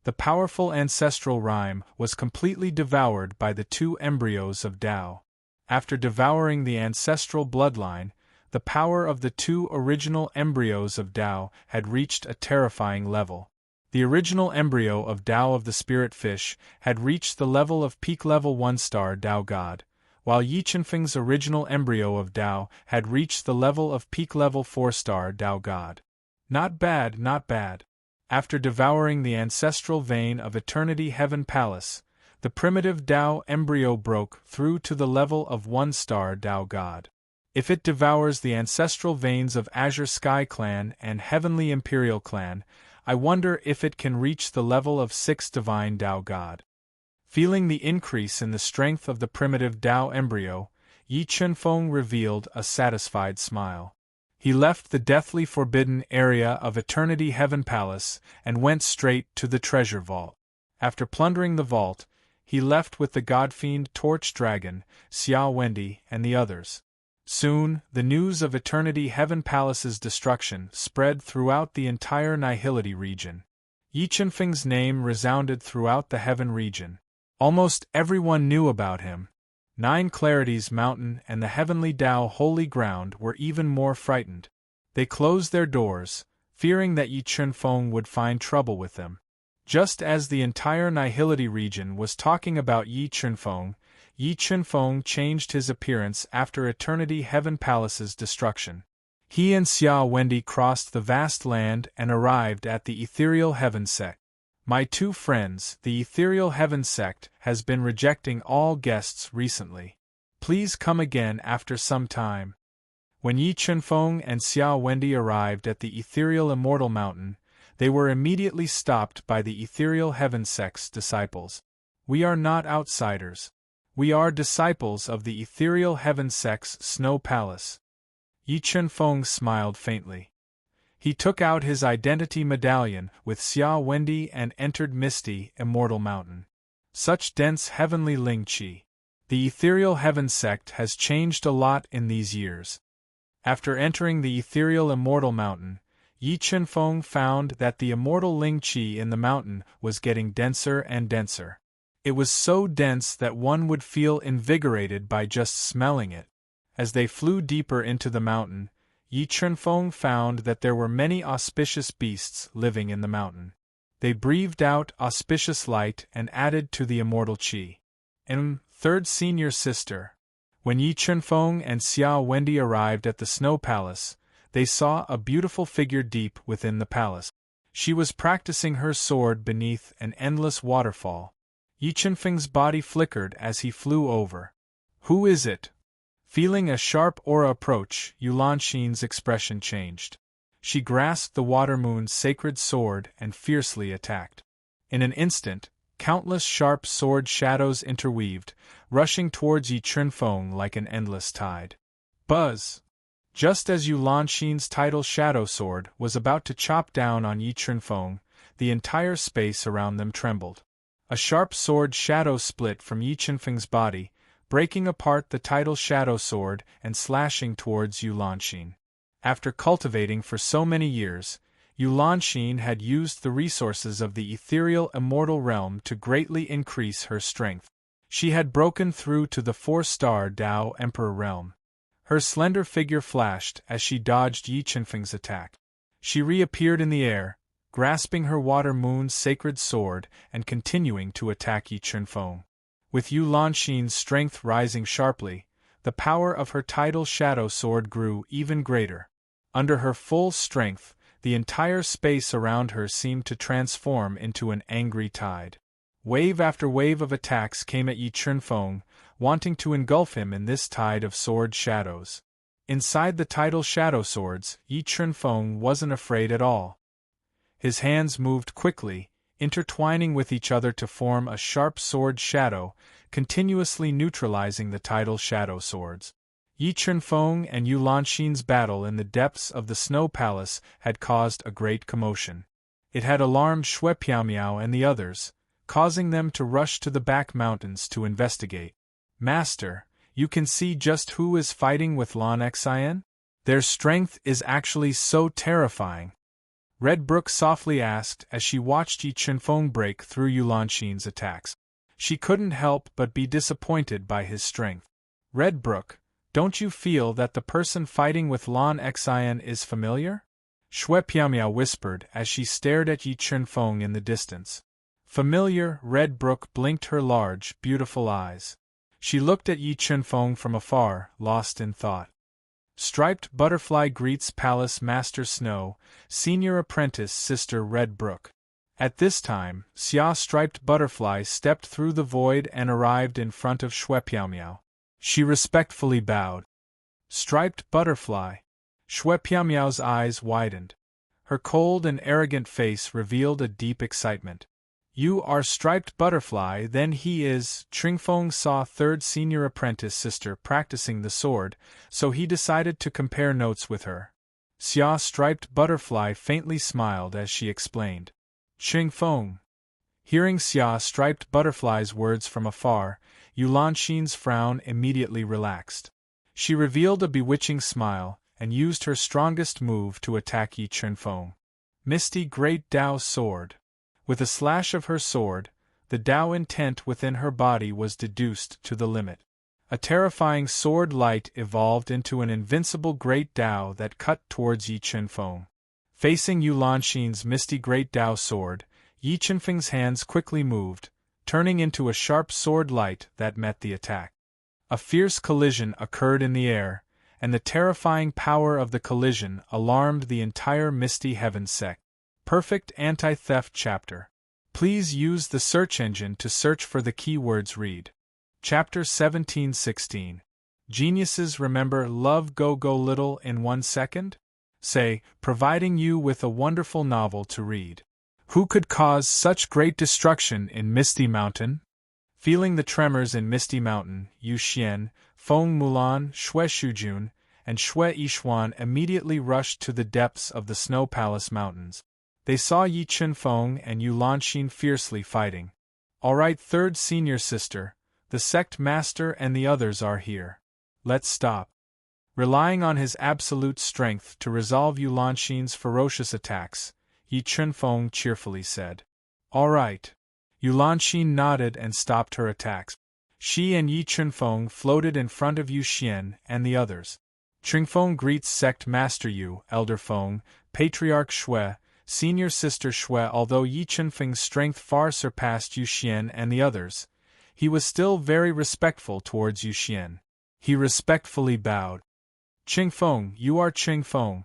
The powerful ancestral rhyme was completely devoured by the two embryos of Tao. After devouring the ancestral bloodline, the power of the two original embryos of Tao had reached a terrifying level. The original embryo of Tao of the Spirit Fish had reached the level of peak level 1-star Tao God, while Yi Chenfeng's original embryo of Dao had reached the level of peak level 4-star Dao God. Not bad, not bad. After devouring the ancestral vein of Eternity Heaven Palace, the primitive Dao embryo broke through to the level of 1-star Dao God. If it devours the ancestral veins of Azure Sky Clan and Heavenly Imperial Clan, I wonder if it can reach the level of 6 Divine Dao God. Feeling the increase in the strength of the primitive Dao embryo, Yi Chenfeng revealed a satisfied smile. He left the deathly forbidden area of Eternity Heaven Palace and went straight to the treasure vault. After plundering the vault, he left with the godfiend Torch Dragon, Xia Wendy, and the others. Soon, the news of Eternity Heaven Palace's destruction spread throughout the entire Nihility region. Yi Chenfeng's name resounded throughout the Heaven region. Almost everyone knew about him. 9 Clarities Mountain and the Heavenly Dao Holy Ground were even more frightened. They closed their doors, fearing that Yi Chenfeng would find trouble with them. Just as the entire Nihility region was talking about Yi Chenfeng changed his appearance after Eternity Heaven Palace's destruction. He and Xia Wendy crossed the vast land and arrived at the Ethereal Heaven Sect. My 2 friends, the Ethereal Heaven Sect has been rejecting all guests recently. Please come again after some time. When Yi Chenfeng and Xia Wendy arrived at the Ethereal Immortal Mountain, they were immediately stopped by the Ethereal Heaven Sect's disciples. We are not outsiders. We are disciples of the Ethereal Heaven Sect's Snow Palace. Yi Chenfeng smiled faintly. He took out his identity medallion with Xia Wendy and entered Misty Immortal Mountain. Such dense heavenly Ling Qi. The Ethereal Heaven Sect has changed a lot in these years. After entering the Ethereal Immortal Mountain, Yi Chenfeng found that the immortal Ling Qi in the mountain was getting denser and denser. It was so dense that one would feel invigorated by just smelling it. As they flew deeper into the mountain, Yi Chenfeng found that there were many auspicious beasts living in the mountain. They breathed out auspicious light and added to the immortal qi. Third senior sister. When Yi Chenfeng and Xia Wendy arrived at the Snow Palace, they saw a beautiful figure deep within the palace. She was practicing her sword beneath an endless waterfall. Yi Chenfeng's body flickered as he flew over. Who is it? Feeling a sharp aura approach, Yulanxin's expression changed. She grasped the Water Moon's sacred sword and fiercely attacked. In an instant, countless sharp sword shadows interweaved, rushing towards Yi Chenfeng like an endless tide. Buzz! Just as Yulanxin's tidal shadow sword was about to chop down on Yi Chenfeng, the entire space around them trembled. A sharp sword shadow split from Yi Chenfeng's body, breaking apart the tidal shadow sword and slashing towards Yulanxin. After cultivating for so many years, Yulanxin had used the resources of the ethereal immortal realm to greatly increase her strength. She had broken through to the 4-star Dao Emperor realm. Her slender figure flashed as she dodged Yi Chenfeng's attack. She reappeared in the air, grasping her Water Moon's sacred sword and continuing to attack Yi Chenfeng. With Yulanxin's strength rising sharply, the power of her tidal shadow sword grew even greater. Under her full strength, the entire space around her seemed to transform into an angry tide. Wave after wave of attacks came at Yi Chenfeng, wanting to engulf him in this tide of sword shadows. Inside the tidal shadow swords, Yi Chenfeng wasn't afraid at all. His hands moved quickly, intertwining with each other to form a sharp sword shadow, continuously neutralizing the tidal shadow swords. Yi Chenfeng and Yulanxin's battle in the depths of the Snow Palace had caused a great commotion. It had alarmed Shui Piaomiao and the others, causing them to rush to the back mountains to investigate. Master, you can see just who is fighting with Lan Xian? Their strength is actually so terrifying. Red Brook softly asked as she watched Yi Chenfeng break through Yulanxin's attacks. She couldn't help but be disappointed by his strength. Red Brook, don't you feel that the person fighting with Lan Xian is familiar? Shui Piaomiao whispered as she stared at Yi Chenfeng in the distance. Familiar, Red Brook blinked her large, beautiful eyes. She looked at Yi Chunfeng from afar, lost in thought. Striped Butterfly greets Palace Master Snow, Senior Apprentice Sister Red Brook. At this time, Xia Striped Butterfly stepped through the void and arrived in front of Shui Piaomiao. She respectfully bowed. Striped Butterfly. Shui Piaomiao's eyes widened. Her cold and arrogant face revealed a deep excitement. You are Striped Butterfly, then he is. Chingfeng saw third senior apprentice sister practicing the sword, so he decided to compare notes with her. Xia Striped Butterfly faintly smiled as she explained. Chingfeng. Hearing Xia Striped Butterfly's words from afar, Yulanxin's frown immediately relaxed. She revealed a bewitching smile, and used her strongest move to attack Yi Chunfeng. Misty Great Dao Sword. With a slash of her sword, the Dao intent within her body was deduced to the limit. A terrifying sword light evolved into an invincible Great Dao that cut towards Yi Chunfeng. Facing Yulanxin's misty Great Dao sword, Yi Chunfeng's hands quickly moved, turning into a sharp sword light that met the attack. A fierce collision occurred in the air, and the terrifying power of the collision alarmed the entire Misty Heaven sect. Perfect Anti-Theft Chapter. Please use the search engine to search for the keywords read. Chapter 1716. Geniuses remember love go little in 1 second? Say, providing you with a wonderful novel to read. Who could cause such great destruction in Misty Mountain? Feeling the tremors in Misty Mountain, Yu Xian, Feng Mulan, Shui Shujun, and Shui Yishuan immediately rushed to the depths of the Snow Palace Mountains. They saw Yi Chunfeng and Yulanxin fiercely fighting. All right, third senior sister, the sect master and the others are here. Let's stop. Relying on his absolute strength to resolve Yulanxin's ferocious attacks, Yi Chunfeng cheerfully said. All right. Yulanxin nodded and stopped her attacks. She and Yi Chunfeng floated in front of Yu Xian and the others. Chunfeng greets Sect Master Yu, Elder Feng, Patriarch Shui, Senior Sister Shui. Although Yi Chunfeng's strength far surpassed Yu Xian and the others, he was still very respectful towards Yu Xian. He respectfully bowed. Chingfeng, you are Chingfeng.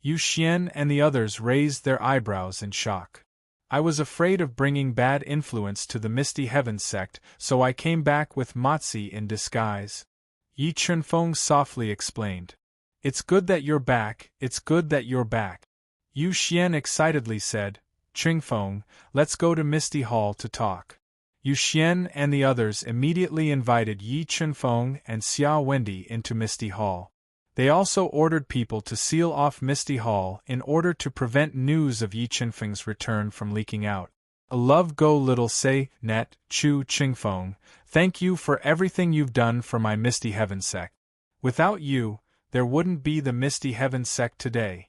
Yu Xian and the others raised their eyebrows in shock. I was afraid of bringing bad influence to the Misty Heaven sect, so I came back with Mozi in disguise. Yi Chunfeng softly explained. It's good that you're back, it's good that you're back. Yu Xian excitedly said, Chingfeng, let's go to Misty Hall to talk. Yu Xian and the others immediately invited Yi Chunfeng and Xia Wendy into Misty Hall. They also ordered people to seal off Misty Hall in order to prevent news of Yi Chunfeng's return from leaking out. A love go little say, net, Chu Chingfeng, thank you for everything you've done for my Misty Heaven sect. Without you, there wouldn't be the Misty Heaven sect today.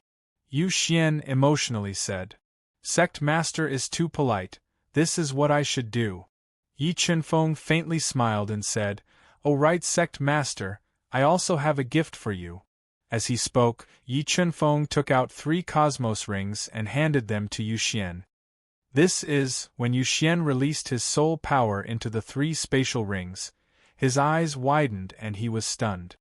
Yu Xian emotionally said. Sect Master is too polite, this is what I should do. Yi Chunfeng faintly smiled and said, Oh right Sect Master, I also have a gift for you. As he spoke, Yi Chunfeng took out 3 cosmos rings and handed them to Yu Xian. This is, when Yu Xian released his soul power into the 3 spatial rings, his eyes widened and he was stunned.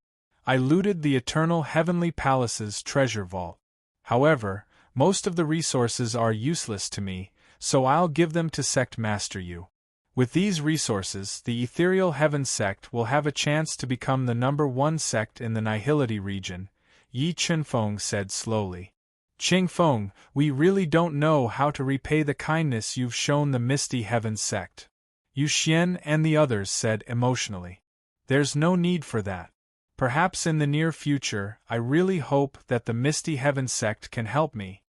I looted the Eternal Heavenly Palace's treasure vault. However, most of the resources are useless to me, so I'll give them to Sect Master Yu. With these resources, the Ethereal Heaven sect will have a chance to become the #1 sect in the Nihility region, Yi Chunfeng said slowly. Chingfeng, we really don't know how to repay the kindness you've shown the Misty Heaven sect. Yu Xian and the others said emotionally. There's no need for that. Perhaps in the near future, I really hope that the Misty Heaven sect can help me.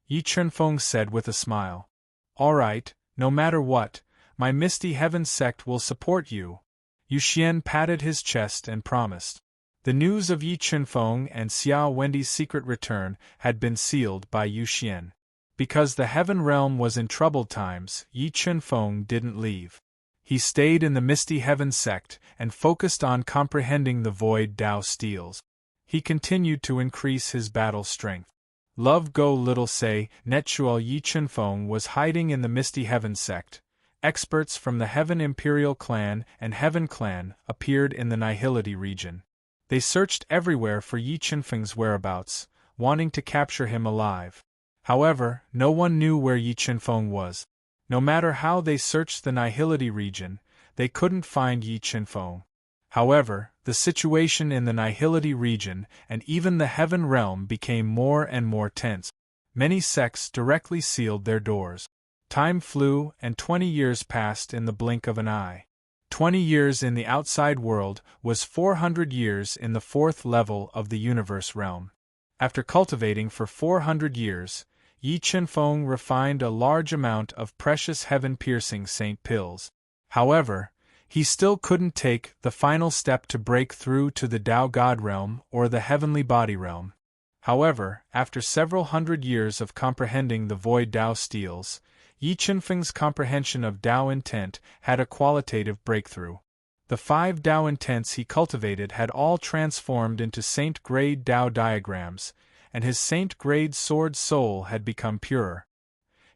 Yi Chunfeng said with a smile. All right, no matter what, my Misty Heaven sect will support you. Yu Xian patted his chest and promised. The news of Yi Chunfeng and Xia Wendy's secret return had been sealed by Yu Xian. Because the Heaven Realm was in troubled times, Yi Chunfeng didn't leave. He stayed in the Misty Heaven sect and focused on comprehending the Void Dao steels. He continued to increase his battle strength. Love go little say, Netchual Yi Chunfeng was hiding in the Misty Heaven sect, experts from the Heaven Imperial Clan and Heaven Clan appeared in the Nihility region. They searched everywhere for Yi Qinfeng's whereabouts, wanting to capture him alive. However, no one knew where Yi Qinfeng was. No matter how they searched the Nihility region, they couldn't find Yi Qinfeng. However, the situation in the Nihility region and even the Heaven realm became more and more tense. Many sects directly sealed their doors. Time flew, and 20 years passed in the blink of an eye. 20 years in the outside world was 400 years in the fourth level of the universe realm. After cultivating for 400 years, Yi Qinfeng refined a large amount of precious heaven-piercing saint pills. However, he still couldn't take the final step to break through to the Tao God realm or the heavenly body realm. However, after several hundred years of comprehending the void Tao steels, Yi Qinfeng's comprehension of Tao intent had a qualitative breakthrough. The 5 Tao intents he cultivated had all transformed into saint-grade Tao diagrams, and his saint-grade sword soul had become purer.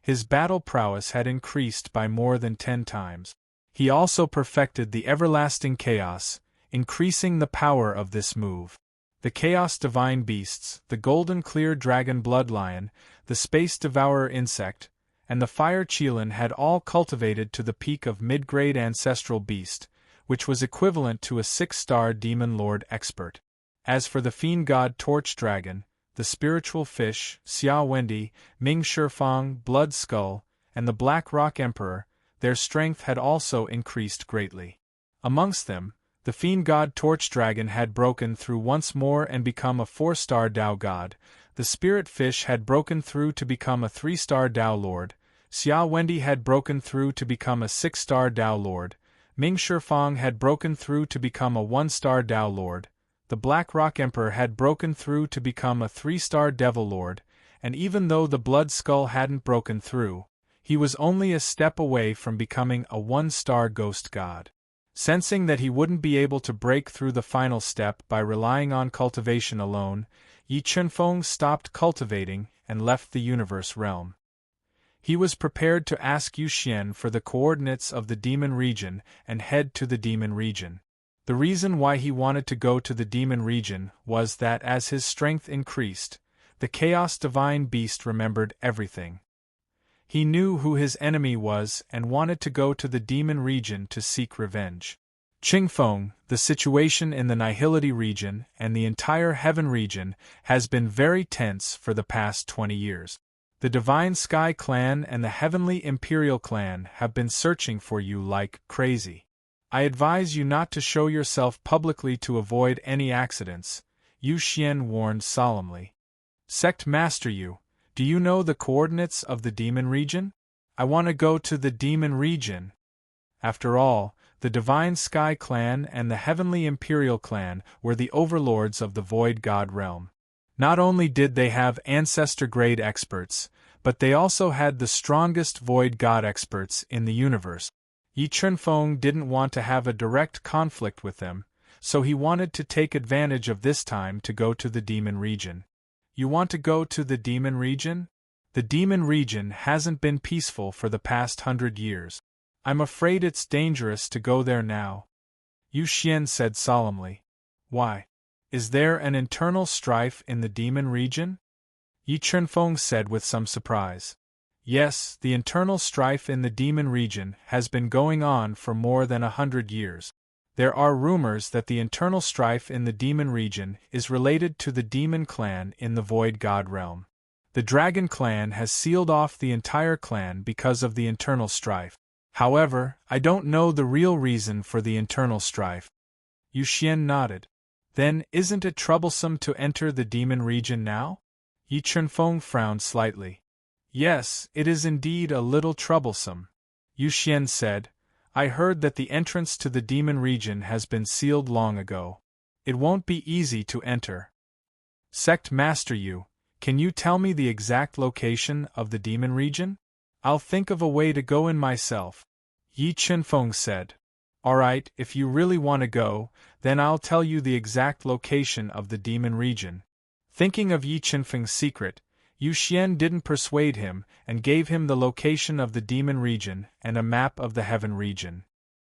His battle prowess had increased by more than 10 times. He also perfected the everlasting chaos, increasing the power of this move. The Chaos Divine Beasts, the Golden Clear Dragon Blood Lion, the Space Devourer Insect, and the Fire Qilin had all cultivated to the peak of mid-grade Ancestral Beast, which was equivalent to a 6-star Demon Lord expert. As for the Fiend God Torch Dragon, the Spiritual Fish, Xia Wendi, Ming Shifang, Blood Skull, and the Black Rock Emperor, their strength had also increased greatly. Amongst them, the Fiend God Torch Dragon had broken through once more and become a 4-star Tao God, the Spirit Fish had broken through to become a 3-star Tao Lord, Xia Wendi had broken through to become a 6-star Tao Lord, Ming Shifang had broken through to become a 1-star Tao Lord, the Black Rock Emperor had broken through to become a 3-star Devil Lord, and even though the Blood Skull hadn't broken through, he was only a step away from becoming a 1-star Ghost God. Sensing that he wouldn't be able to break through the final step by relying on cultivation alone, Yi Qinfeng stopped cultivating and left the universe realm. He was prepared to ask Yu Xian for the coordinates of the demon region and head to the demon region. The reason why he wanted to go to the demon region was that as his strength increased, the Chaos Divine Beast remembered everything. He knew who his enemy was and wanted to go to the demon region to seek revenge. Qingfeng, the situation in the Nihility region and the entire Heaven region has been very tense for the past 20 years. The Divine Sky Clan and the Heavenly Imperial Clan have been searching for you like crazy. I advise you not to show yourself publicly to avoid any accidents, Yu Xian warned solemnly. Sect Master Yu, do you know the coordinates of the demon region? I want to go to the demon region. After all, the Divine Sky Clan and the Heavenly Imperial Clan were the overlords of the Void God realm. Not only did they have ancestor-grade experts, but they also had the strongest Void God experts in the universe. Yi Qinfeng didn't want to have a direct conflict with them, so he wanted to take advantage of this time to go to the demon region. You want to go to the demon region? The demon region hasn't been peaceful for the past 100 years. I'm afraid it's dangerous to go there now, Yu Xian said solemnly. Why? Is there an internal strife in the demon region? Yi Qinfeng said with some surprise. Yes, the internal strife in the demon region has been going on for more than 100 years. There are rumors that the internal strife in the demon region is related to the demon clan in the Void God realm. The dragon clan has sealed off the entire clan because of the internal strife. However, I don't know the real reason for the internal strife. Yu Xian nodded. Then, isn't it troublesome to enter the demon region now? Yi Qinfeng frowned slightly. Yes, it is indeed a little troublesome, Yu Xian said. I heard that the entrance to the demon region has been sealed long ago. It won't be easy to enter. Sect Master Yu, can you tell me the exact location of the demon region? I'll think of a way to go in myself, Yi Qinfeng said. Alright, if you really want to go, then I'll tell you the exact location of the demon region. Thinking of Yi Qinfeng's secret, Yu Xian didn't persuade him and gave him the location of the demon region and a map of the heaven region.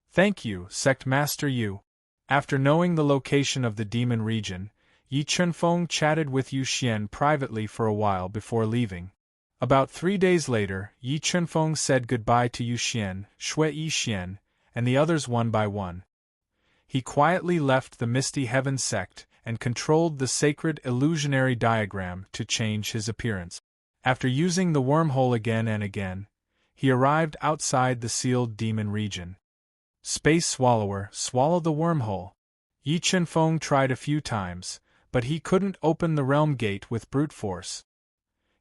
Thank you, Sect Master Yu. After knowing the location of the demon region, Yi Chunfeng chatted with Yu Xian privately for a while before leaving. About 3 days later, Yi Chunfeng said goodbye to Yu Xian, Shui Yi Xian, and the others one by one. He quietly left the Misty Heaven sect and controlled the sacred illusionary diagram to change his appearance. After using the wormhole again and again, he arrived outside the sealed demon region. Space Swallower, swallow the wormhole. Yi Chunfeng tried a few times, but he couldn't open the realm gate with brute force.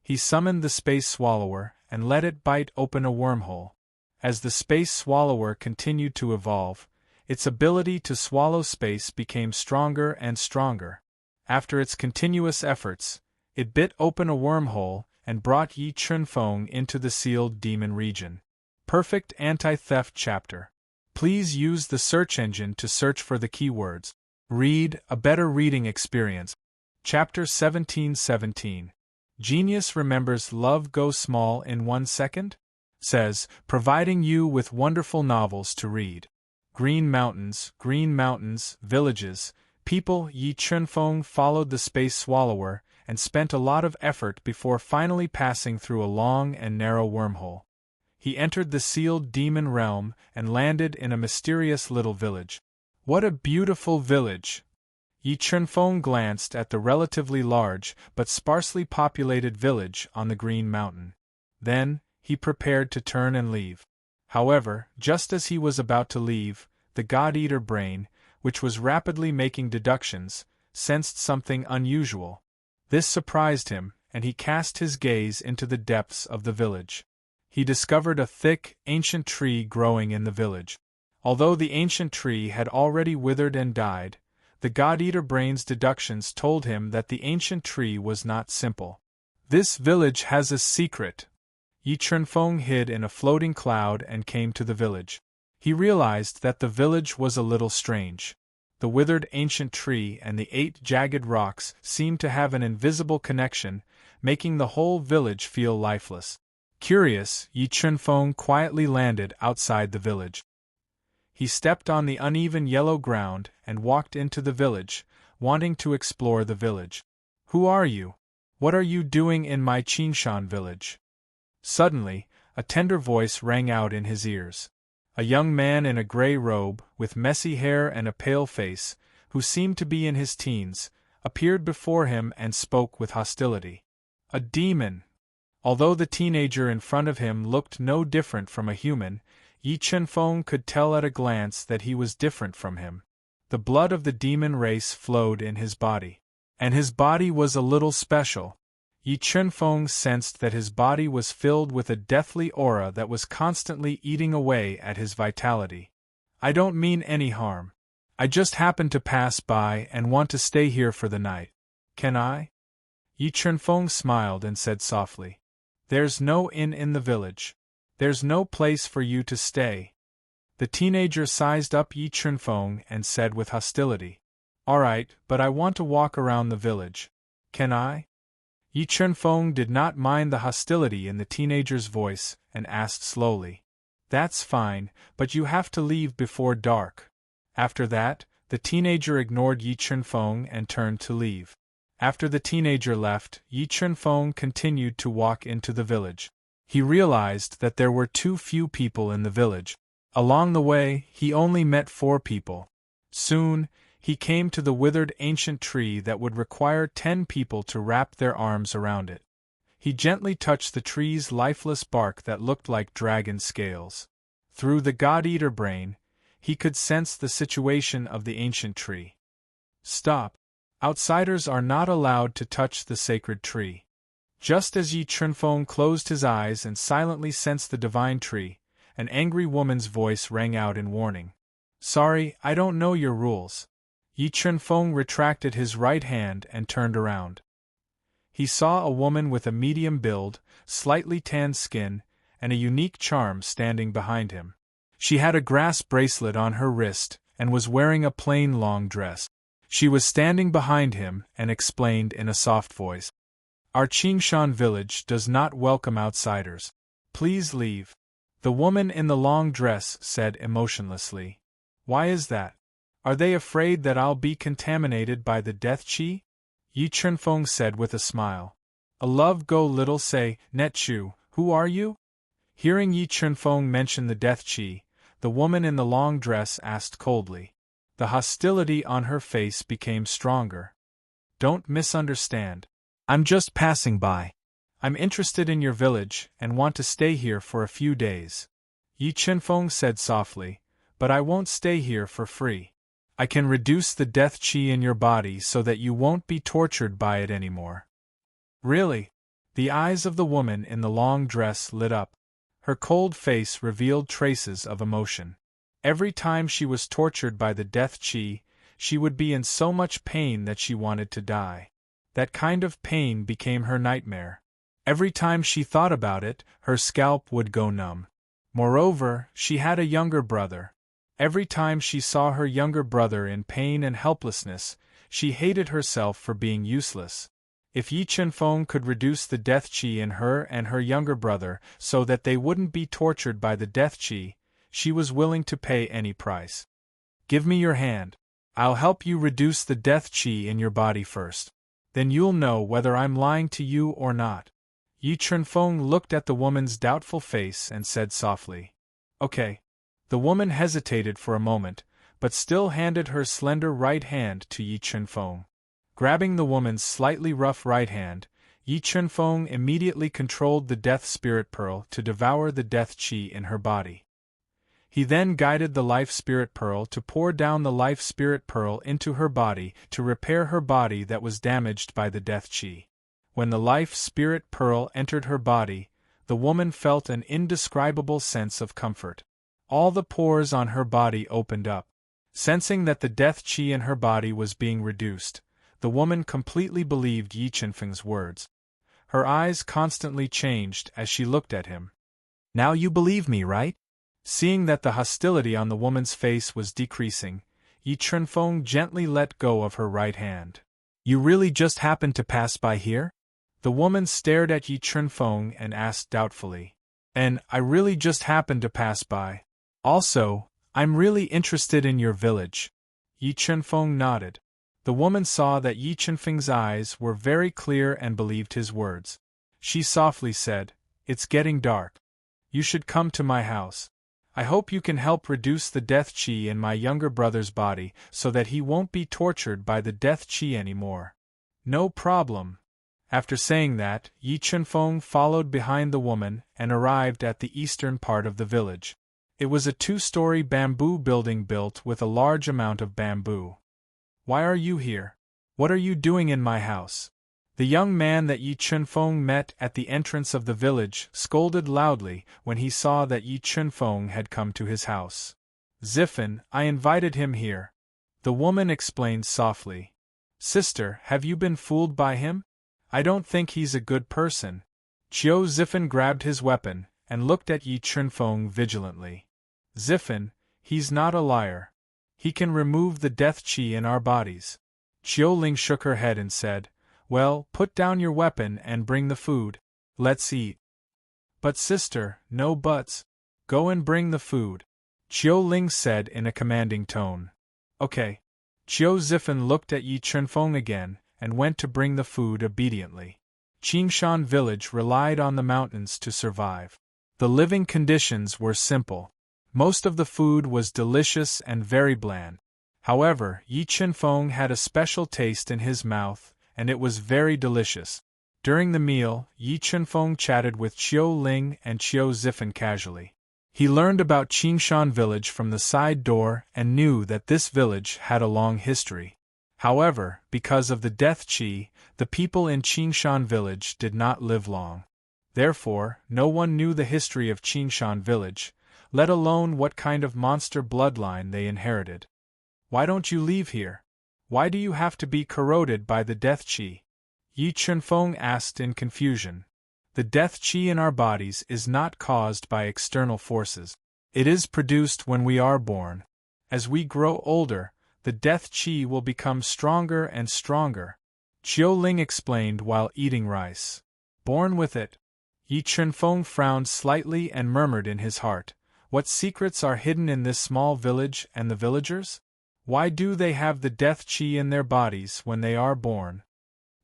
He summoned the Space Swallower and let it bite open a wormhole. As the Space Swallower continued to evolve, its ability to swallow space became stronger and stronger. After its continuous efforts, it bit open a wormhole and brought Yi Chunfeng into the sealed demon region. Perfect Anti-Theft Chapter. Please use the search engine to search for the keywords. Read a better reading experience. Chapter 1717. Genius remembers love go small in 1 second? Says, providing you with wonderful novels to read. Green mountains, villages, people. Yi Chunfeng followed the Space Swallower and spent a lot of effort before finally passing through a long and narrow wormhole. He entered the sealed demon realm and landed in a mysterious little village. What a beautiful village! Yi Chunfeng glanced at the relatively large but sparsely populated village on the Green Mountain. Then, he prepared to turn and leave. However, just as he was about to leave, the God-Eater brain, which was rapidly making deductions, sensed something unusual. This surprised him, and he cast his gaze into the depths of the village. He discovered a thick, ancient tree growing in the village. Although the ancient tree had already withered and died, the God-Eater brain's deductions told him that the ancient tree was not simple. This village has a secret. Yi Chunfeng hid in a floating cloud and came to the village. He realized that the village was a little strange. The withered ancient tree and the 8 jagged rocks seemed to have an invisible connection, making the whole village feel lifeless. Curious, Yi Chunfeng quietly landed outside the village. He stepped on the uneven yellow ground and walked into the village, wanting to explore the village. Who are you? What are you doing in my Qinshan village? Suddenly, a tender voice rang out in his ears. A young man in a gray robe, with messy hair and a pale face, who seemed to be in his teens, appeared before him and spoke with hostility. A demon! Although the teenager in front of him looked no different from a human, Yi Chunfeng could tell at a glance that he was different from him. The blood of the demon race flowed in his body. And his body was a little special. Yi Chunfeng sensed that his body was filled with a deathly aura that was constantly eating away at his vitality. I don't mean any harm. I just happened to pass by and want to stay here for the night. Can I? Yi Chunfeng smiled and said softly. There's no inn in the village. There's no place for you to stay. The teenager sized up Yi Chunfeng and said with hostility. Alright, but I want to walk around the village. Can I? Yi Chunfeng did not mind the hostility in the teenager's voice and asked slowly. That's fine, but you have to leave before dark. After that, the teenager ignored Yi Chunfeng and turned to leave. After the teenager left, Yi Chunfeng continued to walk into the village. He realized that there were too few people in the village. Along the way, he only met 4 people. Soon, he came to the withered ancient tree that would require 10 people to wrap their arms around it. He gently touched the tree's lifeless bark that looked like dragon scales. Through the God-Eater brain, he could sense the situation of the ancient tree. Stop! Outsiders are not allowed to touch the sacred tree. Just as Yi Chunfeng closed his eyes and silently sensed the divine tree, an angry woman's voice rang out in warning. Sorry, I don't know your rules. Yi Chunfeng retracted his right hand and turned around. He saw a woman with a medium build, slightly tanned skin, and a unique charm standing behind him. She had a grass bracelet on her wrist and was wearing a plain long dress. She was standing behind him and explained in a soft voice. Our Qingshan village does not welcome outsiders. Please leave. The woman in the long dress said emotionlessly. Why is that? Are they afraid that I'll be contaminated by the death qi? Yi Chunfeng said with a smile. A love go little say, Net Chu, who are you? Hearing Yi Chunfeng mention the death qi, the woman in the long dress asked coldly. The hostility on her face became stronger. Don't misunderstand. I'm just passing by. I'm interested in your village and want to stay here for a few days. Yi Chunfeng said softly, but I won't stay here for free. I can reduce the death qi in your body so that you won't be tortured by it anymore. Really? The eyes of the woman in the long dress lit up. Her cold face revealed traces of emotion. Every time she was tortured by the death qi, she would be in so much pain that she wanted to die. That kind of pain became her nightmare. Every time she thought about it, her scalp would go numb. Moreover, she had a younger brother. Every time she saw her younger brother in pain and helplessness, she hated herself for being useless. If Yi Chunfeng could reduce the death qi in her and her younger brother so that they wouldn't be tortured by the death qi, she was willing to pay any price. Give me your hand. I'll help you reduce the death qi in your body first. Then you'll know whether I'm lying to you or not. Yi Chunfeng looked at the woman's doubtful face and said softly. Okay. The woman hesitated for a moment, but still handed her slender right hand to Yi Chunfeng. Grabbing the woman's slightly rough right hand, Yi Chunfeng immediately controlled the death spirit pearl to devour the death qi in her body. He then guided the life spirit pearl to pour down the life spirit pearl into her body to repair her body that was damaged by the death qi. When the life spirit pearl entered her body, the woman felt an indescribable sense of comfort. All the pores on her body opened up. Sensing that the death qi in her body was being reduced, the woman completely believed Yi Chunfeng's words. Her eyes constantly changed as she looked at him. Now you believe me, right? Seeing that the hostility on the woman's face was decreasing, Yi Chunfeng gently let go of her right hand. You really just happened to pass by here? The woman stared at Yi Chunfeng and asked doubtfully. And I really just happened to pass by. Also, I'm really interested in your village. Yi Chunfeng nodded. The woman saw that Yi Chunfeng's eyes were very clear and believed his words. She softly said, It's getting dark. You should come to my house. I hope you can help reduce the death qi in my younger brother's body so that he won't be tortured by the death qi anymore. No problem. After saying that, Yi Chunfeng followed behind the woman and arrived at the eastern part of the village. It was a 2-story bamboo building built with a large amount of bamboo. Why are you here? What are you doing in my house? The young man that Yi Chunfeng met at the entrance of the village scolded loudly when he saw that Yi Chunfeng had come to his house. Ziffen, I invited him here. The woman explained softly. Sister, have you been fooled by him? I don't think he's a good person. Qiu Ziffen grabbed his weapon and looked at Yi Chunfeng vigilantly. Ziffen, he's not a liar. He can remove the death qi in our bodies. Qiu Ling shook her head and said, Well, put down your weapon and bring the food. Let's eat. But sister, no buts. Go and bring the food. Qiu Ling said in a commanding tone. Okay. Qiu Ziffen looked at Yi Chunfeng again and went to bring the food obediently. Qingshan village relied on the mountains to survive. The living conditions were simple. Most of the food was delicious and very bland. However, Yi Chunfeng had a special taste in his mouth, and it was very delicious. During the meal, Yi Chunfeng chatted with Qiu Ling and Qiu Ziffen casually. He learned about Qingshan village from the side door and knew that this village had a long history. However, because of the death qi, the people in Qingshan village did not live long. Therefore, no one knew the history of Qingshan village, let alone what kind of monster bloodline they inherited. Why don't you leave here? Why do you have to be corroded by the death qi? Yi Chunfeng asked in confusion. The death qi in our bodies is not caused by external forces. It is produced when we are born. As we grow older, the death qi will become stronger and stronger. Chiu Ling explained while eating rice. Born with it. Yi Chunfeng frowned slightly and murmured in his heart, what secrets are hidden in this small village and the villagers? Why do they have the death qi in their bodies when they are born?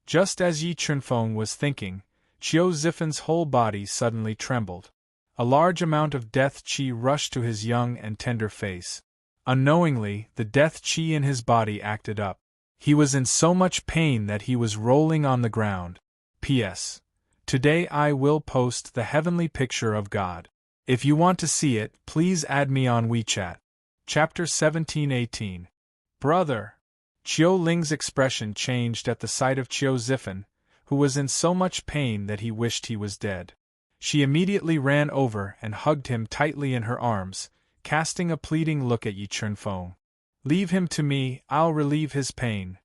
Just as Yi Chunfeng was thinking, Chiu Zifen's whole body suddenly trembled. A large amount of death qi rushed to his young and tender face. Unknowingly, the death qi in his body acted up. He was in so much pain that he was rolling on the ground. P.S. Today I will post the heavenly picture of God. If you want to see it, please add me on WeChat. Chapter 17-18. Brother! Chiu Ling's expression changed at the sight of Chiu Zifen, who was in so much pain that he wished he was dead. She immediately ran over and hugged him tightly in her arms, casting a pleading look at Yi Chunfeng. Leave him to me, I'll relieve his pain.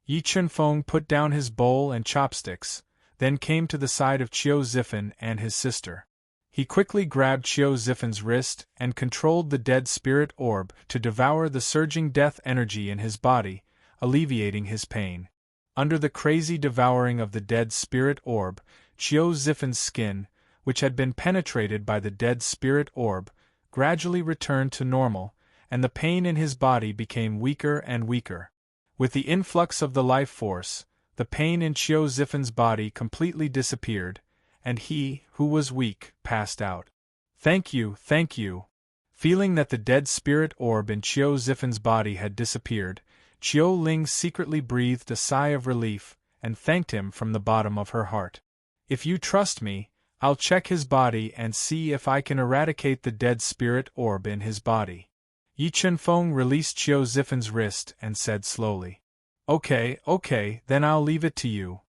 Yi Chunfeng put down his bowl and chopsticks, then came to the side of Chiu Zifen and his sister. He quickly grabbed Chiu Zifen's wrist and controlled the dead spirit orb to devour the surging death energy in his body, alleviating his pain. Under the crazy devouring of the dead spirit orb, Chiu Zifen's skin, which had been penetrated by the dead spirit orb, gradually returned to normal, and the pain in his body became weaker and weaker. With the influx of the life force, the pain in Chiu Zifen's body completely disappeared, and he, who was weak, passed out. Thank you, thank you. Feeling that the dead spirit orb in Chiu Zifen's body had disappeared, Chiu Ling secretly breathed a sigh of relief and thanked him from the bottom of her heart. If you trust me, I'll check his body and see if I can eradicate the dead spirit orb in his body. Yi Chunfeng released Chiu Zifen's wrist and said slowly, Okay, then I'll leave it to you.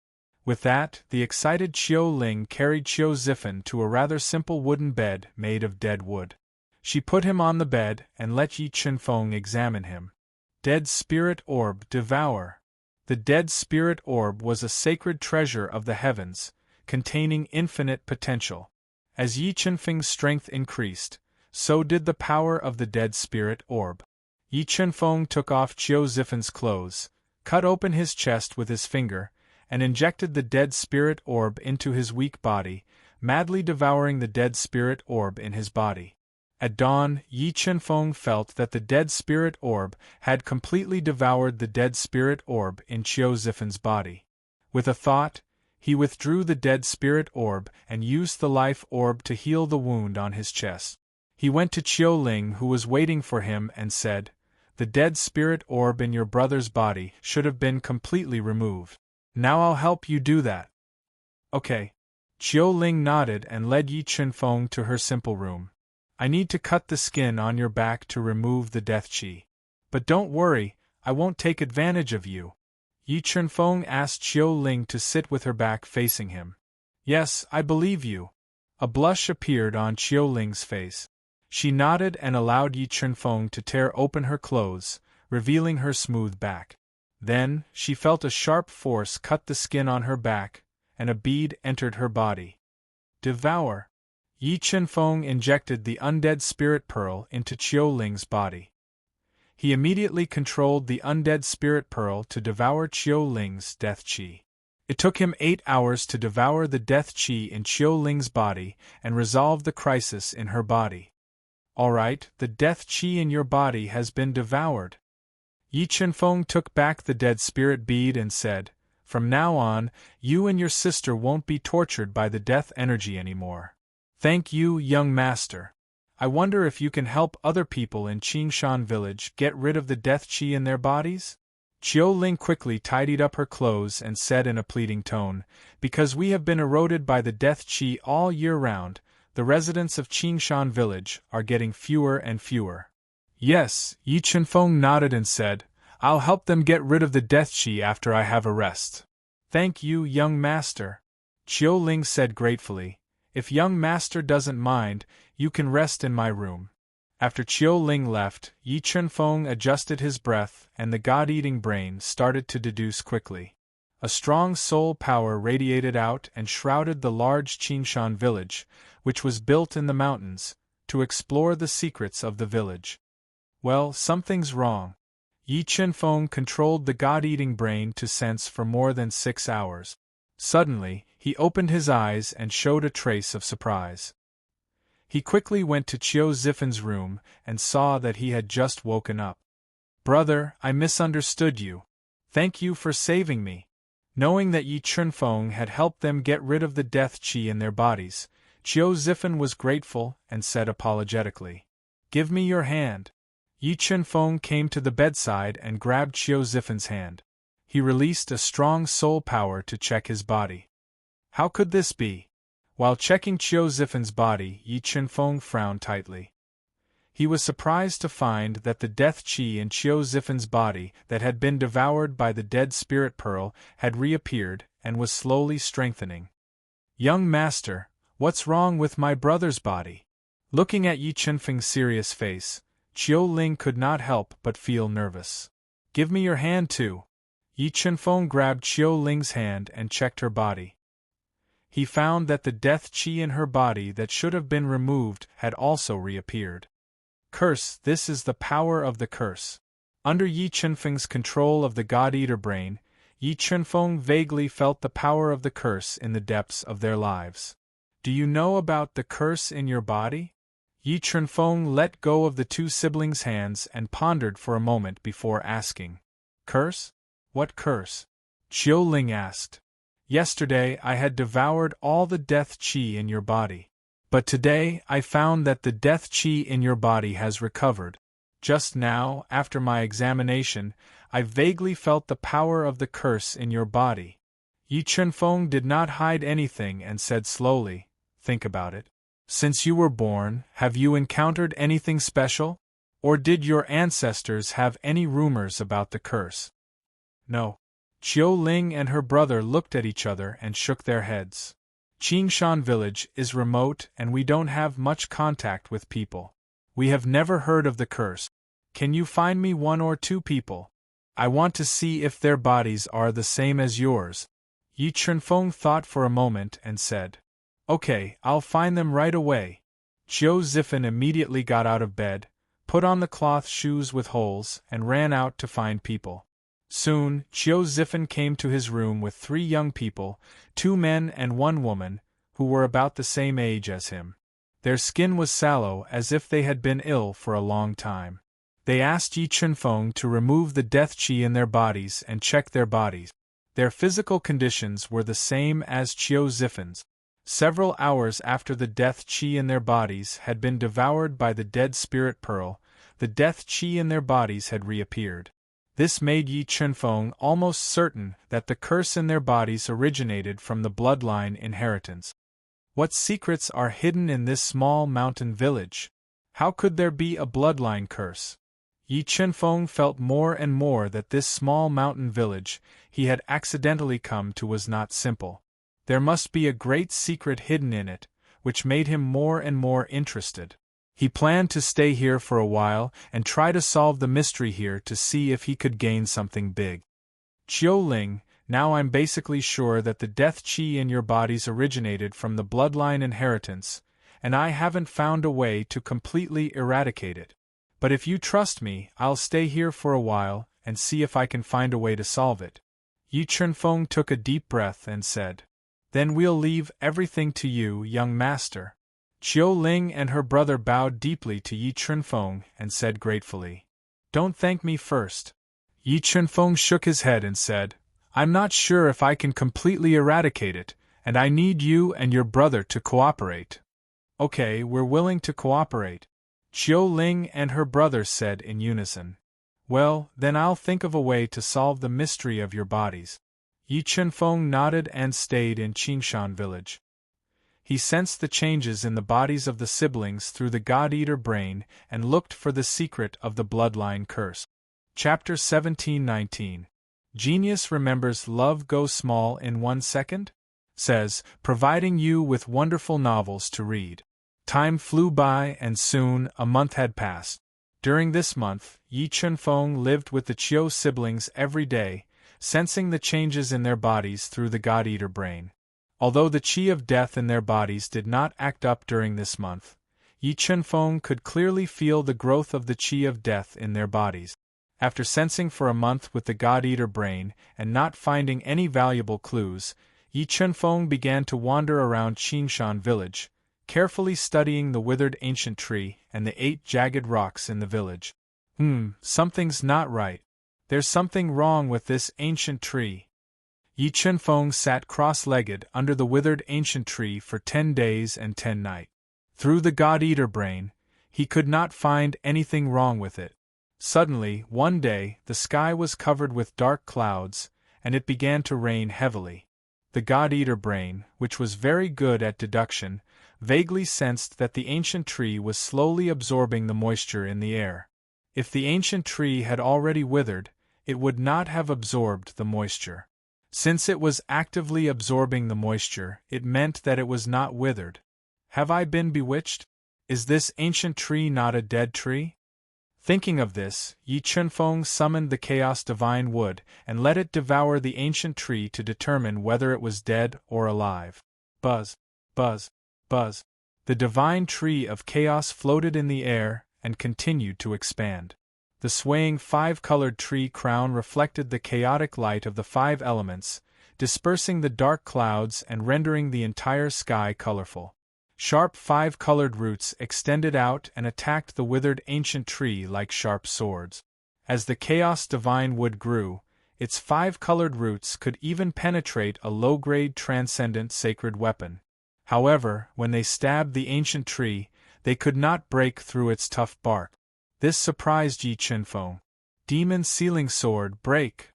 With that, the excited Chiu Ling carried Chiu Zifen to a rather simple wooden bed made of dead wood. She put him on the bed and let Yi Chunfeng examine him. Dead spirit orb devour. The dead spirit orb was a sacred treasure of the heavens, containing infinite potential. As Yi Chunfeng's strength increased, so did the power of the dead spirit orb. Yi Chunfeng took off Chiu Zifen's clothes, cut open his chest with his finger, and injected the dead spirit orb into his weak body, madly devouring the dead spirit orb in his body. At dawn, Yi Chunfeng felt that the dead spirit orb had completely devoured the dead spirit orb in Chiu Zifen's body. With a thought, he withdrew the dead spirit orb and used the life orb to heal the wound on his chest. He went to Chiu Ling, who was waiting for him, and said, The dead spirit orb in your brother's body should have been completely removed. Now I'll help you do that. Okay. Chiu Ling nodded and led Yi Chunfeng to her simple room. I need to cut the skin on your back to remove the death qi. But don't worry, I won't take advantage of you. Yi Chunfeng asked Chiu Ling to sit with her back facing him. Yes, I believe you. A blush appeared on Chiu Ling's face. She nodded and allowed Yi Chunfeng to tear open her clothes, revealing her smooth back. Then, she felt a sharp force cut the skin on her back, and a bead entered her body. Devour. Yi Chunfeng injected the undead spirit pearl into Chiu Ling's body. He immediately controlled the undead spirit pearl to devour Chiu Ling's death qi. It took him 8 hours to devour the death qi in Chiu Ling's body and resolve the crisis in her body. Alright, the death qi in your body has been devoured. Yi Chunfeng took back the dead spirit bead and said, From now on, you and your sister won't be tortured by the death energy anymore. Thank you, young master. I wonder if you can help other people in Qingshan village get rid of the death qi in their bodies? Chiu Ling quickly tidied up her clothes and said in a pleading tone, Because we have been eroded by the death qi all year round, the residents of Qingshan village are getting fewer and fewer. Yes, Yi Chunfeng nodded and said, I'll help them get rid of the death qi after I have a rest. Thank you, young master. Chiu Ling said gratefully, If young master doesn't mind, you can rest in my room. After Chiu Ling left, Yi Chunfeng adjusted his breath and the god-eating brain started to deduce quickly. A strong soul power radiated out and shrouded the large Qingshan village, which was built in the mountains, to explore the secrets of the village. Well, something's wrong. Yi Chenfeng controlled the God-eating brain to sense for more than 6 hours. Suddenly, he opened his eyes and showed a trace of surprise. He quickly went to Qiu Zifen's room and saw that he had just woken up. "Brother, I misunderstood you. Thank you for saving me." Knowing that Yi Chenfeng had helped them get rid of the death qi in their bodies, Qiu Zifen was grateful and said apologetically, "Give me your hand." Yi Chenfeng came to the bedside and grabbed Qiu Zifen's hand. He released a strong soul power to check his body. How could this be? While checking Qiu Zifen's body, Yi Chenfeng frowned tightly. He was surprised to find that the death qi in Qiu Zifen's body that had been devoured by the dead spirit pearl had reappeared and was slowly strengthening. "Young master, what's wrong with my brother's body?" Looking at Yi Chenfeng's serious face, Qiu Ling could not help but feel nervous. "Give me your hand too." Yi Chenfeng grabbed Qiu Ling's hand and checked her body. He found that the death qi in her body that should have been removed had also reappeared. Curse, this is the power of the curse. Under Yi Chenfeng's control of the God-Eater brain, Yi Chenfeng vaguely felt the power of the curse in the depths of their lives. "Do you know about the curse in your body?" Yi Chenfeng let go of the two siblings' hands and pondered for a moment before asking. "Curse? What curse?" Qiu Ling asked. "Yesterday I had devoured all the death qi in your body. But today I found that the death qi in your body has recovered. Just now, after my examination, I vaguely felt the power of the curse in your body." Yi Chenfeng did not hide anything and said slowly, "Think about it. Since you were born, have you encountered anything special? Or did your ancestors have any rumors about the curse?" "No." Qiu Ling and her brother looked at each other and shook their heads. "Qingshan village is remote and we don't have much contact with people. We have never heard of the curse. Can you find me 1 or 2 people? I want to see if their bodies are the same as yours." Yi Chenfeng thought for a moment and said, "Okay, I'll find them right away." Qiu Zifen immediately got out of bed, put on the cloth shoes with holes, and ran out to find people. Soon, Qiu Zifen came to his room with 3 young people, 2 men and 1 woman, who were about the same age as him. Their skin was sallow as if they had been ill for a long time. They asked Yi Chenfeng to remove the death qi in their bodies and check their bodies. Their physical conditions were the same as Qiu Zifen's. Several hours after the death qi in their bodies had been devoured by the dead spirit pearl, the death qi in their bodies had reappeared. This made Yi Chenfeng almost certain that the curse in their bodies originated from the bloodline inheritance. What secrets are hidden in this small mountain village? How could there be a bloodline curse? Yi Chenfeng felt more and more that this small mountain village he had accidentally come to was not simple. There must be a great secret hidden in it, which made him more and more interested. He planned to stay here for a while and try to solve the mystery here to see if he could gain something big. "Qiu Ling, now I'm basically sure that the death qi in your bodies originated from the bloodline inheritance, and I haven't found a way to completely eradicate it. But if you trust me, I'll stay here for a while and see if I can find a way to solve it." Yi Chenfeng took a deep breath and said, "Then we'll leave everything to you, young master." Qiu Ling and her brother bowed deeply to Yi Chenfeng and said gratefully, "Don't thank me first." Yi Chenfeng shook his head and said, "I'm not sure if I can completely eradicate it, and I need you and your brother to cooperate." "Okay, we're willing to cooperate," Qiu Ling and her brother said in unison. "Well, then I'll think of a way to solve the mystery of your bodies." Yi Chenfeng nodded and stayed in Qingshan village. He sensed the changes in the bodies of the siblings through the God-Eater brain and looked for the secret of the bloodline curse. Chapter 1719. Genius remembers love goes small in 1 second? Says, providing you with wonderful novels to read. Time flew by and soon a month had passed. During this month, Yi Chenfeng lived with the Qiu siblings every day, sensing the changes in their bodies through the God-Eater brain. Although the qi of death in their bodies did not act up during this month, Yi Chenfeng could clearly feel the growth of the qi of death in their bodies. After sensing for a month with the God-Eater brain and not finding any valuable clues, Yi Chunfeng began to wander around Qingshan village, carefully studying the withered ancient tree and the 8 jagged rocks in the village. Something's not right. There's something wrong with this ancient tree. Yi Chunfeng sat cross-legged under the withered ancient tree for 10 days and 10 nights. Through the God-Eater brain, he could not find anything wrong with it. Suddenly, one day, the sky was covered with dark clouds, and it began to rain heavily. The God-Eater brain, which was very good at deduction, vaguely sensed that the ancient tree was slowly absorbing the moisture in the air. If the ancient tree had already withered, it would not have absorbed the moisture. Since it was actively absorbing the moisture, it meant that it was not withered. Have I been bewitched? Is this ancient tree not a dead tree? Thinking of this, Yi Chunfeng summoned the Chaos Divine Wood and let it devour the ancient tree to determine whether it was dead or alive. Buzz, buzz, buzz. The divine tree of chaos floated in the air and continued to expand. The swaying 5-colored tree crown reflected the chaotic light of the 5 elements, dispersing the dark clouds and rendering the entire sky colorful. Sharp 5-colored roots extended out and attacked the withered ancient tree like sharp swords. As the Chaos Divine Wood grew, its 5-colored roots could even penetrate a low-grade transcendent sacred weapon. However, when they stabbed the ancient tree, they could not break through its tough bark. This surprised Yi Chunfeng. Demon Sealing Sword, break!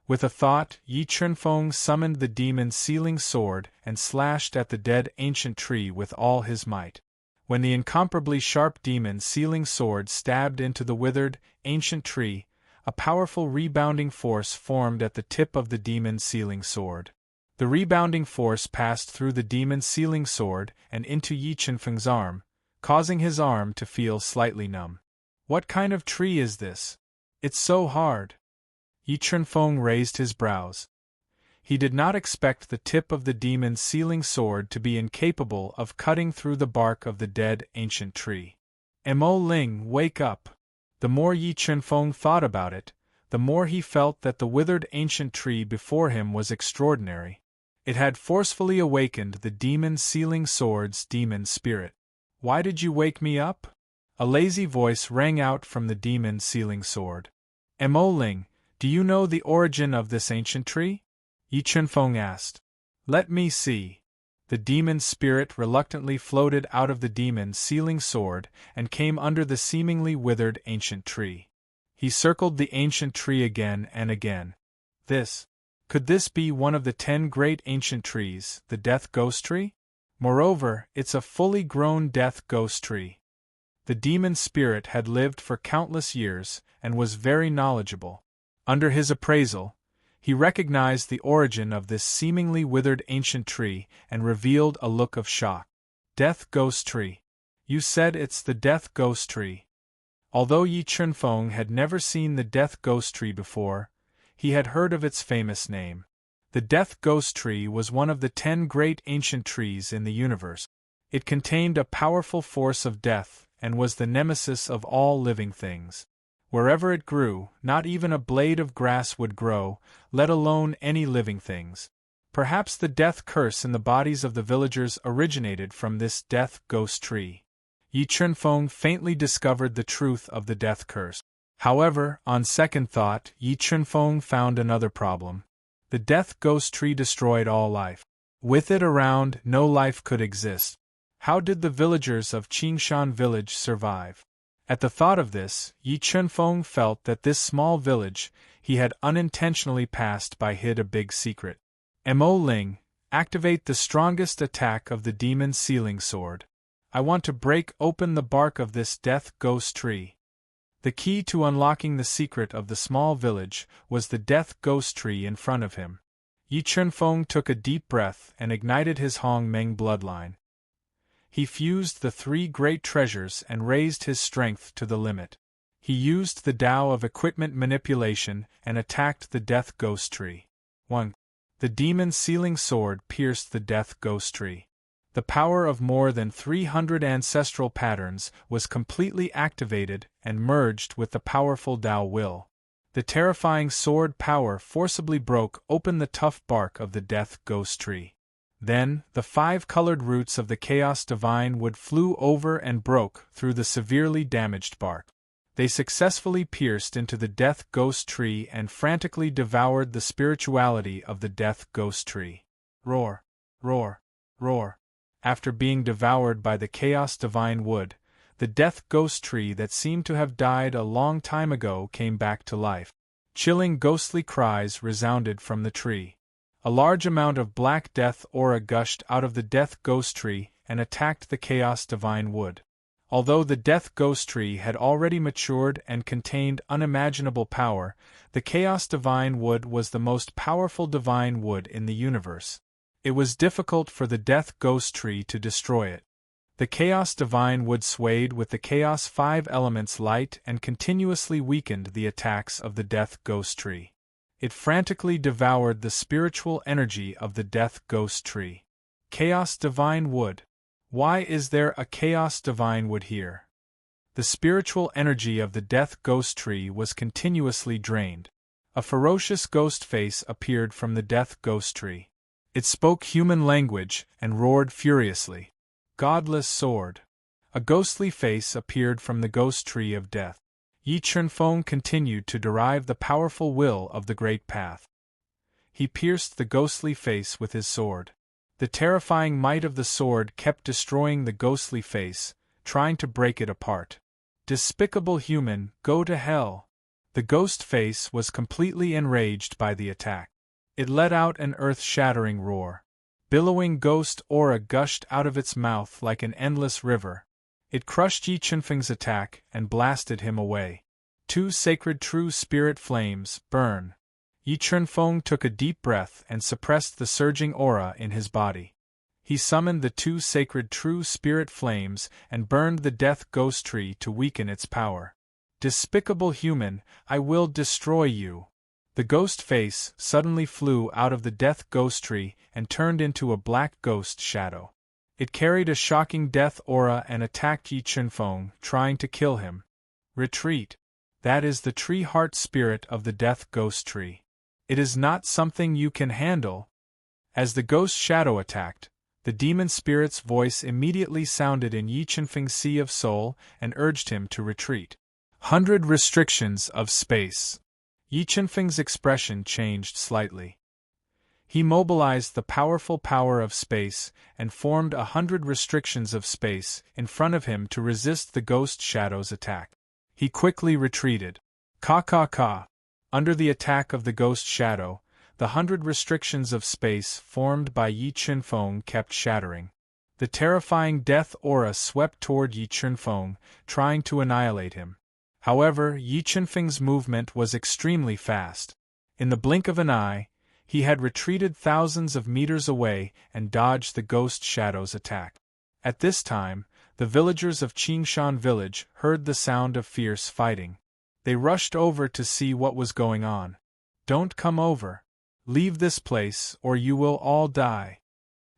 With a thought, Yi Chunfeng summoned the Demon Sealing Sword and slashed at the dead ancient tree with all his might. When the incomparably sharp Demon Sealing Sword stabbed into the withered, ancient tree, a powerful rebounding force formed at the tip of the Demon Sealing Sword. The rebounding force passed through the Demon Sealing Sword and into Yi Chunfeng's arm, causing his arm to feel slightly numb. What kind of tree is this? It's so hard. Yi Chunfeng raised his brows. He did not expect the tip of the Demon Sealing Sword to be incapable of cutting through the bark of the dead ancient tree. Mo Ling, wake up! The more Yi Chunfeng thought about it, the more he felt that the withered ancient tree before him was extraordinary. It had forcefully awakened the Demon Sealing Sword's demon spirit. Why did you wake me up? A lazy voice rang out from the Demon Sealing Sword. Mo Ling, do you know the origin of this ancient tree? Yi Chunfeng asked. Let me see. The demon spirit reluctantly floated out of the Demon Sealing Sword and came under the seemingly withered ancient tree. He circled the ancient tree again and again. Could this be one of the 10 great ancient trees, the Death Ghost Tree? Moreover, it's a fully grown Death Ghost Tree. The demon spirit had lived for countless years and was very knowledgeable. Under his appraisal, he recognized the origin of this seemingly withered ancient tree and revealed a look of shock. Death Ghost Tree. You said it's the Death Ghost Tree. Although Yi Chunfeng had never seen the Death Ghost Tree before, he had heard of its famous name. The Death Ghost Tree was one of the 10 great ancient trees in the universe. It contained a powerful force of death and was the nemesis of all living things. Wherever it grew, not even a blade of grass would grow, let alone any living things. Perhaps the death curse in the bodies of the villagers originated from this Death Ghost Tree. Yi Chunfeng faintly discovered the truth of the death curse. However, on second thought, Yi Chunfeng found another problem. The Death Ghost Tree destroyed all life. With it around, no life could exist. How did the villagers of Qingshan village survive? At the thought of this, Yi Chunfeng felt that this small village he had unintentionally passed by hid a big secret. Mo Ling, activate the strongest attack of the Demon Sealing Sword. I want to break open the bark of this Death Ghost Tree. The key to unlocking the secret of the small village was the Death Ghost Tree in front of him. Yi Chunfeng took a deep breath and ignited his Hong Meng bloodline. He fused the 3 great treasures and raised his strength to the limit. He used the Tao of equipment manipulation and attacked the Death Ghost Tree. 1. The Demon Sealing Sword pierced the Death Ghost Tree. The power of more than 300 ancestral patterns was completely activated and merged with the powerful Tao will. The terrifying sword power forcibly broke open the tough bark of the death ghost tree. Then, the 5-colored roots of the chaos divine wood flew over and broke through the severely damaged bark. They successfully pierced into the death ghost tree and frantically devoured the spirituality of the death ghost tree. Roar, roar, roar. After being devoured by the chaos divine wood, the death ghost tree that seemed to have died a long time ago came back to life. Chilling ghostly cries resounded from the tree. A large amount of black death aura gushed out of the death ghost tree and attacked the chaos divine wood. Although the death ghost tree had already matured and contained unimaginable power, the chaos divine wood was the most powerful divine wood in the universe. It was difficult for the death ghost tree to destroy it. The chaos divine wood swayed with the chaos 5 elements light and continuously weakened the attacks of the death ghost tree. It frantically devoured the spiritual energy of the death ghost tree. Chaos divine wood. Why is there a chaos divine wood here? The spiritual energy of the death ghost tree was continuously drained. A ferocious ghost face appeared from the death ghost tree. It spoke human language and roared furiously. Godless sword. A ghostly face appeared from the ghost tree of death. Yi Chunfeng continued to derive the powerful will of the Great Path. He pierced the ghostly face with his sword. The terrifying might of the sword kept destroying the ghostly face, trying to break it apart. Despicable human, go to hell! The ghost face was completely enraged by the attack. It let out an earth-shattering roar. Billowing ghost aura gushed out of its mouth like an endless river. It crushed Yi Chunfeng's attack and blasted him away. 2 sacred true spirit flames, burn. Yi Chunfeng took a deep breath and suppressed the surging aura in his body. He summoned the 2 sacred true spirit flames and burned the death ghost tree to weaken its power. Despicable human, I will destroy you. The ghost face suddenly flew out of the death ghost tree and turned into a black ghost shadow. It carried a shocking death aura and attacked Yi Chunfeng, trying to kill him. Retreat. That is the tree heart spirit of the death ghost tree. It is not something you can handle. As the ghost shadow attacked, the demon spirit's voice immediately sounded in Yi Chunfeng's sea of soul and urged him to retreat. 100 restrictions of space. Yi Chunfeng's expression changed slightly. He mobilized the powerful power of space and formed 100 restrictions of space in front of him to resist the ghost shadow's attack. He quickly retreated. Ka. Under the attack of the ghost shadow, the 100 restrictions of space formed by Yi Chunfeng kept shattering. The terrifying death aura swept toward Yi Chunfeng, trying to annihilate him. However, Yi Chunfeng's movement was extremely fast. In the blink of an eye, he had retreated thousands of meters away and dodged the ghost shadow's attack. At this time, the villagers of Qingshan village heard the sound of fierce fighting. They rushed over to see what was going on. Don't come over. Leave this place or you will all die.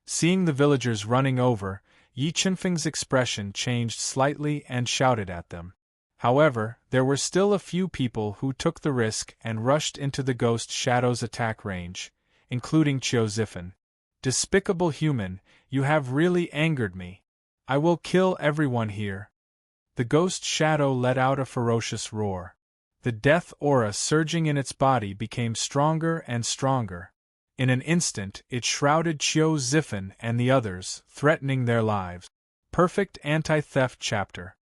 Seeing the villagers running over, Yi Chunfeng's expression changed slightly and shouted at them. However, there were still a few people who took the risk and rushed into the ghost shadow's attack range, including Qiu Zifen. Despicable human, you have really angered me. I will kill everyone here. The ghost shadow let out a ferocious roar. The death aura surging in its body became stronger and stronger. In an instant, it shrouded Qiu Zifen and the others, threatening their lives. Perfect anti-theft chapter.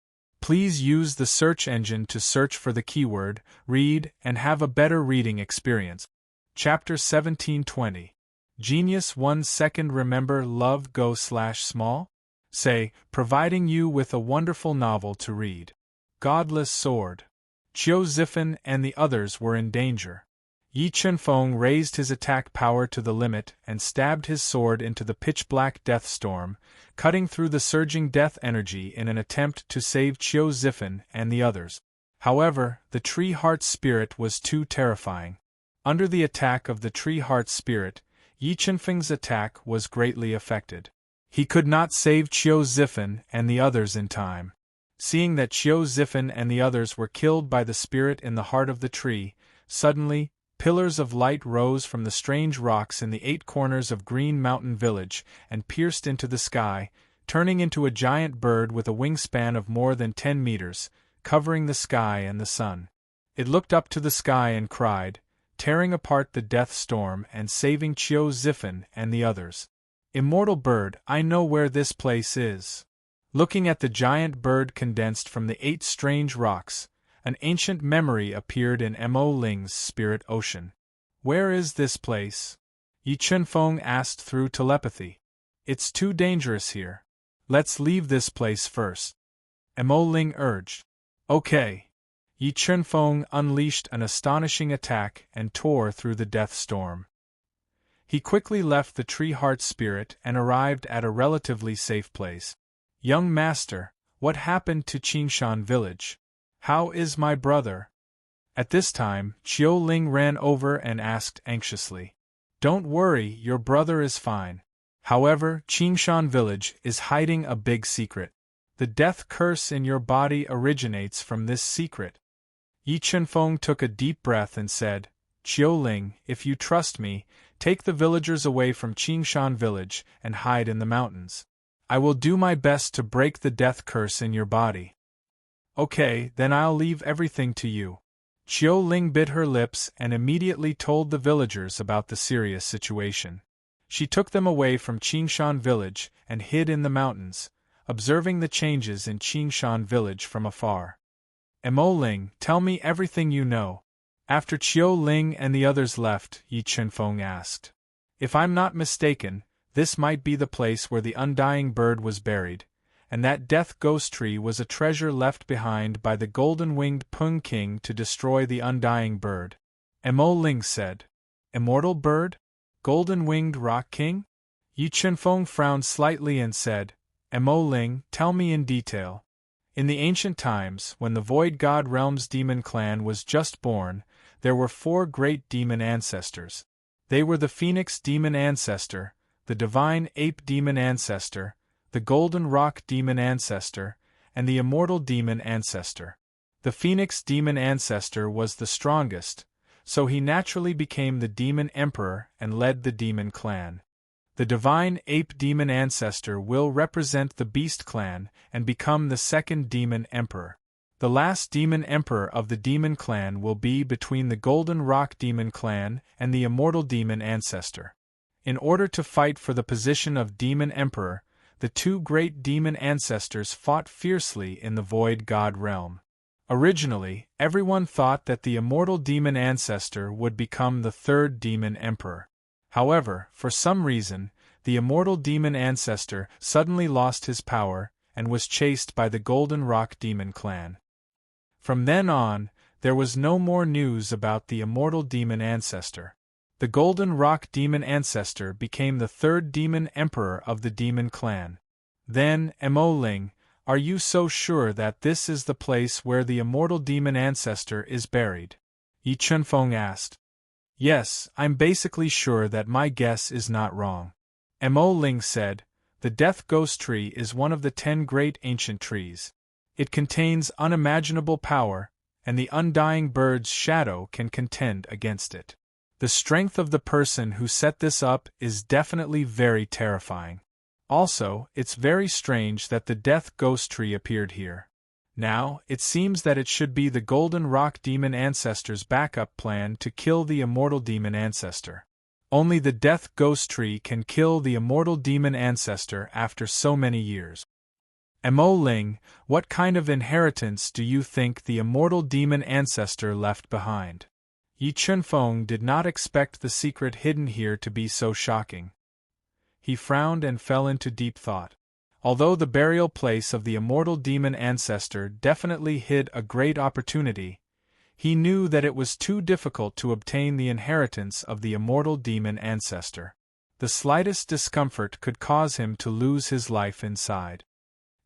Please use the search engine to search for the keyword, read, and have a better reading experience. Chapter 1720. Genius 1 second. Remember love go/small? Say, providing you with a wonderful novel to read. Godless sword. Qiu Zifen and the others were in danger. Yi Chunfeng raised his attack power to the limit and stabbed his sword into the pitch-black death storm, cutting through the surging death energy in an attempt to save Qiu Zifen and the others. However, the tree heart spirit was too terrifying. Under the attack of the tree heart spirit, Yi Chunfeng's attack was greatly affected. He could not save Qiu Zifen and the others in time. Seeing that Qiu Zifen and the others were killed by the spirit in the heart of the tree, Suddenly, pillars of light rose from the strange rocks in the 8 corners of Green Mountain Village and pierced into the sky, turning into a giant bird with a wingspan of more than 10 meters, covering the sky and the sun. It looked up to the sky and cried, tearing apart the death storm and saving Chiu Zifan and the others. "Immortal bird, I know where this place is." Looking at the giant bird condensed from the 8 strange rocks, an ancient memory appeared in Mo Ling's spirit ocean. "Where is this place?" Yi Chunfeng asked through telepathy. "It's too dangerous here. Let's leave this place first," Mo Ling urged. "Okay." Yi Chunfeng unleashed an astonishing attack and tore through the death storm. He quickly left the Tree Heart Spirit and arrived at a relatively safe place. "Young master, what happened to Qingshan village? How is my brother?" At this time, Chiu Ling ran over and asked anxiously. "Don't worry, your brother is fine. However, Qingshan village is hiding a big secret. The death curse in your body originates from this secret." Yi Chunfeng took a deep breath and said, "Chiu Ling, if you trust me, take the villagers away from Qingshan village and hide in the mountains. I will do my best to break the death curse in your body." "Okay, then I'll leave everything to you." Chiu Ling bit her lips and immediately told the villagers about the serious situation. She took them away from Qingshan village and hid in the mountains, observing the changes in Qingshan village from afar. "Mo Ling, tell me everything you know." After Chiu Ling and the others left, Yi Chunfeng asked, "If I'm not mistaken, this might be the place where the undying bird was buried, and that death ghost tree was a treasure left behind by the golden-winged Pung King to destroy the undying bird." Mo Ling said. "Immortal bird? Golden-winged rock king?" Yi Chunfeng frowned slightly and said, "Mo Ling, tell me in detail." In the ancient times, when the Void God Realm's demon clan was just born, there were 4 great demon ancestors. They were the Phoenix Demon Ancestor, the Divine Ape Demon Ancestor, the Golden Rock Demon Ancestor, and the Immortal Demon Ancestor. The Phoenix Demon Ancestor was the strongest, so he naturally became the Demon Emperor and led the demon clan. The Divine Ape Demon Ancestor will represent the Beast Clan and become the second Demon Emperor. The last Demon Emperor of the Demon Clan will be between the Golden Rock Demon Clan and the Immortal Demon Ancestor. In order to fight for the position of Demon Emperor, the 2 great demon ancestors fought fiercely in the Void God Realm. Originally, everyone thought that the Immortal Demon Ancestor would become the 3rd Demon Emperor. However, for some reason, the Immortal Demon Ancestor suddenly lost his power and was chased by the Golden Rock Demon Clan. From then on, there was no more news about the Immortal Demon Ancestor. The Golden Rock Demon Ancestor became the 3rd Demon Emperor of the Demon Clan. Then, Mo Ling, are you so sure that this is the place where the Immortal Demon Ancestor is buried? Yi Chunfeng asked. "Yes, I'm basically sure that my guess is not wrong." Mo Ling said, "The Death Ghost Tree is one of the 10 great ancient trees. It contains unimaginable power, and the undying bird's shadow can contend against it. The strength of the person who set this up is definitely very terrifying. Also, it's very strange that the Death Ghost Tree appeared here. Now, it seems that it should be the Golden Rock Demon Ancestor's backup plan to kill the Immortal Demon Ancestor. Only the Death Ghost Tree can kill the Immortal Demon Ancestor after so many years." Mo Ling, what kind of inheritance do you think the Immortal Demon Ancestor left behind? Yi Chunfeng did not expect the secret hidden here to be so shocking. He frowned and fell into deep thought. Although the burial place of the Immortal Demon Ancestor definitely hid a great opportunity, he knew that it was too difficult to obtain the inheritance of the Immortal Demon Ancestor. The slightest discomfort could cause him to lose his life inside.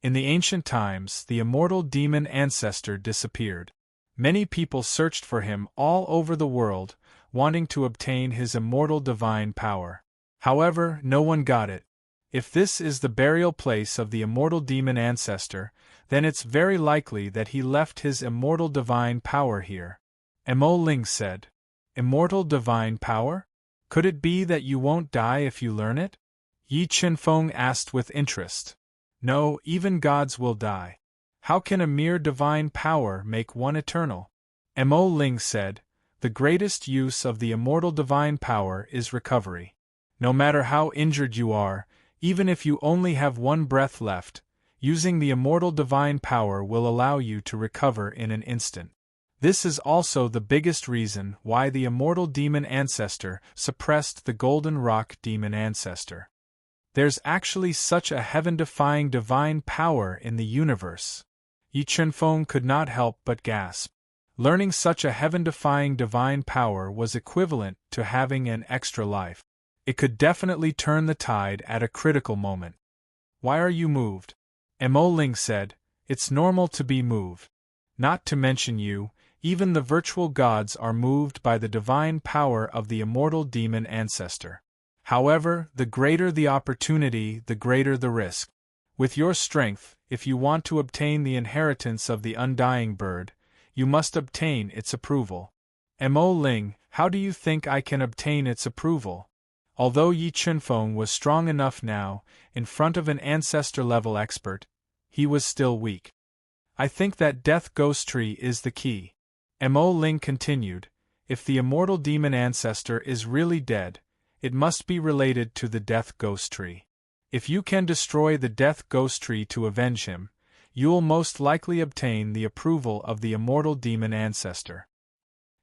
In the ancient times, the Immortal Demon Ancestor disappeared. Many people searched for him all over the world, wanting to obtain his immortal divine power. However, no one got it. If this is the burial place of the Immortal Demon Ancestor, then it's very likely that he left his immortal divine power here. Mo Ling said. Immortal divine power? Could it be that you won't die if you learn it? Yi Chenfeng asked with interest. No, even gods will die. How can a mere divine power make one eternal? Mo Ling said, the greatest use of the immortal divine power is recovery. No matter how injured you are, even if you only have one breath left, using the immortal divine power will allow you to recover in an instant. This is also the biggest reason why the immortal demon ancestor suppressed the golden rock demon ancestor. There's actually such a heaven-defying divine power in the universe. Yi Chenfeng could not help but gasp. Learning such a heaven-defying divine power was equivalent to having an extra life. It could definitely turn the tide at a critical moment. Why are you moved? Mo Ling said, it's normal to be moved. Not to mention you, even the virtual gods are moved by the divine power of the immortal demon ancestor. However, the greater the opportunity, the greater the risk. With your strength, if you want to obtain the inheritance of the undying bird, you must obtain its approval. Mo Ling, how do you think I can obtain its approval? Although Yi Chenfeng was strong enough now, in front of an ancestor-level expert, he was still weak. I think that Death Ghost Tree is the key. Mo Ling continued, if the immortal demon ancestor is really dead, it must be related to the Death Ghost Tree. If you can destroy the Death Ghost Tree to avenge him, you'll most likely obtain the approval of the immortal demon ancestor.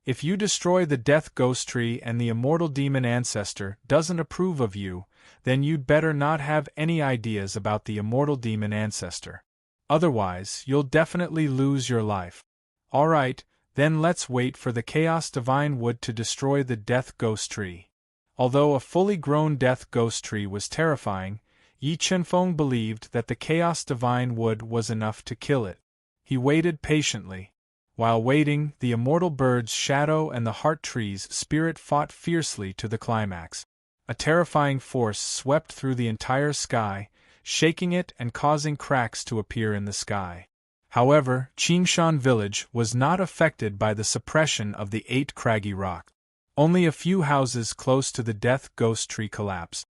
If you destroy the Death Ghost Tree and the immortal demon ancestor doesn't approve of you, then you'd better not have any ideas about the immortal demon ancestor. Otherwise, you'll definitely lose your life. Alright, then let's wait for the Chaos Divine Wood to destroy the Death Ghost Tree. Although a fully grown Death Ghost Tree was terrifying, Yi Chenfeng believed that the Chaos Divine Wood was enough to kill it. He waited patiently. While waiting, the immortal bird's shadow and the heart tree's spirit fought fiercely to the climax. A terrifying force swept through the entire sky, shaking it and causing cracks to appear in the sky. However, Qingshan village was not affected by the suppression of the 8 craggy rock. Only a few houses close to the Death Ghost Tree collapsed.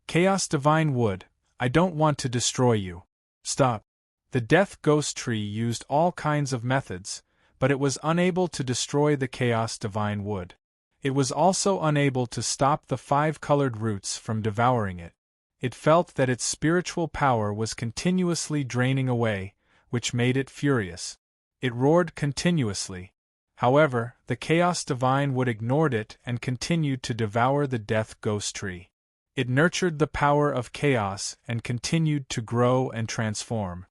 Chaos Divine Wood, I don't want to destroy you. Stop. The Death Ghost Tree used all kinds of methods, but it was unable to destroy the Chaos Divine Wood. It was also unable to stop the 5-colored roots from devouring it. It felt that its spiritual power was continuously draining away, which made it furious. It roared continuously. However, the Chaos Divine Wood ignored it and continued to devour the Death Ghost Tree. It nurtured the power of chaos and continued to grow and transform.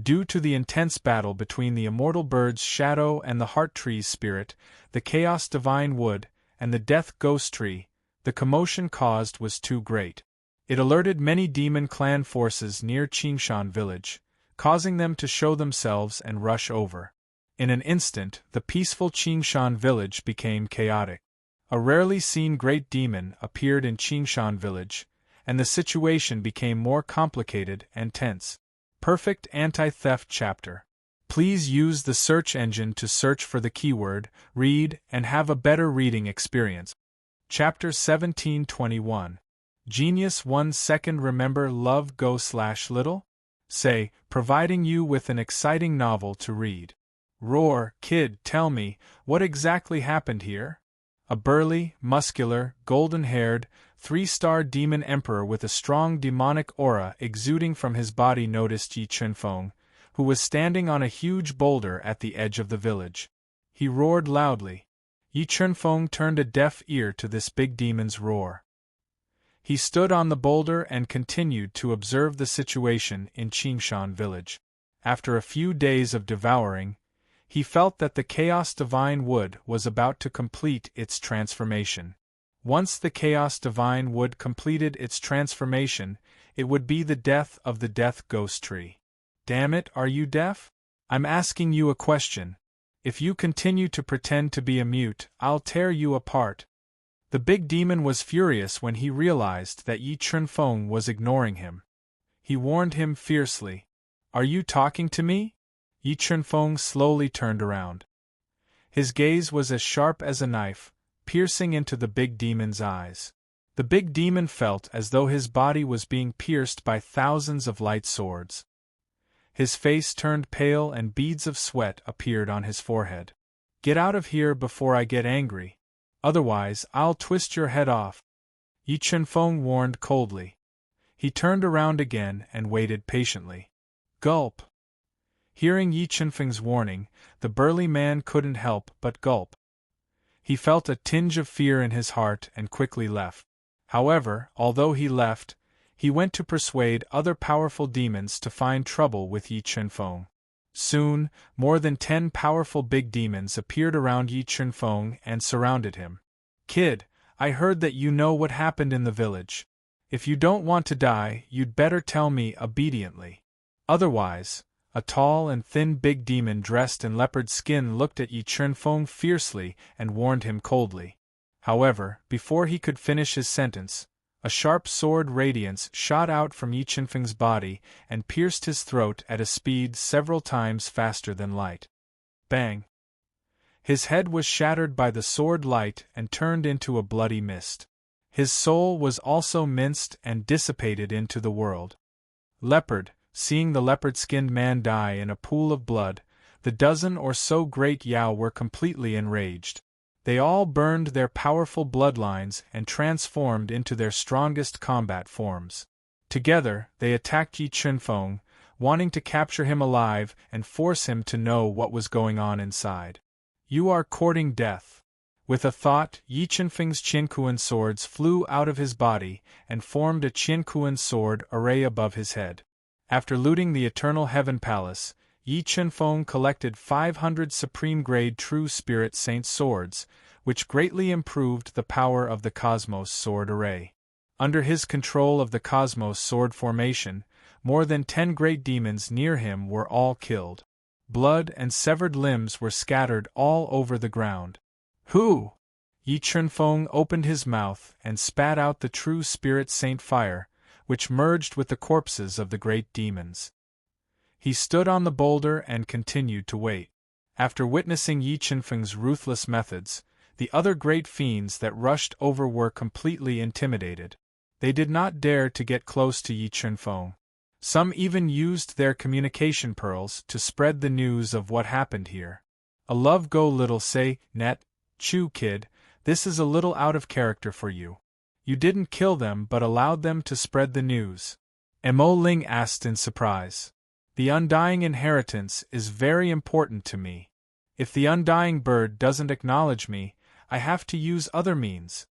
Due to the intense battle between the immortal bird's shadow and the heart tree's spirit, the Chaos Divine Wood, and the Death Ghost Tree, the commotion caused was too great. It alerted many demon clan forces near Qingshan village, causing them to show themselves and rush over. In an instant, the peaceful Qingshan village became chaotic. A rarely seen great demon appeared in Qingshan village, and the situation became more complicated and tense. Perfect anti-theft chapter. Please use the search engine to search for the keyword, read, and have a better reading experience. Chapter 1721. Genius 1 second. Remember love go/little? Say, providing you with an exciting novel to read. Roar, kid, tell me, what exactly happened here? A burly, muscular, golden-haired, 3-star demon emperor with a strong demonic aura exuding from his body noticed Yi Chenfeng, who was standing on a huge boulder at the edge of the village. He roared loudly. Yi Chenfeng turned a deaf ear to this big demon's roar. He stood on the boulder and continued to observe the situation in Qingshan village. After a few days of devouring, he felt that the Chaos Divine Wood was about to complete its transformation. Once the Chaos Divine Wood completed its transformation, it would be the death of the Death Ghost Tree. Damn it, are you deaf? I'm asking you a question. If you continue to pretend to be a mute, I'll tear you apart. The big demon was furious when he realized that Yi Chenfeng was ignoring him. He warned him fiercely. Are you talking to me? Yi Chenfeng slowly turned around. His gaze was as sharp as a knife, piercing into the big demon's eyes. The big demon felt as though his body was being pierced by thousands of light swords. His face turned pale and beads of sweat appeared on his forehead. "Get out of here before I get angry. Otherwise, I'll twist your head off," Yi Chunfeng warned coldly. He turned around again and waited patiently. Gulp. Hearing Yi Chunfeng's warning, the burly man couldn't help but gulp. He felt a tinge of fear in his heart and quickly left. However, although he left, he went to persuade other powerful demons to find trouble with Yi Chunfeng. Soon, more than 10 powerful big demons appeared around Yi Chunfeng and surrounded him. "Kid, I heard that you know what happened in the village. If you don't want to die, you'd better tell me obediently. Otherwise," a tall and thin big demon dressed in leopard skin looked at Yi Chunfeng fiercely and warned him coldly. However, before he could finish his sentence, a sharp sword radiance shot out from Yi Chunfeng's body and pierced his throat at a speed several times faster than light. Bang! His head was shattered by the sword light and turned into a bloody mist. His soul was also minced and dissipated into the world. Leopard, seeing the leopard-skinned man die in a pool of blood, the dozen or so great Yao were completely enraged. They all burned their powerful bloodlines and transformed into their strongest combat forms. Together, they attacked Yi Chunfeng, wanting to capture him alive and force him to know what was going on inside. "You are courting death." With a thought, Yi Chunfeng's Qianquan swords flew out of his body and formed a Qianquan sword array above his head. After looting the Eternal Heaven Palace, Yi Chunfeng collected 500 supreme-grade True Spirit Saint swords, which greatly improved the power of the Cosmos Sword Array. Under his control of the Cosmos Sword Formation, more than 10 great demons near him were all killed. Blood and severed limbs were scattered all over the ground. "Who?" Yi Chunfeng opened his mouth and spat out the True Spirit Saint fire, which merged with the corpses of the great demons. He stood on the boulder and continued to wait. After witnessing Yi Chunfeng's ruthless methods, the other great fiends that rushed over were completely intimidated. They did not dare to get close to Yi Chunfeng. Some even used their communication pearls to spread the news of what happened here. "A love go little say, net, chew kid, this is a little out of character for you. You didn't kill them but allowed them to spread the news." Mo Ling asked in surprise. "The undying inheritance is very important to me. If the undying bird doesn't acknowledge me, I have to use other means,"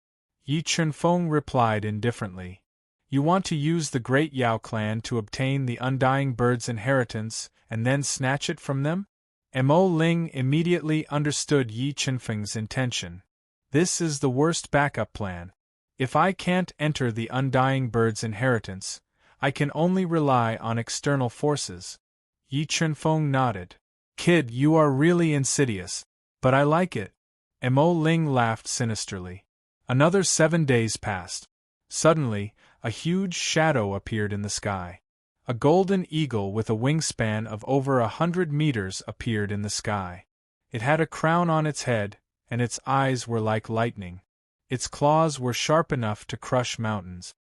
Yi Chunfeng replied indifferently. "You want to use the great Yao clan to obtain the undying bird's inheritance and then snatch it from them?" Mo Ling immediately understood Yi Chunfeng's intention. "This is the worst backup plan. If I can't enter the undying bird's inheritance, I can only rely on external forces." Yi Chunfeng nodded. "Kid, you are really insidious, but I like it." Mo Ling laughed sinisterly. Another 7 days passed. Suddenly, a huge shadow appeared in the sky. A golden eagle with a wingspan of over 100 meters appeared in the sky. It had a crown on its head, and its eyes were like lightning. Its claws were sharp enough to crush mountains.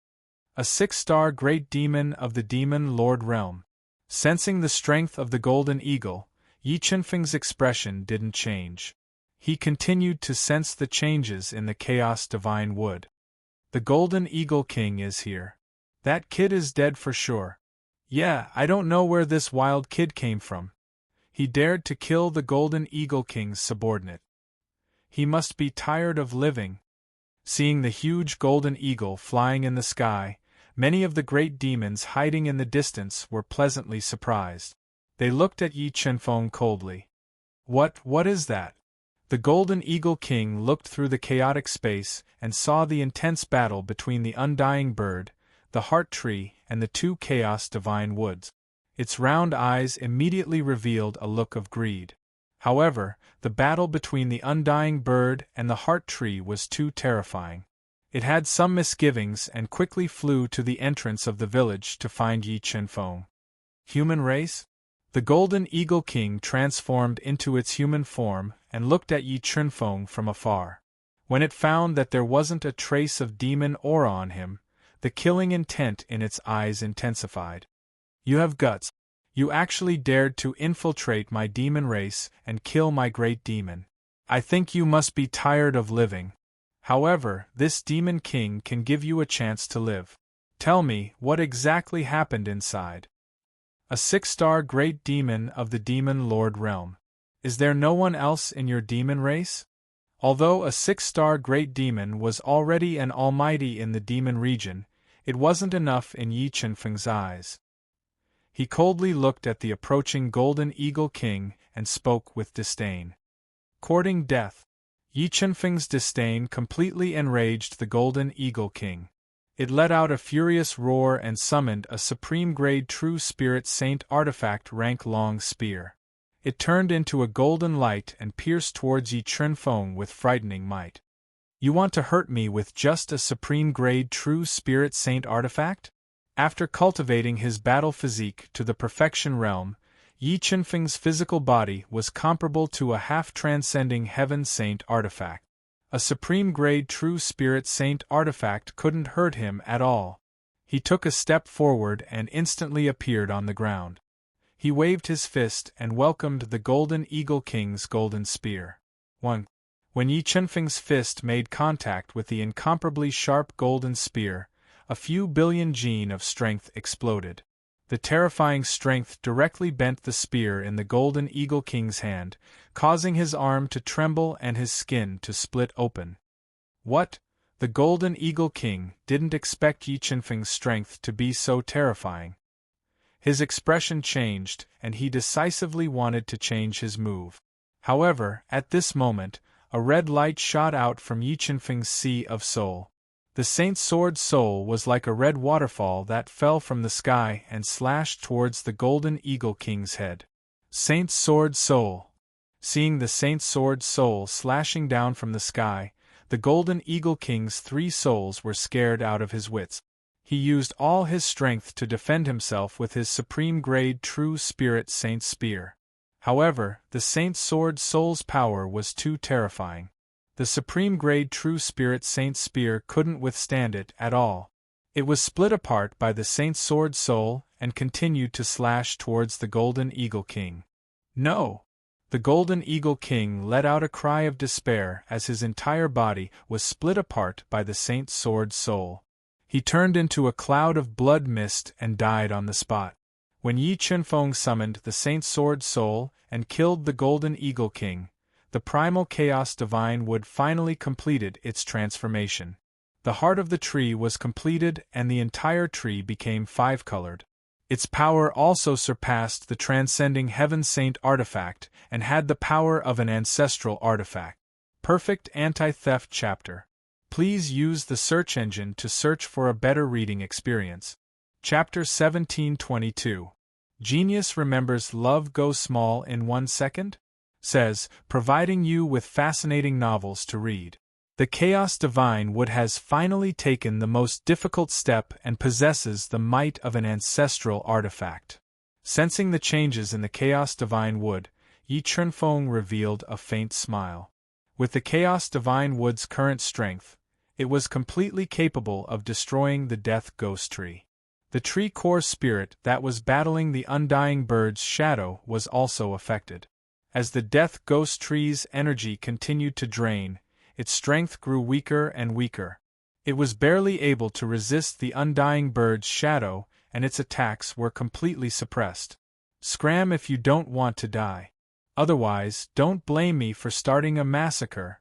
A 6-star great demon of the Demon Lord realm. Sensing the strength of the golden eagle, Yi Chunfeng's expression didn't change. He continued to sense the changes in the Chaos Divine Wood. "The Golden Eagle King is here. That kid is dead for sure. Yeah, I don't know where this wild kid came from. He dared to kill the Golden Eagle King's subordinate. He must be tired of living." Seeing the huge golden eagle flying in the sky, many of the great demons hiding in the distance were pleasantly surprised. They looked at Yi Chunfeng coldly. What is that?" The Golden Eagle King looked through the chaotic space and saw the intense battle between the undying bird, the heart tree, and the 2 Chaos Divine Woods. Its round eyes immediately revealed a look of greed. However, the battle between the undying bird and the heart tree was too terrifying. It had some misgivings and quickly flew to the entrance of the village to find Yi Chunfeng. "Human race?" The Golden Eagle King transformed into its human form and looked at Yi Chunfeng from afar. When it found that there wasn't a trace of demon aura on him, the killing intent in its eyes intensified. You have guts. You actually dared to infiltrate my demon race and kill my great demon. I think you must be tired of living. However, this demon king can give you a chance to live. Tell me, what exactly happened inside? A 6-star great demon of the demon lord realm. Is there no one else in your demon race? Although a 6-star great demon was already an almighty in the demon region, it wasn't enough in Yi Qianfeng's eyes. He coldly looked at the approaching Golden Eagle King and spoke with disdain. Courting death. Yi Qianfeng's disdain completely enraged the Golden Eagle King. It let out a furious roar and summoned a supreme-grade True Spirit Saint artifact rank-long spear. It turned into a golden light and pierced towards Yi Qianfeng with frightening might. You want to hurt me with just a supreme-grade True Spirit Saint artifact? After cultivating his battle physique to the perfection realm, Yi Qianfeng's physical body was comparable to a half-transcending Heaven Saint artifact. A supreme-grade True Spirit Saint artifact couldn't hurt him at all. He took a step forward and instantly appeared on the ground. He waved his fist and welcomed the Golden Eagle King's golden spear. 1. When Yi Qianfeng's fist made contact with the incomparably sharp golden spear, a few billion gene of strength exploded. The terrifying strength directly bent the spear in the Golden Eagle King's hand, causing his arm to tremble and his skin to split open. What? The Golden Eagle King didn't expect Yi Qianfeng's strength to be so terrifying. His expression changed, and he decisively wanted to change his move. However, at this moment, a red light shot out from Yi Qianfeng's sea of soul. The Saint's sword soul was like a red waterfall that fell from the sky and slashed towards the Golden Eagle King's head. Saint's sword soul. Seeing the Saint's sword soul slashing down from the sky, the Golden Eagle King's 3 souls were scared out of his wits. He used all his strength to defend himself with his supreme-grade True Spirit Saint spear. However, the Saint's sword soul's power was too terrifying. The supreme-grade True Spirit Saint spear couldn't withstand it at all. It was split apart by the Saint's sword soul and continued to slash towards the Golden Eagle King. No! The Golden Eagle King let out a cry of despair as his entire body was split apart by the Saint's sword soul. He turned into a cloud of blood mist and died on the spot. When Yi Qianfeng summoned the Saint's sword soul and killed the Golden Eagle King, the primal chaos divine wood finally completed its transformation. The heart of the tree was completed and the entire tree became 5-colored. Its power also surpassed the transcending Heaven Saint artifact and had the power of an ancestral artifact. Perfect anti-theft chapter. Please use the search engine to search for a better reading experience. Chapter 1722. Genius remembers love goes small in 1 second? Says, providing you with fascinating novels to read. The Chaos Divine Wood has finally taken the most difficult step and possesses the might of an ancestral artifact. Sensing the changes in the Chaos Divine Wood, Yi Qianfeng revealed a faint smile. With the Chaos Divine Wood's current strength, it was completely capable of destroying the Death Ghost Tree. The tree core spirit that was battling the Undying Bird's shadow was also affected. As the Death Ghost Tree's energy continued to drain, its strength grew weaker and weaker. It was barely able to resist the Undying Bird's shadow, and its attacks were completely suppressed. Scram if you don't want to die. Otherwise, don't blame me for starting a massacre.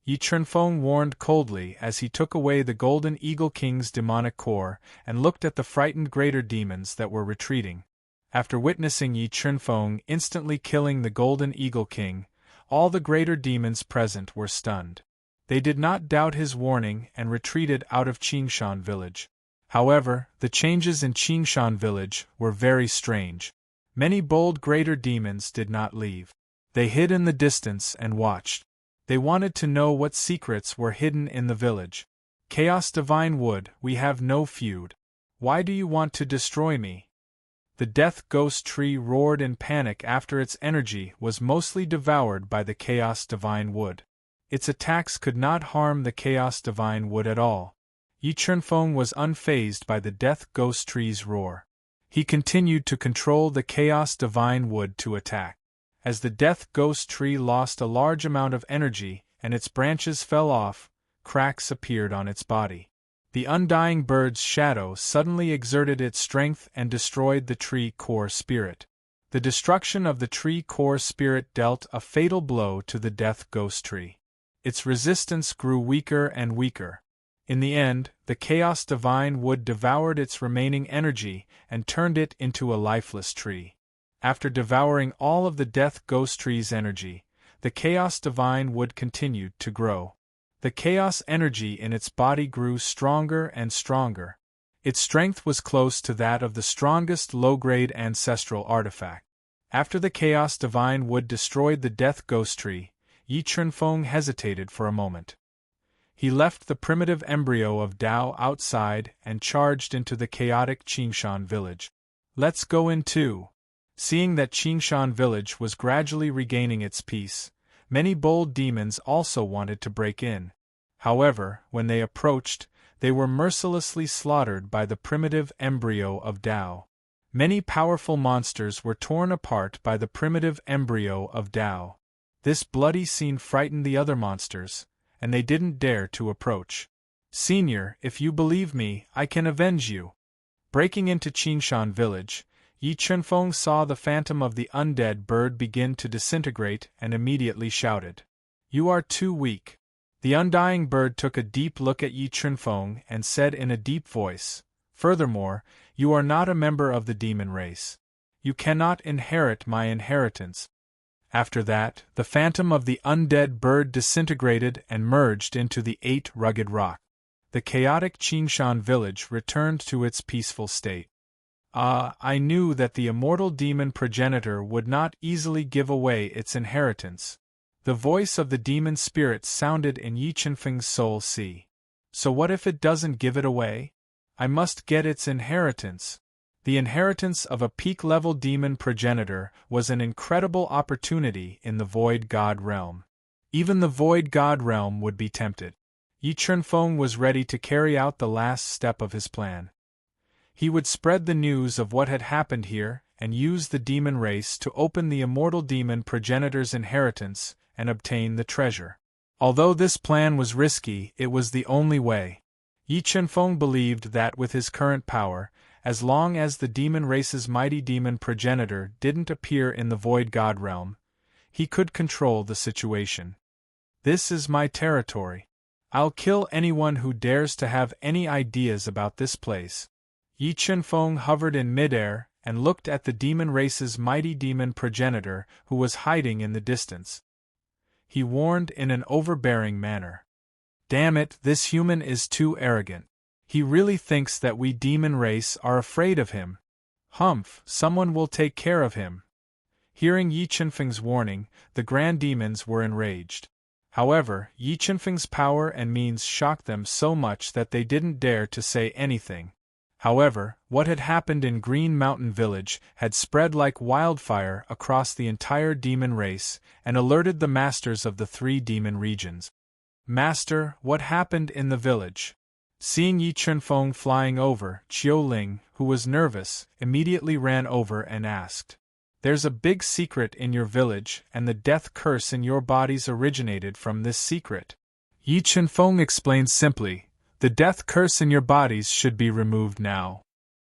Yi Qianfeng warned coldly as he took away the Golden Eagle King's demonic core and looked at the frightened greater demons that were retreating. After witnessing Yi Qianfeng instantly killing the Golden Eagle King, all the greater demons present were stunned. They did not doubt his warning and retreated out of Qingshan village. However, the changes in Qingshan village were very strange. Many bold greater demons did not leave. They hid in the distance and watched. They wanted to know what secrets were hidden in the village. Chaos Divine Wood, we have no feud. Why do you want to destroy me? The Death Ghost Tree roared in panic after its energy was mostly devoured by the Chaos Divine Wood. Its attacks could not harm the Chaos Divine Wood at all. Yi Chunfeng was unfazed by the Death Ghost Tree's roar. He continued to control the Chaos Divine Wood to attack. As the Death Ghost Tree lost a large amount of energy and its branches fell off, cracks appeared on its body. The undying bird's shadow suddenly exerted its strength and destroyed the tree core spirit. The destruction of the tree core spirit dealt a fatal blow to the Death Ghost Tree. Its resistance grew weaker and weaker. In the end, the Chaos Divine Wood devoured its remaining energy and turned it into a lifeless tree. After devouring all of the Death Ghost Tree's energy, the Chaos Divine Wood continued to grow. The chaos energy in its body grew stronger and stronger. Its strength was close to that of the strongest low-grade ancestral artifact. After the Chaos Divine Wood destroyed the Death Ghost Tree, Yi Chunfeng hesitated for a moment. He left the primitive embryo of Tao outside and charged into the chaotic Qingshan village. Let's go in too. Seeing that Qingshan village was gradually regaining its peace, many bold demons also wanted to break in. However, when they approached, they were mercilessly slaughtered by the primitive embryo of Tao. Many powerful monsters were torn apart by the primitive embryo of Tao. This bloody scene frightened the other monsters, and they didn't dare to approach. Senior, if you believe me, I can avenge you. Breaking into Qingshan village, Yi Chunfeng saw the phantom of the undead bird begin to disintegrate and immediately shouted, "You are too weak." The undying bird took a deep look at Yi Chunfeng and said in a deep voice, "Furthermore, you are not a member of the demon race. You cannot inherit my inheritance." After that, the phantom of the undead bird disintegrated and merged into the 8 rugged rock. The chaotic Qingshan village returned to its peaceful state. I knew that the immortal demon progenitor would not easily give away its inheritance. The voice of the demon spirit sounded in Yi Chunfeng's soul. So what if it doesn't give it away? I must get its inheritance. The inheritance of a peak-level demon progenitor was an incredible opportunity in the Void God realm. Even the Void God realm would be tempted. Yi Chunfeng was ready to carry out the last step of his plan. He would spread the news of what had happened here and use the demon race to open the immortal demon progenitor's inheritance and obtain the treasure. Although this plan was risky, it was the only way. Yi Chunfeng believed that with his current power, as long as the demon race's mighty demon progenitor didn't appear in the Void God realm, he could control the situation. This is my territory. I'll kill anyone who dares to have any ideas about this place. Yi Chunfeng hovered in midair and looked at the demon race's mighty demon progenitor who was hiding in the distance. He warned in an overbearing manner. Damn it, this human is too arrogant. He really thinks that we demon race are afraid of him. Humph, someone will take care of him. Hearing Yi Chunfeng's warning, the grand demons were enraged. However, Yi Chunfeng's power and means shocked them so much that they didn't dare to say anything. However, what had happened in Green Mountain Village had spread like wildfire across the entire demon race and alerted the masters of the 3 demon regions. "Master, what happened in the village?" Seeing Yi Chunfeng flying over, Qiu Ling, who was nervous, immediately ran over and asked, "There's a big secret in your village, and the death curse in your bodies originated from this secret." Yi Chunfeng explained simply, "The death curse in your bodies should be removed now."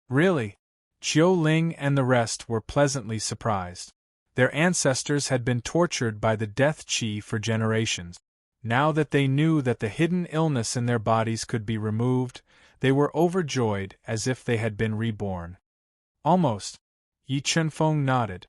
Really? Qiu Ling and the rest were pleasantly surprised. Their ancestors had been tortured by the death qi for generations. Now that they knew that the hidden illness in their bodies could be removed, they were overjoyed as if they had been reborn. Almost. Yi Chunfeng nodded.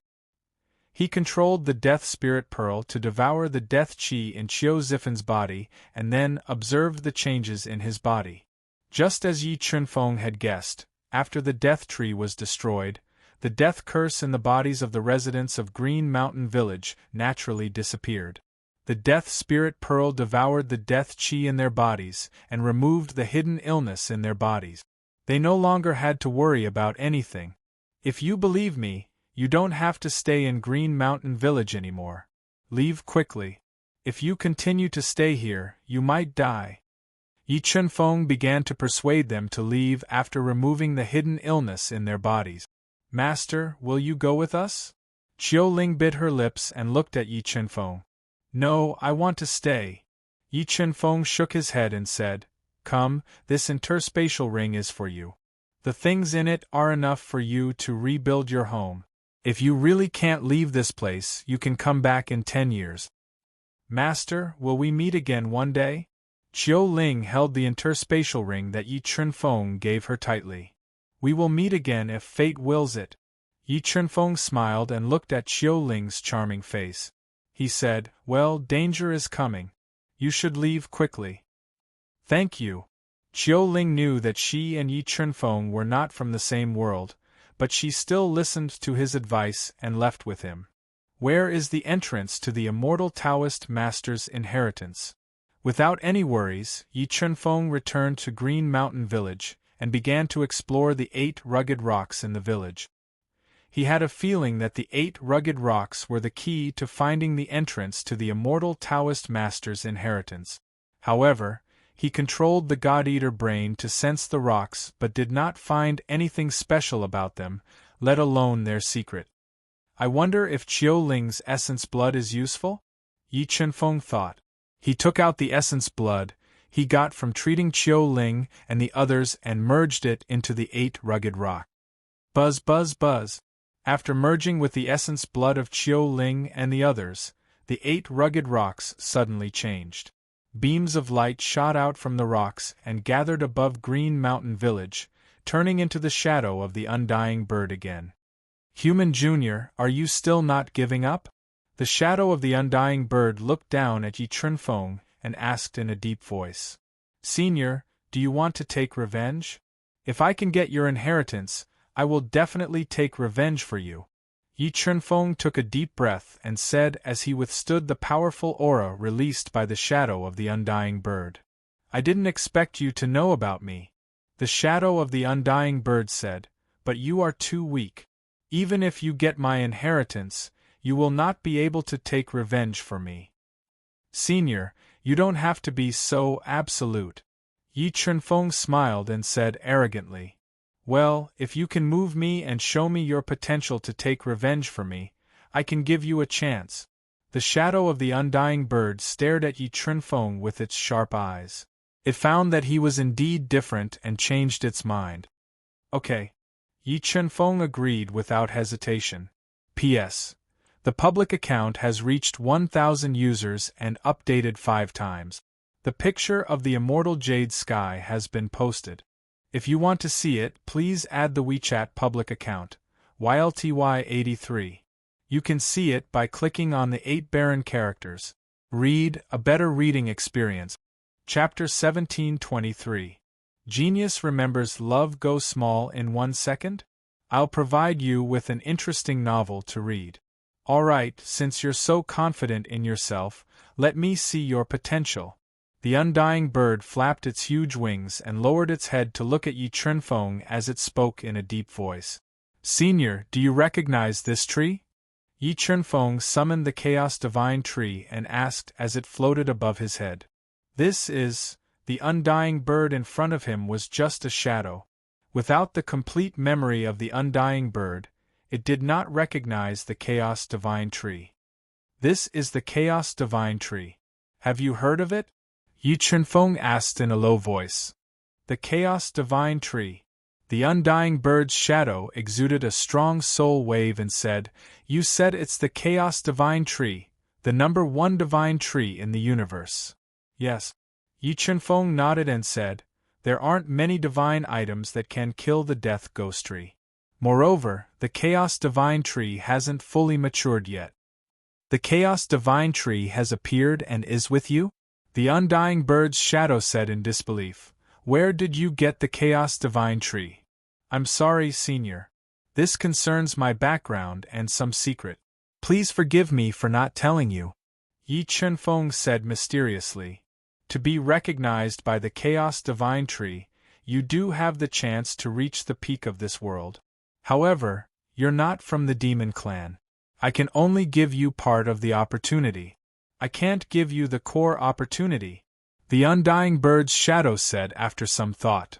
He controlled the Death Spirit Pearl to devour the Death Qi in Qiu Zifen's body and then observed the changes in his body. Just as Yi Chunfeng had guessed, after the Death Tree was destroyed, the death curse in the bodies of the residents of Green Mountain Village naturally disappeared. The Death Spirit Pearl devoured the Death Qi in their bodies and removed the hidden illness in their bodies. They no longer had to worry about anything. If you believe me, you don't have to stay in Green Mountain Village anymore. Leave quickly. If you continue to stay here, you might die. Yi Chunfeng began to persuade them to leave after removing the hidden illness in their bodies. Master, will you go with us? Qiu Ling bit her lips and looked at Yi Chunfeng. No, I want to stay. Yi Chunfeng shook his head and said, Come, this interspatial ring is for you. The things in it are enough for you to rebuild your home. If you really can't leave this place, you can come back in 10 years. Master, will we meet again one day? Qiu Ling held the interspatial ring that Yi Chunfeng gave her tightly. We will meet again if fate wills it. Yi Chunfeng smiled and looked at Qiu Ling's charming face. He said, Well, danger is coming. You should leave quickly. Thank you. Qiu Ling knew that she and Yi Chunfeng were not from the same world, but she still listened to his advice and left with him. Where is the entrance to the immortal Taoist master's inheritance? Without any worries, Yi Chunfeng returned to Green Mountain Village and began to explore the 8 rugged rocks in the village. He had a feeling that the 8 rugged rocks were the key to finding the entrance to the immortal Taoist master's inheritance. However, he controlled the God-Eater brain to sense the rocks but did not find anything special about them, let alone their secret. I wonder if Qiu Ling's essence blood is useful? Yi Chunfeng thought. He took out the essence blood he got from treating Qiu Ling and the others and merged it into the 8 rugged rock. Buzz buzz buzz. After merging with the essence blood of Qiu Ling and the others, the 8 rugged rocks suddenly changed. Beams of light shot out from the rocks and gathered above Green Mountain Village, turning into the shadow of the undying bird again. Human Jr., are you still not giving up? The shadow of the undying bird looked down at Yi Chunfeng and asked in a deep voice. Senior, do you want to take revenge? If I can get your inheritance, I will definitely take revenge for you. Yi Chunfeng took a deep breath and said as he withstood the powerful aura released by the shadow of the undying bird. I didn't expect you to know about me. The shadow of the undying bird said, but you are too weak. Even if you get my inheritance, you will not be able to take revenge for me. Senior, you don't have to be so absolute. Yi Chunfeng smiled and said arrogantly. Well, if you can move me and show me your potential to take revenge for me, I can give you a chance. The shadow of the undying bird stared at Yi Chunfeng with its sharp eyes. It found that he was indeed different and changed its mind. Okay. Yi Chunfeng agreed without hesitation. P.S. The public account has reached 1,000 users and updated 5 times. The picture of the immortal jade sky has been posted. If you want to see it, please add the WeChat public account, YLTY83. You can see it by clicking on the 8 barren characters. Read, a better reading experience. Chapter 1723. Genius remembers love goes small in 1 second? I'll provide you with an interesting novel to read. Alright, since you're so confident in yourself, let me see your potential. The undying bird flapped its huge wings and lowered its head to look at Yi Chunfeng as it spoke in a deep voice. Senior, do you recognize this tree? Yi Chunfeng summoned the Chaos Divine Tree and asked as it floated above his head. This is... The undying bird in front of him was just a shadow. Without the complete memory of the undying bird, it did not recognize the Chaos Divine Tree. This is the Chaos Divine Tree. Have you heard of it? Yi Chunfeng asked in a low voice. The Chaos Divine Tree. The undying bird's shadow exuded a strong soul wave and said, You said it's the Chaos Divine Tree, the number 1 divine tree in the universe. Yes. Yi Chunfeng nodded and said, There aren't many divine items that can kill the death ghost tree. Moreover, the Chaos Divine Tree hasn't fully matured yet. The Chaos Divine Tree has appeared and is with you? The undying bird's shadow said in disbelief. Where did you get the Chaos Divine Tree? I'm sorry, Senior. This concerns my background and some secret. Please forgive me for not telling you. Yi Chunfeng said mysteriously. To be recognized by the Chaos Divine Tree, you do have the chance to reach the peak of this world. However, you're not from the demon clan. I can only give you part of the opportunity. I can't give you the core opportunity. The Undying Bird's shadow said after some thought.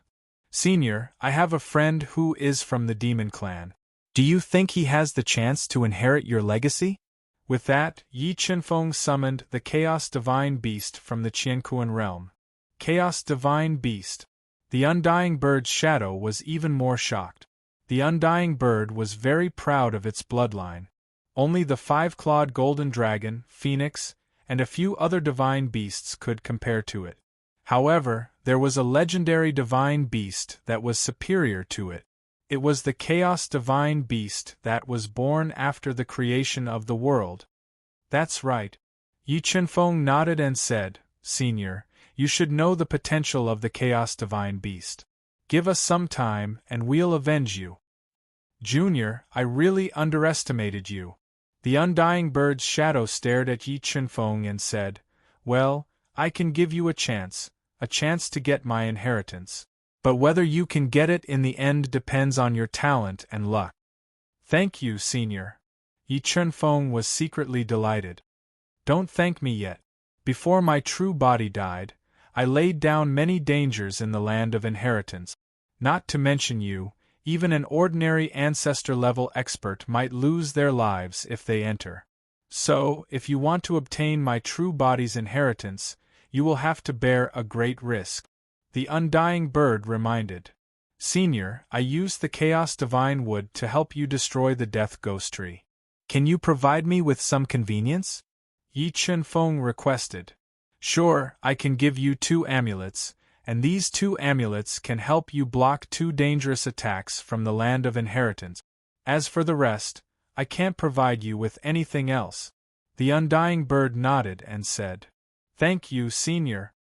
Senior, I have a friend who is from the demon clan. Do you think he has the chance to inherit your legacy? With that, Yi Chenfeng summoned the Chaos Divine Beast from the Qiankuan realm. Chaos Divine Beast. The Undying Bird's shadow was even more shocked. The Undying Bird was very proud of its bloodline. Only the five-clawed golden dragon, phoenix, and a few other divine beasts could compare to it. However, there was a legendary divine beast that was superior to it. It was the Chaos Divine Beast that was born after the creation of the world. That's right. Yi Chenfeng nodded and said, Senior, you should know the potential of the Chaos Divine Beast. Give us some time and we'll avenge you. Junior, I really underestimated you. The Undying Bird's shadow stared at Yi Chenfeng and said, Well, I can give you a chance to get my inheritance. But whether you can get it in the end depends on your talent and luck. Thank you, Senior. Yi Chenfeng was secretly delighted. Don't thank me yet. Before my true body died, I laid down many dangers in the land of inheritance. Not to mention you, even an ordinary ancestor-level expert might lose their lives if they enter. So, if you want to obtain my true body's inheritance, you will have to bear a great risk. The Undying Bird reminded. Senior, I used the Chaos Divine Wood to help you destroy the Death Ghost Tree. Can you provide me with some convenience? Yi Chenfeng requested. Sure, I can give you 2 amulets, and these 2 amulets can help you block 2 dangerous attacks from the land of inheritance. As for the rest, I can't provide you with anything else. The Undying Bird nodded and said. Thank you, Senior.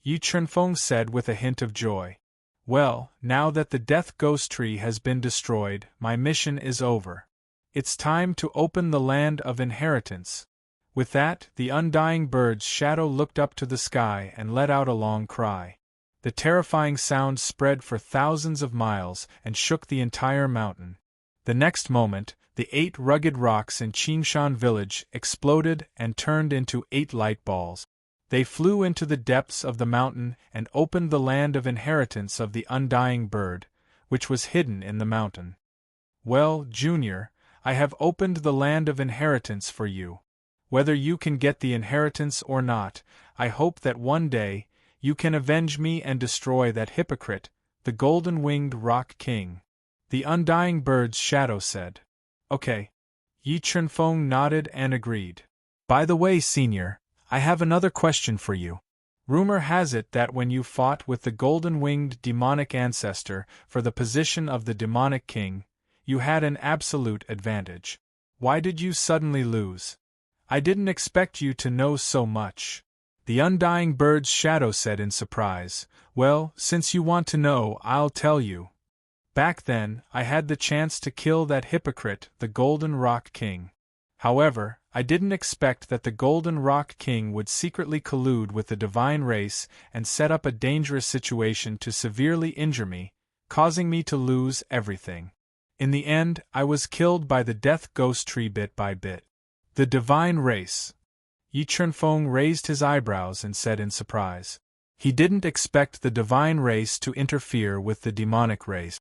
Yi Chenfeng said with a hint of joy. Well, now that the Death Ghost Tree has been destroyed, my mission is over. It's time to open the land of inheritance. With that, the Undying Bird's shadow looked up to the sky and let out a long cry. The terrifying sound spread for thousands of miles and shook the entire mountain. The next moment, the 8 rugged rocks in Qingshan village exploded and turned into 8 light balls. They flew into the depths of the mountain and opened the land of inheritance of the Undying Bird, which was hidden in the mountain. Well, Junior, I have opened the land of inheritance for you. Whether you can get the inheritance or not, I hope that one day, you can avenge me and destroy that hypocrite, the golden-winged Rock King. The Undying Bird's shadow said. Okay. Yi Chenfeng nodded and agreed. By the way, Senior, I have another question for you. Rumor has it that when you fought with the golden-winged demonic ancestor for the position of the demonic king, you had an absolute advantage. Why did you suddenly lose? I didn't expect you to know so much. The Undying Bird's shadow said in surprise. Well, since you want to know, I'll tell you. Back then, I had the chance to kill that hypocrite, the Golden Rock King. However, I didn't expect that the Golden Rock King would secretly collude with the divine race and set up a dangerous situation to severely injure me, causing me to lose everything. In the end, I was killed by the Death Ghost Tree bit by bit. The divine race. Yi Chenfeng raised his eyebrows and said in surprise. He didn't expect the divine race to interfere with the demonic race.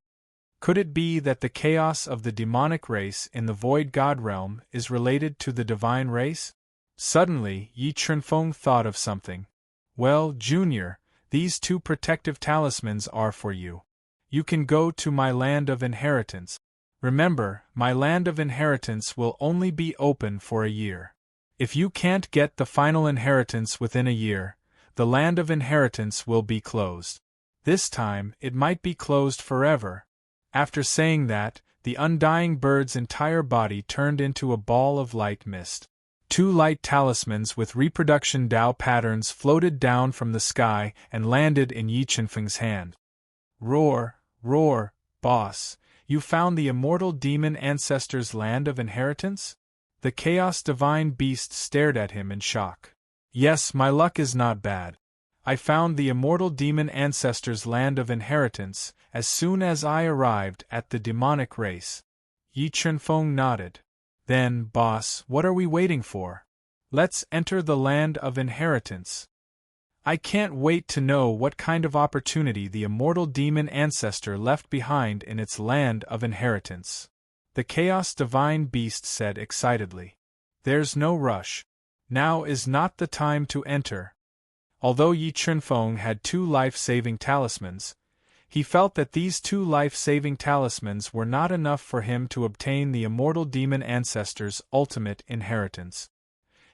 Could it be that the chaos of the demonic race in the Void God realm is related to the divine race? Suddenly, Yi Chenfeng thought of something. Well, Junior, these 2 protective talismans are for you. You can go to my land of inheritance. Remember, my land of inheritance will only be open for a year. If you can't get the final inheritance within a year, the land of inheritance will be closed. This time, it might be closed forever. After saying that, the Undying Bird's entire body turned into a ball of light mist. 2 light talismans with reproduction Tao patterns floated down from the sky and landed in Yi Chenfeng's hand. Roar, roar, boss, you found the immortal demon ancestor's land of inheritance? The Chaos Divine Beast stared at him in shock. Yes, my luck is not bad. I found the immortal demon ancestor's land of inheritance as soon as I arrived at the demonic race. Yi Chenfeng nodded. Then, boss, what are we waiting for? Let's enter the land of inheritance. I can't wait to know what kind of opportunity the immortal demon ancestor left behind in its land of inheritance. The Chaos Divine Beast said excitedly. There's no rush. Now is not the time to enter. Although Yi Chunfeng had 2 life-saving talismans, he felt that these 2 life-saving talismans were not enough for him to obtain the immortal demon ancestor's ultimate inheritance.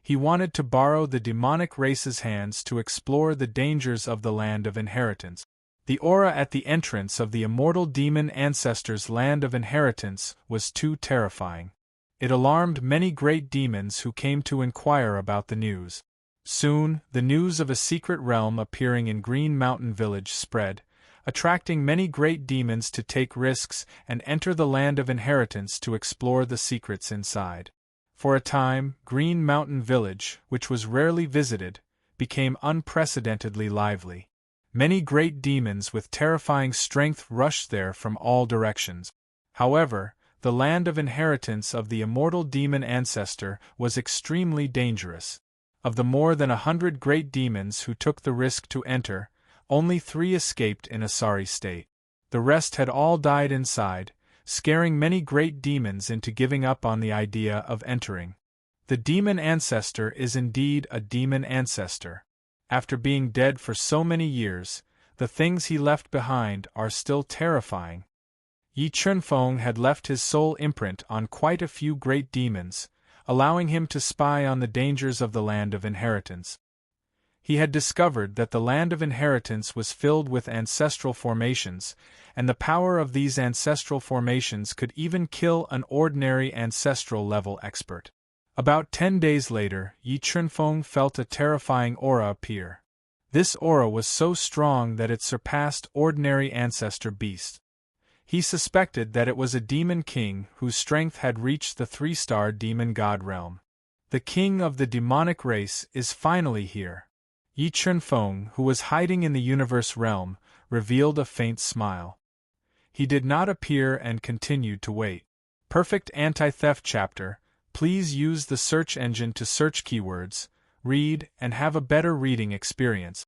He wanted to borrow the demonic race's hands to explore the dangers of the land of inheritance. The aura at the entrance of the immortal demon ancestor's land of inheritance was too terrifying. It alarmed many great demons who came to inquire about the news. Soon, the news of a secret realm appearing in Green Mountain Village spread, attracting many great demons to take risks and enter the land of inheritance to explore the secrets inside. For a time, Green Mountain Village, which was rarely visited, became unprecedentedly lively. Many great demons with terrifying strength rushed there from all directions. However, the land of inheritance of the immortal demon ancestor was extremely dangerous. Of the more than 100 great demons who took the risk to enter, only 3 escaped in a sorry state. The rest had all died inside, scaring many great demons into giving up on the idea of entering. The demon ancestor is indeed a demon ancestor. After being dead for so many years, the things he left behind are still terrifying. Yi Chunfeng had left his soul imprint on quite a few great demons, allowing him to spy on the dangers of the land of inheritance. He had discovered that the land of inheritance was filled with ancestral formations, and the power of these ancestral formations could even kill an ordinary ancestral-level expert. About 10 days later, Yi Chunfeng felt a terrifying aura appear. This aura was so strong that it surpassed ordinary ancestor beasts. He suspected that it was a demon king whose strength had reached the 3-star demon god realm. The king of the demonic race is finally here. Yi Chunfeng, who was hiding in the universe realm, revealed a faint smile. He did not appear and continued to wait. Perfect Anti-Theft Chapter. Please use the search engine to search keywords, read, and have a better reading experience.